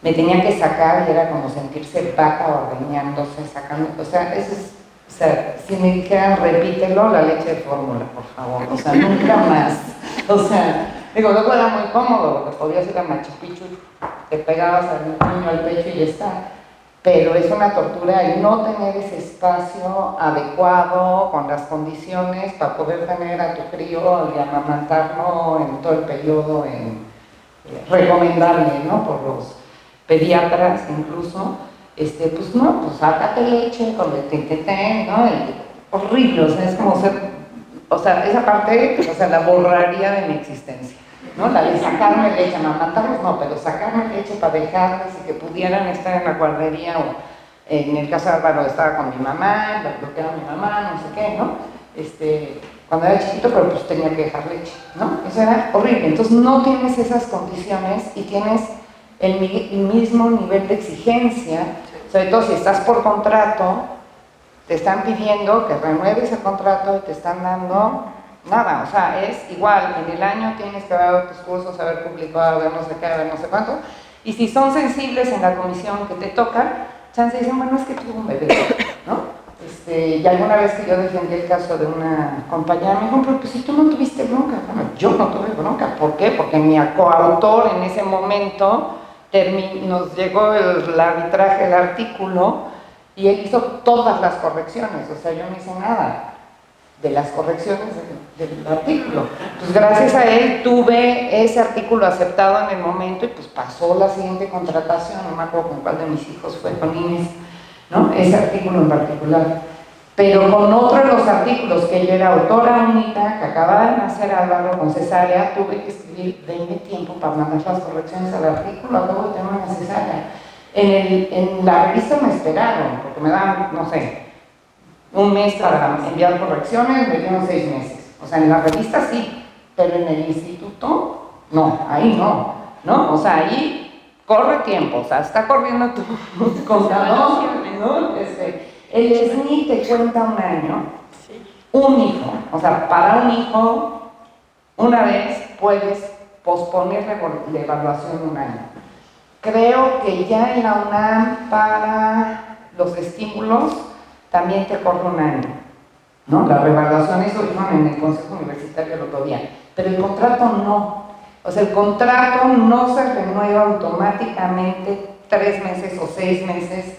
me tenía que sacar y era como sentirse vaca ordeñándose, sacando. O sea, si me dijeran repítelo, la leche de fórmula, por favor. O sea, nunca más. O sea, luego era muy cómodo, porque podías ir a Machu Picchu, te pegabas al niño al pecho y ya está. Pero es una tortura el no tener ese espacio adecuado, con las condiciones para poder tener a tu crío y amamantarlo en todo el periodo recomendable, ¿no? Por los pediatras incluso. Pues no, pues sácate leche con el tetetén, ¿no? Horrible, o sea, es como ser, o sea, esa parte, o sea, la borraría de mi existencia, ¿no? La de sacarme leche, amamantarlos no, pero sacarme leche para dejarles y que pudieran estar en la guardería, o en el caso de Álvaro estaba con mi mamá, lo que era mi mamá, no sé qué, ¿no? Cuando era chiquito, pero pues tenía que dejar leche, ¿no? Eso era horrible. Entonces no tienes esas condiciones y tienes el mismo nivel de exigencia, sobre todo si estás por contrato, te están pidiendo que renueves el contrato y te están dando nada, o sea, es igual, en el año tienes que haber tus cursos, haber publicado, haber no sé qué, haber no sé cuánto, y si son sensibles en la comisión que te toca, chance dicen, bueno, es que tuvo un bebé, ¿no? Y alguna vez que yo defendí el caso de una compañera, me dijo, pero pues si tú no tuviste bronca. Bueno, yo no tuve bronca, ¿por qué? Porque mi coautor en ese momento nos llegó el arbitraje, el artículo, y él hizo todas las correcciones, o sea, yo no hice nada de las correcciones del artículo. Pues gracias a él tuve ese artículo aceptado en el momento y pues pasó la siguiente contratación, no me acuerdo con cuál de mis hijos fue, con Inés, ¿no? Ese artículo en particular. Pero con otro de los artículos, que yo era autora única, que acababa de nacer Álvaro con cesárea, tuve que escribir, denme tiempo para mandar las correcciones al artículo, acabo de tener una cesárea. En la revista me esperaron, porque me daban, no sé, un mes para enviar correcciones, me dieron 6 meses. O sea, en la revista sí, pero en el instituto, no, ahí no, ¿no? O sea, ahí corre tiempo, o sea, está corriendo tu contador, ¿no? El SNI te cuenta un año, un hijo, o sea, para un hijo, una vez puedes posponer la evaluación un año. Creo que ya en la UNAM para los estímulos también te corre un año, ¿no? La reevaluación, eso dijo en el Consejo Universitario el otro día, pero el contrato no. O sea, el contrato no se renueva automáticamente 3 meses o 6 meses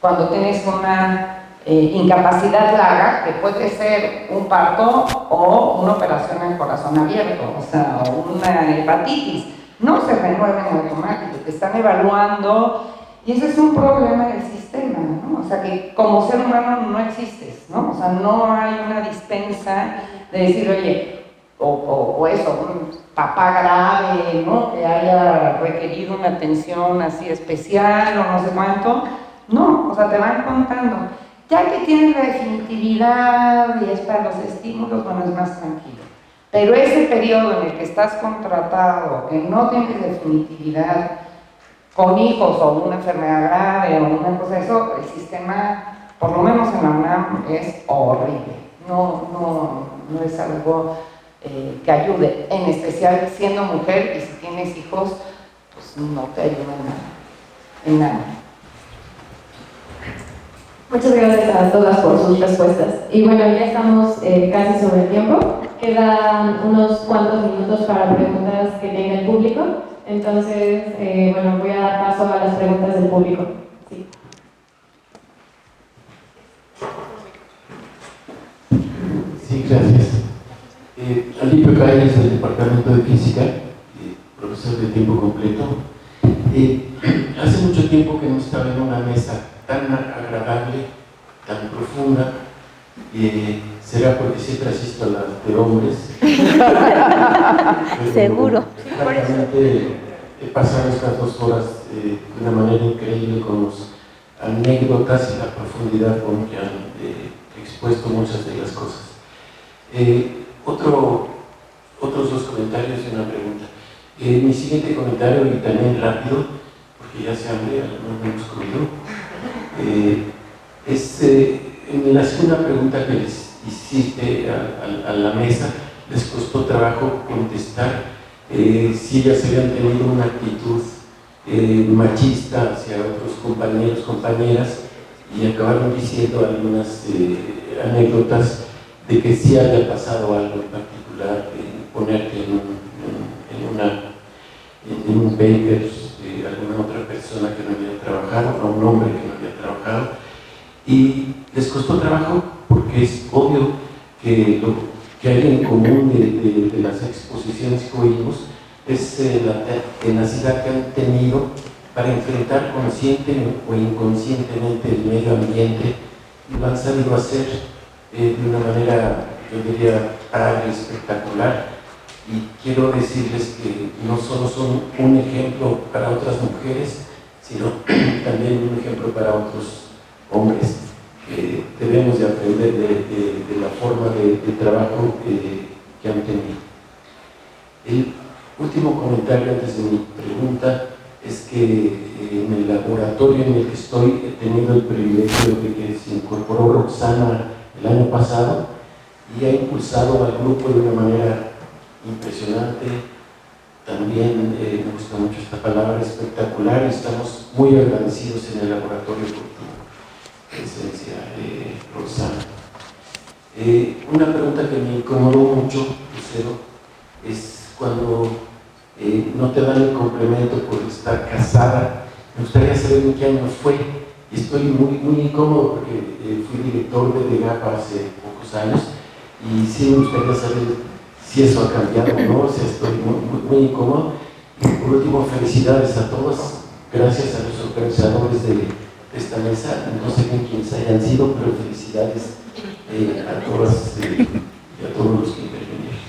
cuando tienes una incapacidad larga, que puede ser un parto o una operación en corazón abierto, o sea, o una hepatitis. No se renueva en automático, te están evaluando y ese es un problema del sistema, ¿no? O sea, que como ser humano no existes, ¿no? O sea, no hay una dispensa de decir, oye, o eso, un papá grave, ¿no? Que haya requerido una atención así especial o no sé cuánto. No, o sea, te van contando. Ya que tienes la definitividad y es para los estímulos, bueno, es más tranquilo. Pero ese periodo en el que estás contratado, que no tienes definitividad, con hijos o una enfermedad grave o una cosa de eso, el sistema, por lo menos en la UNAM, es horrible. No es algo que ayude, en especial siendo mujer y si tienes hijos, pues no te ayuda en nada. Muchas gracias a todas por sus respuestas. Y bueno, ya estamos casi sobre el tiempo. Quedan unos cuantos minutos para preguntas que tenga el público. Entonces, bueno, voy a dar paso a las preguntas del público. Sí. Sí, gracias. Alipio Calles, del Departamento de Física, profesor de tiempo completo. Hace mucho tiempo que no estaba en una mesa tan agradable, tan profunda. ¿Será porque siempre asisto a las de hombres? Seguro. Francamente, he pasado estas 2 horas de una manera increíble con las anécdotas y la profundidad con que han expuesto muchas de las cosas. Otros 2 comentarios y una pregunta. Mi siguiente comentario, y también rápido, porque ya se hambre, no hemos comido, en la segunda pregunta que les hiciste a la mesa, les costó trabajo contestar si ellas habían tenido una actitud machista hacia otros compañeros, compañeras, y acabaron diciendo algunas anécdotas de que sí haya pasado algo en particular, ponerte en un paper, alguna otra persona que no había trabajado, o un hombre que no había trabajado, y les costó trabajo porque es obvio que lo que hay en común de las exposiciones que oímos es la tenacidad que han tenido para enfrentar consciente o inconscientemente el medio ambiente, y lo han sabido hacer de una manera, yo diría, espectacular. Y quiero decirles que no solo son un ejemplo para otras mujeres, sino también un ejemplo para otros hombres, que debemos de aprender de la forma de trabajo que han tenido. El último comentario antes de mi pregunta es que en el laboratorio en el que estoy he tenido el privilegio de que se incorporó Roxana el año pasado y ha impulsado al grupo de una manera impresionante. También me gusta mucho esta palabra, espectacular, y estamos muy agradecidos en el laboratorio por tu presencia, Roxana. Una pregunta que me incomodó mucho, Lucero, es cuando no te dan el complemento por estar casada. Me gustaría saber en qué año fue, y estoy muy incómodo porque fui director de DEGAPA hace pocos años, y sí me gustaría saber si eso ha cambiado o no. O sea, estoy muy incómodo. Y por último, felicidades a todos, gracias a los organizadores de esta mesa, no sé quiénes hayan sido, pero felicidades a todas y a todos los que intervinieron.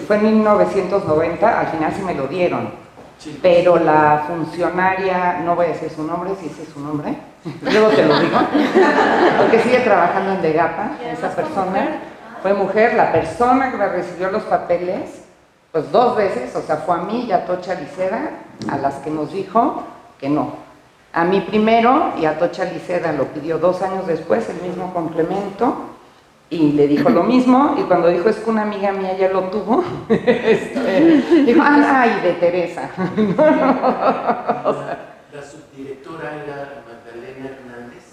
Fue en 1990, al final sí me lo dieron, Sí. pero la funcionaria, no voy a decir su nombre, si ese es su nombre, luego te lo digo, porque sigue trabajando en DEGAPA, esa persona fue mujer, la persona que me recibió los papeles, pues 2 veces, o sea, fue a mí y a Tocha Liceda, a las que nos dijo que no. A mí primero, y a Tocha Liceda lo pidió 2 años después, el mismo complemento, y le dijo lo mismo, y cuando dijo es que una amiga mía ya lo tuvo, dijo, ay, de Teresa. La subdirectora era Magdalena Hernández.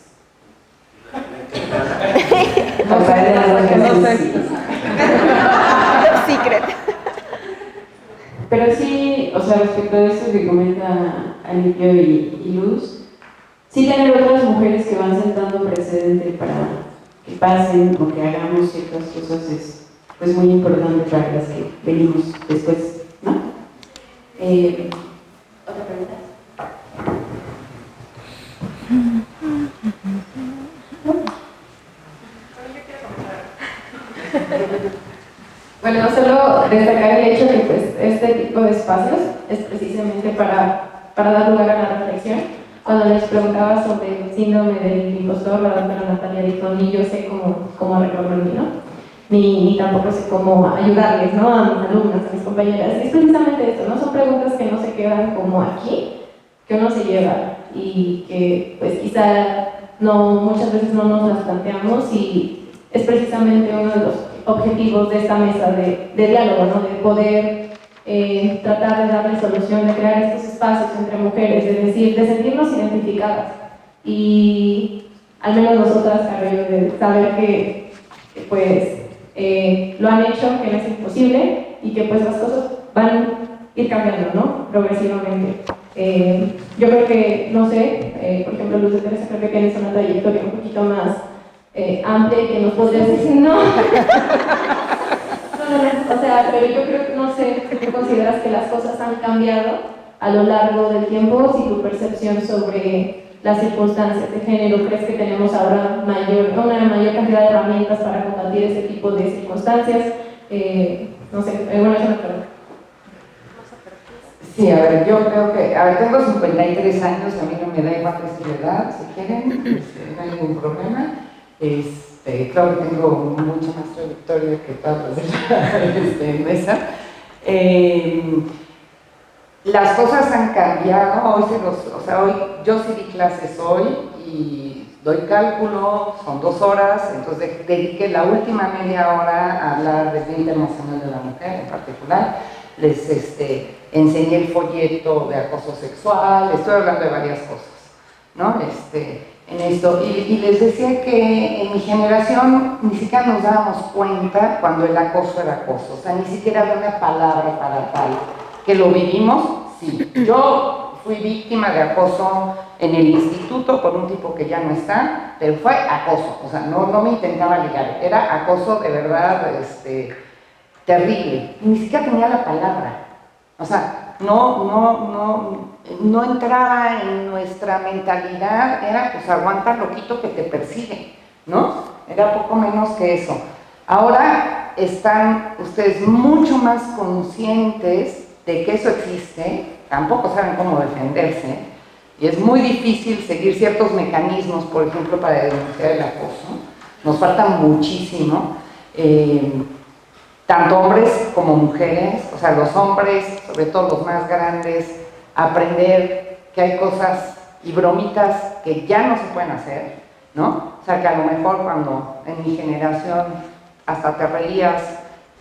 No sé. Top secret. Pero sí, o sea, respecto a eso que comenta Alipio y Luz, sí tener otras mujeres que van sentando precedente para que pasen o que hagamos ciertas cosas es pues muy importante para las que venimos después, ¿no? ¿Otra pregunta? Bueno, solo destacar el hecho que pues, este tipo de espacios es precisamente para dar lugar a la reflexión. Cuando les preguntaba sobre el síndrome del impostor, la doctora Natalia dijo, ni yo sé cómo arreglarlo en mí, ¿no? Ni tampoco sé cómo ayudarles, ¿no? A mis alumnas, a mis compañeras. Es precisamente esto, ¿no? Son preguntas que no se quedan como aquí, que uno se lleva y que pues quizá muchas veces no nos las planteamos, y es precisamente uno de los objetivos de esta mesa de diálogo, ¿no? De poder tratar de darle solución, de crear estos espacios entre mujeres, es decir, de sentirnos identificadas. Y al menos nosotras, Carrillo, de saber que pues lo han hecho, que no es imposible y que pues las cosas van a ir cambiando, ¿no? Progresivamente. Yo creo que, no sé, por ejemplo, Luz de Teresa, creo que tienes una trayectoria un poquito más amplia y que nos podrías decir, no. O sea, pero yo creo que, no sé, si tú consideras que las cosas han cambiado a lo largo del tiempo, si tu percepción sobre las circunstancias de género, ¿crees que tenemos ahora una mayor cantidad de herramientas para combatir ese tipo de circunstancias? No sé, bueno, es una pregunta. Sí, a ver, yo creo que, tengo 53 años, a mí no me da igual decir la edad, si quieren, no hay ningún problema. Claro que tengo mucha más trayectoria que todas las mesa. Las cosas han cambiado, hoy yo sí di clases hoy y doy cálculo, son 2 horas, entonces dediqué la última media hora a hablar del Día Internacional de la Mujer en particular. Les enseñé el folleto de acoso sexual, estoy hablando de varias cosas, ¿no? En esto, y les decía que en mi generación ni siquiera nos dábamos cuenta cuando el acoso era acoso, o sea, ni siquiera había una palabra para tal. ¿Que lo vivimos? Sí. Yo fui víctima de acoso en el instituto por un tipo que ya no está, pero fue acoso, o sea, no me intentaba ligar, era acoso de verdad, terrible, y ni siquiera tenía la palabra, o sea, no entraba en nuestra mentalidad, era pues aguanta loquito que te persigue, ¿no? Era poco menos que eso. Ahora están ustedes mucho más conscientes de que eso existe, tampoco saben cómo defenderse, y es muy difícil seguir ciertos mecanismos, por ejemplo, para denunciar el acoso. Nos falta muchísimo, tanto hombres como mujeres, o sea, los hombres, sobre todo los más grandes, aprender que hay cosas y bromitas que ya no se pueden hacer, ¿no? O sea, que a lo mejor cuando en mi generación hasta te reías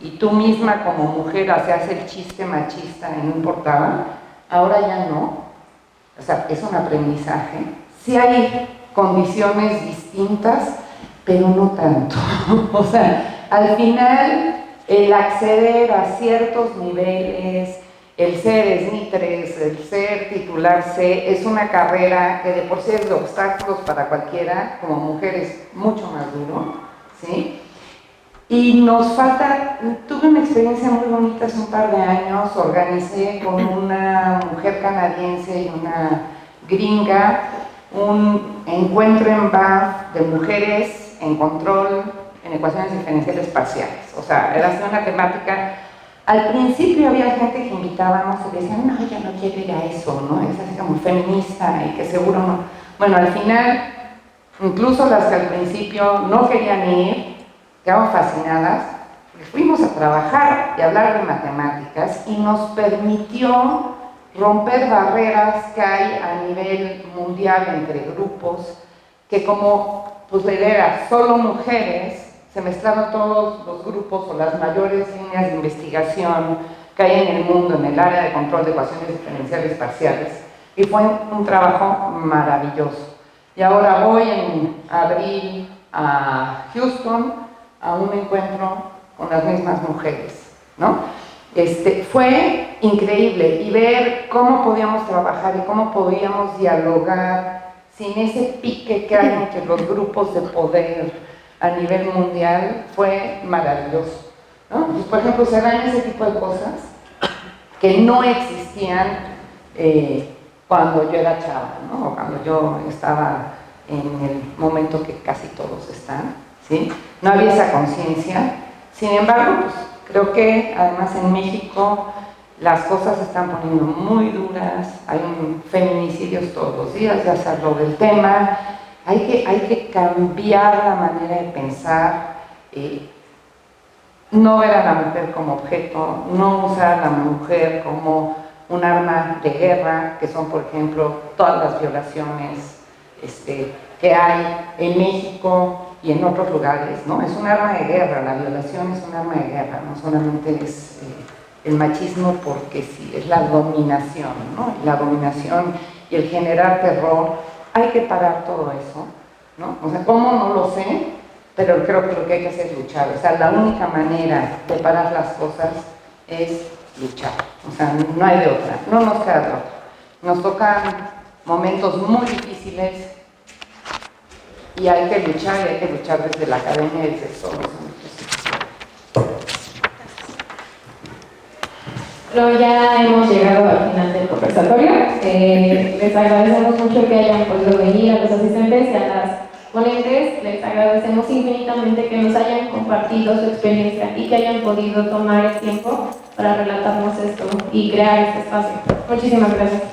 y tú misma como mujer hacías el chiste machista y no importaba, ahora ya no. O sea, es un aprendizaje. Sí hay condiciones distintas, pero no tanto. O sea, al final el acceder a ciertos niveles, el ser SNI 3, el ser titular C, es una carrera que de por sí es de obstáculos para cualquiera, como mujer es mucho más duro, ¿sí? Y nos falta, tuve una experiencia muy bonita hace un par de años, organicé con una mujer canadiense y una gringa un encuentro en Bath de mujeres en control en ecuaciones diferenciales parciales. O sea, era una temática. Al principio había gente que invitábamos y decían, no, yo no quiero ir a eso, ¿no? Es así como feminista y que seguro no. Bueno, al final, incluso las que al principio no querían ir, quedaban fascinadas, porque fuimos a trabajar y hablar de matemáticas y nos permitió romper barreras que hay a nivel mundial entre grupos, que como pues era solo mujeres, se mezclaron todos los grupos o las mayores líneas de investigación que hay en el mundo en el área de control de ecuaciones diferenciales parciales, y fue un trabajo maravilloso. Y ahora voy en abril a Houston a un encuentro con las mismas mujeres, ¿no? Fue increíble, y ver cómo podíamos trabajar y cómo podíamos dialogar sin ese pique que hay entre los grupos de poder a nivel mundial fue maravilloso, ¿no? Pues, por ejemplo, se dan ese tipo de cosas que no existían cuando yo era chava, ¿no? O cuando yo estaba en el momento que casi todos están, ¿sí? No había esa conciencia. Sin embargo, pues, creo que además en México las cosas se están poniendo muy duras, hay feminicidios todos los días, ya se habló del tema, hay que cambiar la manera de pensar, no ver a la mujer como objeto, no usar a la mujer como un arma de guerra, que son, por ejemplo, todas las violaciones que hay en México y en otros lugares, ¿no? Es un arma de guerra, la violación es un arma de guerra, no solamente es el machismo, porque sí, es la dominación, ¿no? La dominación y el generar terror, hay que parar todo eso, ¿no? O sea, ¿cómo? No lo sé, pero creo que lo que hay que hacer es luchar. O sea, la única manera de parar las cosas es luchar, o sea, no hay de otra, no nos queda de otra. Nos tocan momentos muy difíciles y hay que luchar desde la academia y desde todos. Pero ya hemos llegado al final del conversatorio. Les agradecemos mucho que hayan podido venir, a los asistentes y a las ponentes. Les agradecemos infinitamente que nos hayan compartido su experiencia y que hayan podido tomar el tiempo para relatarnos esto y crear este espacio. Muchísimas gracias.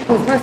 Pues más,